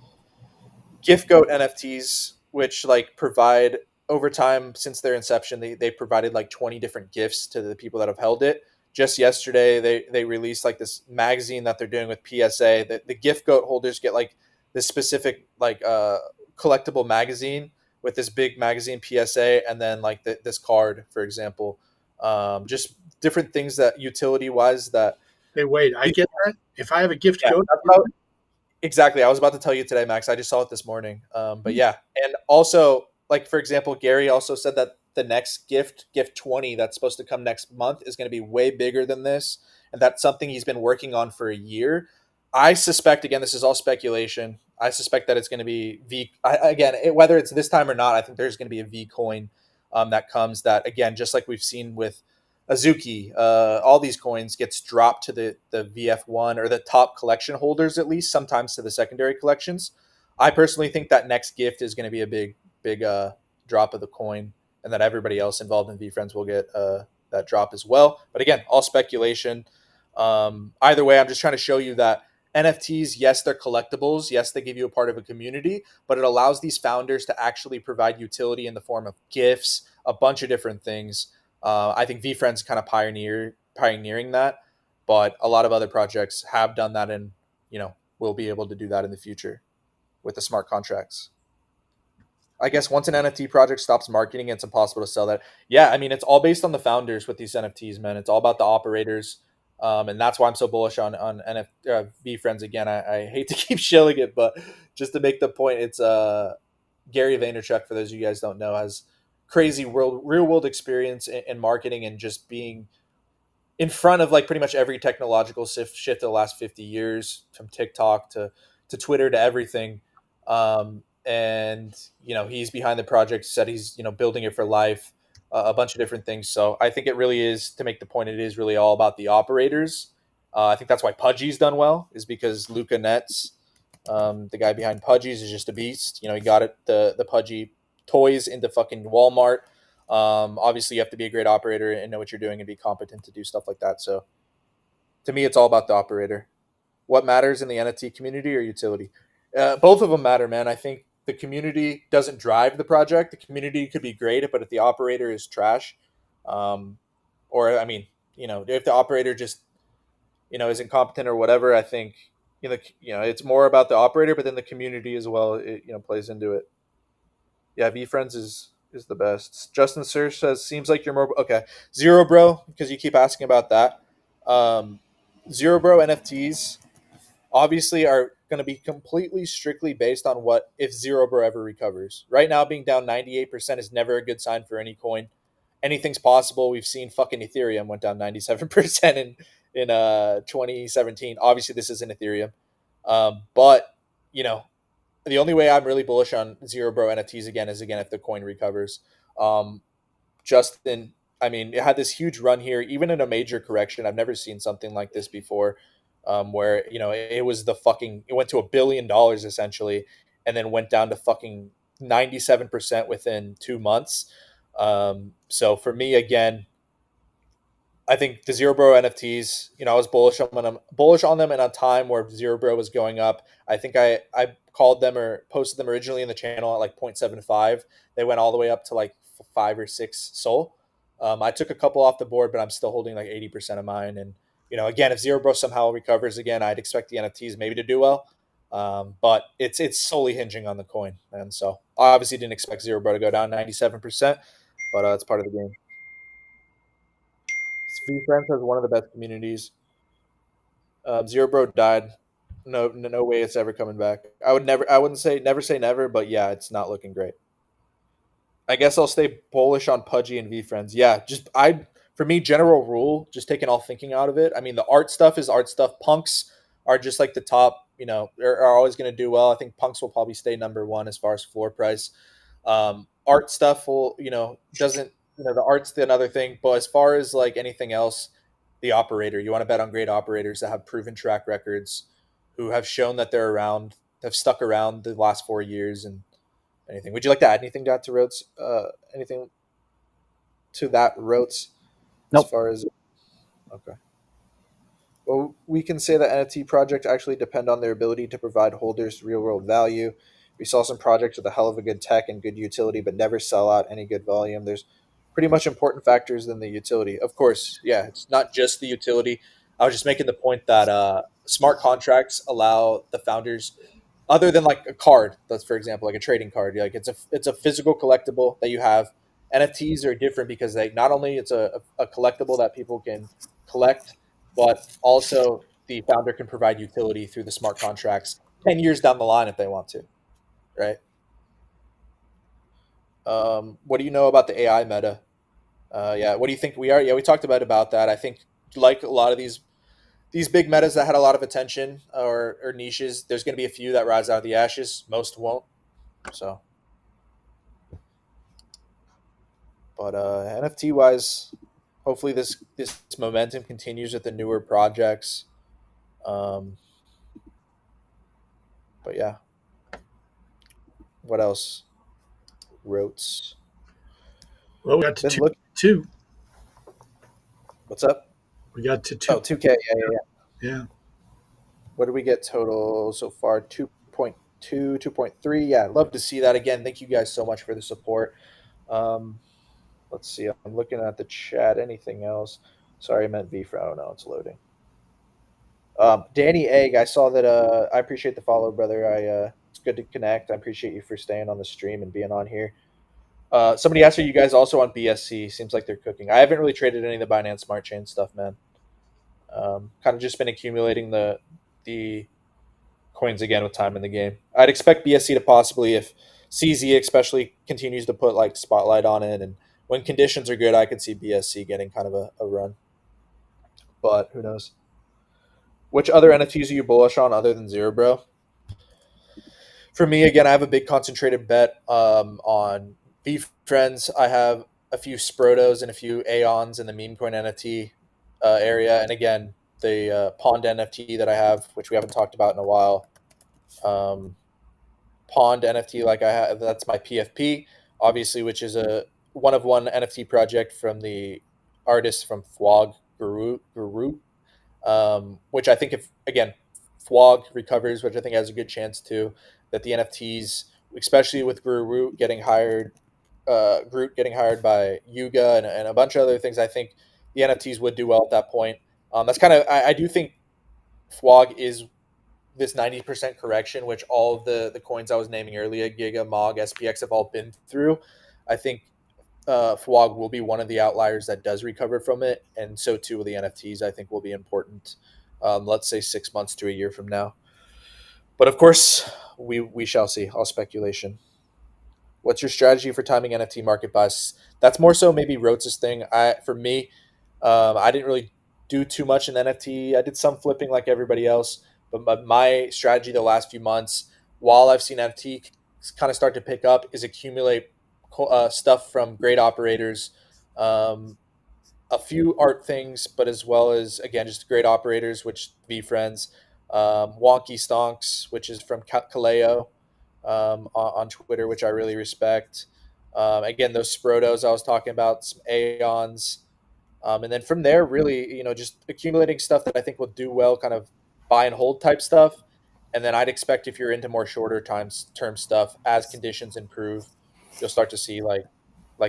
gift goat NFTs, which like provide over time since their inception, they provided like 20 different gifts to the people that have held it. Just yesterday, they released like this magazine that they're doing with PSA. The gift goat holders get like this specific like collectible magazine with this big magazine PSA, and then like this card, for example. just different things that utility wise that Hey, wait, I get that. If I have a gift yeah, code, that's how, exactly. I was about to tell you today, Max. I just saw it this morning. But yeah, and also, like for example, Gary also said that the next gift 20, that's supposed to come next month, is going to be way bigger than this, and that's something he's been working on for a year. I suspect, again, this is all speculation. I suspect that it's going to be whether it's this time or not. I think there's going to be a V coin that comes. That again, just like we've seen with Azuki, all these coins gets dropped to the VF1 or the top collection holders, at least sometimes to the secondary collections. I personally think that next gift is going to be a big drop of the coin, and that everybody else involved in VFriends will get that drop as well. But again, all speculation. Either way, I'm just trying to show you that NFTs, yes, they're collectibles. Yes, they give you a part of a community, but it allows these founders to actually provide utility in the form of gifts, a bunch of different things. I think VFriends kind of pioneering that, but a lot of other projects have done that, and will be able to do that in the future with the smart contracts. I guess once an NFT project stops marketing, it's impossible to sell that. Yeah, I mean, it's all based on the founders with these NFTs, man. It's all about the operators, and that's why I'm so bullish on VFriends. Again, I hate to keep shilling it, but just to make the point, it's Gary Vaynerchuk. For those of you guys don't know, has crazy real world experience in marketing and just being in front of like pretty much every technological shift of the last 50 years, from TikTok to Twitter to everything. And he's behind the project, said he's building it for life, a bunch of different things. So I think it really is, to make the point, it is really all about the operators. I think that's why Pudgy's done well, is because Luca Netz, the guy behind Pudgy's, is just a beast. He got it, the Pudgy toys into fucking Walmart. Obviously, you have to be a great operator and know what you're doing and be competent to do stuff like that. So, to me, it's all about the operator. What matters in the NFT community or utility? Both of them matter, man. I think the community doesn't drive the project. The community could be great, but if the operator is trash, or I mean, if the operator just isn't competent or whatever, I think it's more about the operator, but then the community as well. It plays into it. Yeah, VFriends is the best. Justin Sir says, seems like you're more okay. Zero Bro, because you keep asking about that. Um, Zero Bro NFTs obviously are going to be completely strictly based on what if Zero Bro ever recovers. Right now, being down 98% is never a good sign for any coin. Anything's possible. We've seen fucking Ethereum went down 97% in 2017. Obviously, this isn't Ethereum, but you know the only way I'm really bullish on Zero Bro NFTs again is if the coin recovers. Um, Justin, I mean, it had this huge run here, even in a major correction. I've never seen something like this before, where it was it went to $1 billion essentially, and then went down to fucking 97% within 2 months. So for me, again, I think the Zero Bro NFTs, I was bullish on them in a time where Zero Bro was going up. I think I called them or posted them originally in the channel at like 0.75. They went all the way up to like 5 or 6 SOL. I took a couple off the board, but I'm still holding like 80% of mine. And again, if Zero Bro somehow recovers again, I'd expect the NFTs maybe to do well. But it's solely hinging on the coin, and so I obviously didn't expect Zero Bro to go down 97%, but it's part of the game. VFriends has one of the best communities. Zero Bro died. No way it's ever coming back. I wouldn't say never, but yeah, it's not looking great. I guess I'll stay bullish on Pudgy and VFriends. Yeah, for me, general rule, just taking all thinking out of it. I mean, the art stuff is art stuff. Punks are just like the top. Are always going to do well. I think punks will probably stay number one as far as floor price. Art stuff will, doesn't, the art's another thing. But as far as like anything else, the operator, you want to bet on great operators that have proven track records, who have shown that they're around, have stuck around the last 4 years, and anything. Would you like to add anything to that, to Rhodes? Anything to that, Rhodes? As Nope. far as okay. Well, we can say that NFT projects actually depend on their ability to provide holders real world value. We saw some projects with a hell of a good tech and good utility, but never sell out any good volume. There's pretty much important factors than the utility. Of course, yeah, it's not just the utility. I was just making the point that smart contracts allow the founders, other than like a card, that's for example like a trading card, like it's a physical collectible that you have, NFTs are different because they not only it's a collectible that people can collect, but also the founder can provide utility through the smart contracts 10 years down the line if they want to, right? What do you know about the AI meta? Yeah, what do you think we are? Yeah, we talked about that. I think like a lot of these big metas that had a lot of attention or niches, there's going to be a few that rise out of the ashes. Most won't. So, but NFT wise, hopefully this momentum continues with the newer projects. Um, but yeah, what else? Rotes. Well, we got to Been two. look. Two. What's up? We got to Oh, two. 2K. Yeah. Yeah. What did we get total so far? 2.2, 2.3. Yeah, love to see that again. Thank you guys so much for the support. Um, let's see. I'm looking at the chat. Anything else? Sorry, I meant V for. Oh no, it's loading. Danny Egg, I saw that. I appreciate the follow, brother. It's good to connect. I appreciate you for staying on the stream and being on here. Somebody asked, are you guys also on BSC? Seems like they're cooking. I haven't really traded any of the Binance Smart Chain stuff, man. Kind of just been accumulating the coins again with time in the game. I'd expect BSC to possibly, if CZ especially continues to put like spotlight on it, and when conditions are good, I could see BSC getting kind of a run. But who knows? Which other NFTs are you bullish on other than Zero Bro? For me, again, I have a big concentrated bet on V Friends. I have a few Sprotos and a few Aeons in the Memecoin NFT area, and again, the Pond NFT that I have, which we haven't talked about in a while. Pond NFT, like I have, that's my PFP, obviously, which is a one of one NFT project from the artist from Fwog Guru, which I think if again Fwog recovers, which I think has a good chance too, that the NFTs, especially with Guru getting hired, Groot getting hired by Yuga and a bunch of other things, I think the NFTs would do well at that point. That's kind of I do think Fwog is this 90% correction, which all of the coins I was naming earlier, Giga, Mog, SPX, have all been through. I think Fwog will be one of the outliers that does recover from it, and so too will the NFTs. I think will be important. Let's say 6 months to a year from now. But of course, we shall see. All speculation. What's your strategy for timing NFT market buys? That's more so maybe Rotes' thing. For me, I didn't really do too much in NFT. I did some flipping like everybody else, but my strategy the last few months, while I've seen NFT kind of start to pick up, is accumulate stuff from great operators, um, a few art things, but as well as again just great operators, which V Friends, Wonky Stonks, which is from Kaleo on Twitter, which I really respect. Again, those Sprotos I was talking about, some Aeons, and then from there, really, just accumulating stuff that I think will do well, kind of buy and hold type stuff. And then I'd expect if you're into more shorter term stuff, as conditions improve, you'll start to see like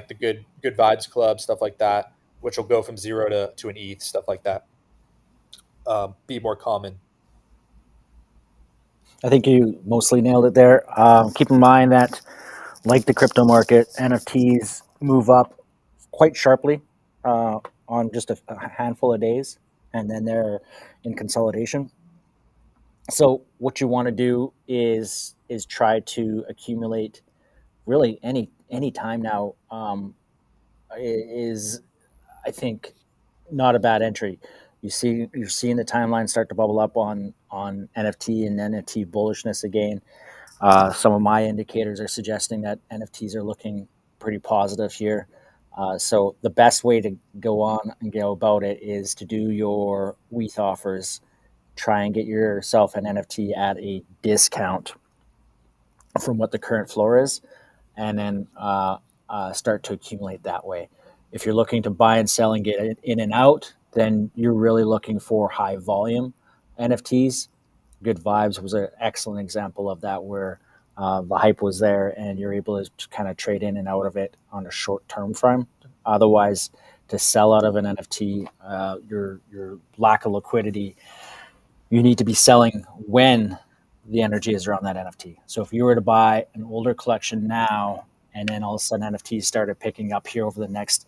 the good vibes club stuff like that, which will go from zero to an ETH, stuff like that. Be more common. I think you mostly nailed it there. Keep in mind that, like the crypto market, NFTs move up quite sharply on just a handful of days, and then they're in consolidation. So what you want to do is try to accumulate really any time now is, I think, not a bad entry. You're seeing the timeline start to bubble up on NFT and NFT bullishness again. Some of my indicators are suggesting that NFTs are looking pretty positive here. So the best way to go on and go about it is to do your WETH offers. Try and get yourself an NFT at a discount from what the current floor is, and then start to accumulate that way. If you're looking to buy and sell and get it in and out, then you're really looking for high volume NFTs. Good Vibes was an excellent example of that, where the hype was there and you're able to kind of trade in and out of it on a short term frame. Otherwise, to sell out of an NFT, your lack of liquidity, you need to be selling when the energy is around that NFT. So if you were to buy an older collection now and then all of a sudden NFTs started picking up here over the next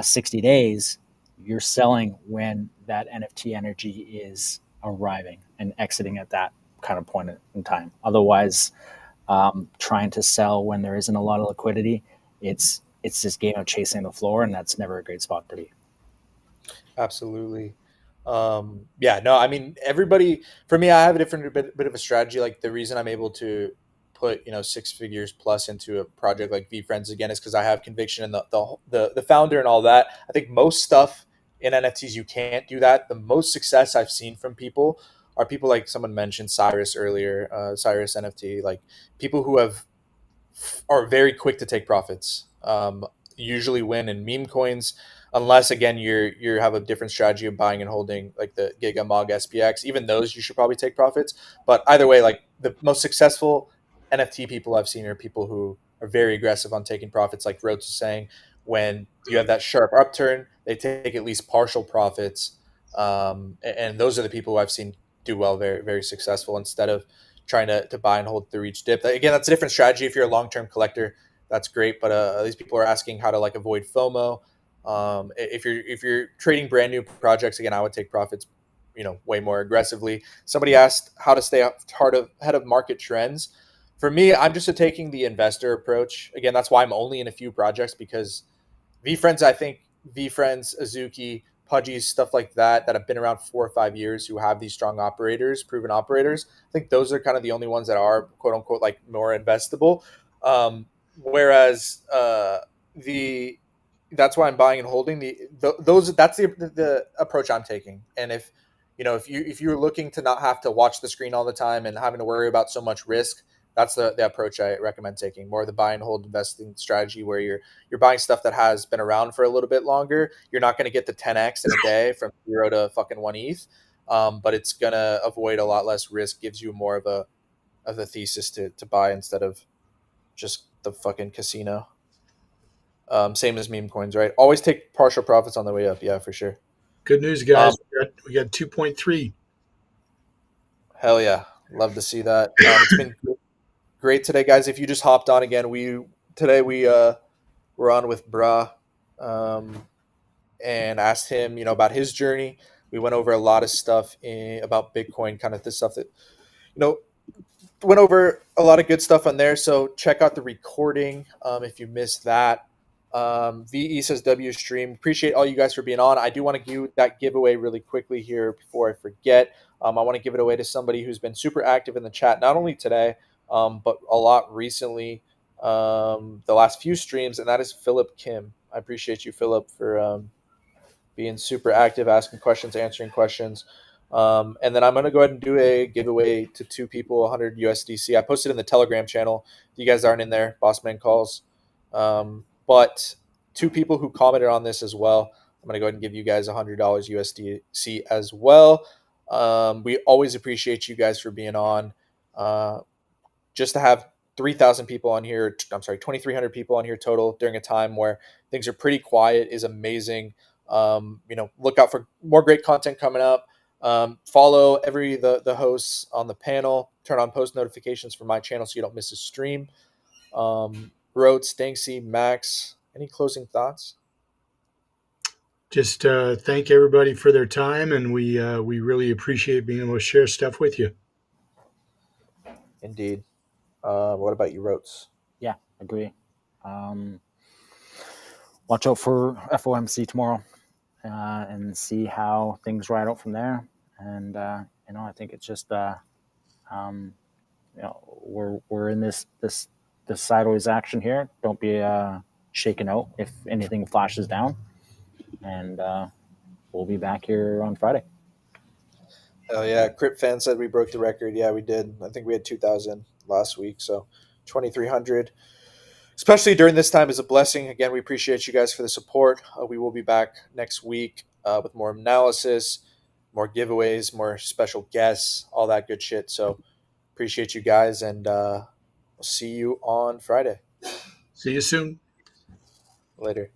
60 days, you're selling when that NFT energy is arriving and exiting at that kind of point in time. Otherwise, trying to sell when there isn't a lot of liquidity, it's this game of chasing the floor, and that's never a great spot to be. Absolutely. Yeah, no, I mean, everybody, for me, I have a different bit of a strategy. Like the reason I'm able to put, 6 figures plus into a project like VFriends again is because I have conviction in the founder and all that. I think most stuff in NFTs, you can't do that. The most success I've seen from people are people like someone mentioned Cyrus earlier, Cyrus NFT, like people who are very quick to take profits. Usually win in meme coins, unless again you have a different strategy of buying and holding like the Giga Mog SPX. Even those you should probably take profits. But either way, like the most successful NFT people I've seen are people who are very aggressive on taking profits. Like Rhodes is saying, when you have that sharp upturn, they take at least partial profits. And those are the people who I've seen do well, very very successful instead of trying to buy and hold through each dip. Again, that's a different strategy. If you're a long term collector, that's great. But these people are asking how to like avoid FOMO. If you're trading brand new projects, again, I would take profits, way more aggressively. Somebody asked how to stay ahead of market trends. For me, I'm just taking the investor approach. Again, that's why I'm only in a few projects because VFriends, I think VFriends, Azuki, Pudgies, stuff like that have been around 4 or 5 years who have these strong operators, proven operators. I think those are kind of the only ones that are quote unquote like more investable. Whereas the that's why I'm buying and holding those. That's the approach I'm taking. And if you're looking to not have to watch the screen all the time and having to worry about so much risk, that's the approach I recommend taking. More of the buy and hold investing strategy where you're buying stuff that has been around for a little bit longer. You're not going to get the 10x in a day from 0 to fucking 1 ETH, but it's going to avoid a lot less risk, gives you more of a thesis to buy instead of just the fucking casino. Same as meme coins, right? Always take partial profits on the way up. Yeah, for sure. Good news, guys. We got 2.3. Hell yeah. Love to see that. It's been great today, guys. If you just hopped on again, today we were on with Bra, and asked him, about his journey. We went over a lot of stuff about Bitcoin, kind of the stuff that, you know, went over a lot of good stuff on there. So check out the recording if you missed that. VE says W stream. Appreciate all you guys for being on. I do want to give that giveaway really quickly here before I forget. I want to give it away to somebody who's been super active in the chat, not only today, but a lot recently, the last few streams, and that is Philip Kim. I appreciate you, Philip, for being super active, asking questions, answering questions. And then I'm going to go ahead and do a giveaway to 2 people, 100 USDC. I posted in the Telegram channel. If you guys aren't in there, Bossman calls. But 2 people who commented on this as well, I'm going to go ahead and give you guys $100 USDC as well. We always appreciate you guys for being on. Just to have 3,000 people on here, 2,300 people on here total during a time where things are pretty quiet is amazing. Look out for more great content coming up. Follow the hosts on the panel. Turn on post notifications for my channel so you don't miss a stream. Rhodes, Stanksy, Max, any closing thoughts? Just thank everybody for their time, and we really appreciate being able to share stuff with you. Indeed. What about you, Rhodes? Yeah, agree. Watch out for FOMC tomorrow and see how things ride out from there. And I think it's just we're in this sideways action here. Don't be shaken out if anything flashes down. And we'll be back here on Friday. Oh yeah, Crypt fan said we broke the record. Yeah, we did. I think we had 2,000 last week, so 2,300. Especially during this time is a blessing. Again, we appreciate you guys for the support. We will be back next week with more analysis, more giveaways, more special guests, all that good shit. So appreciate you guys, and we'll see you on Friday. See you soon. Later.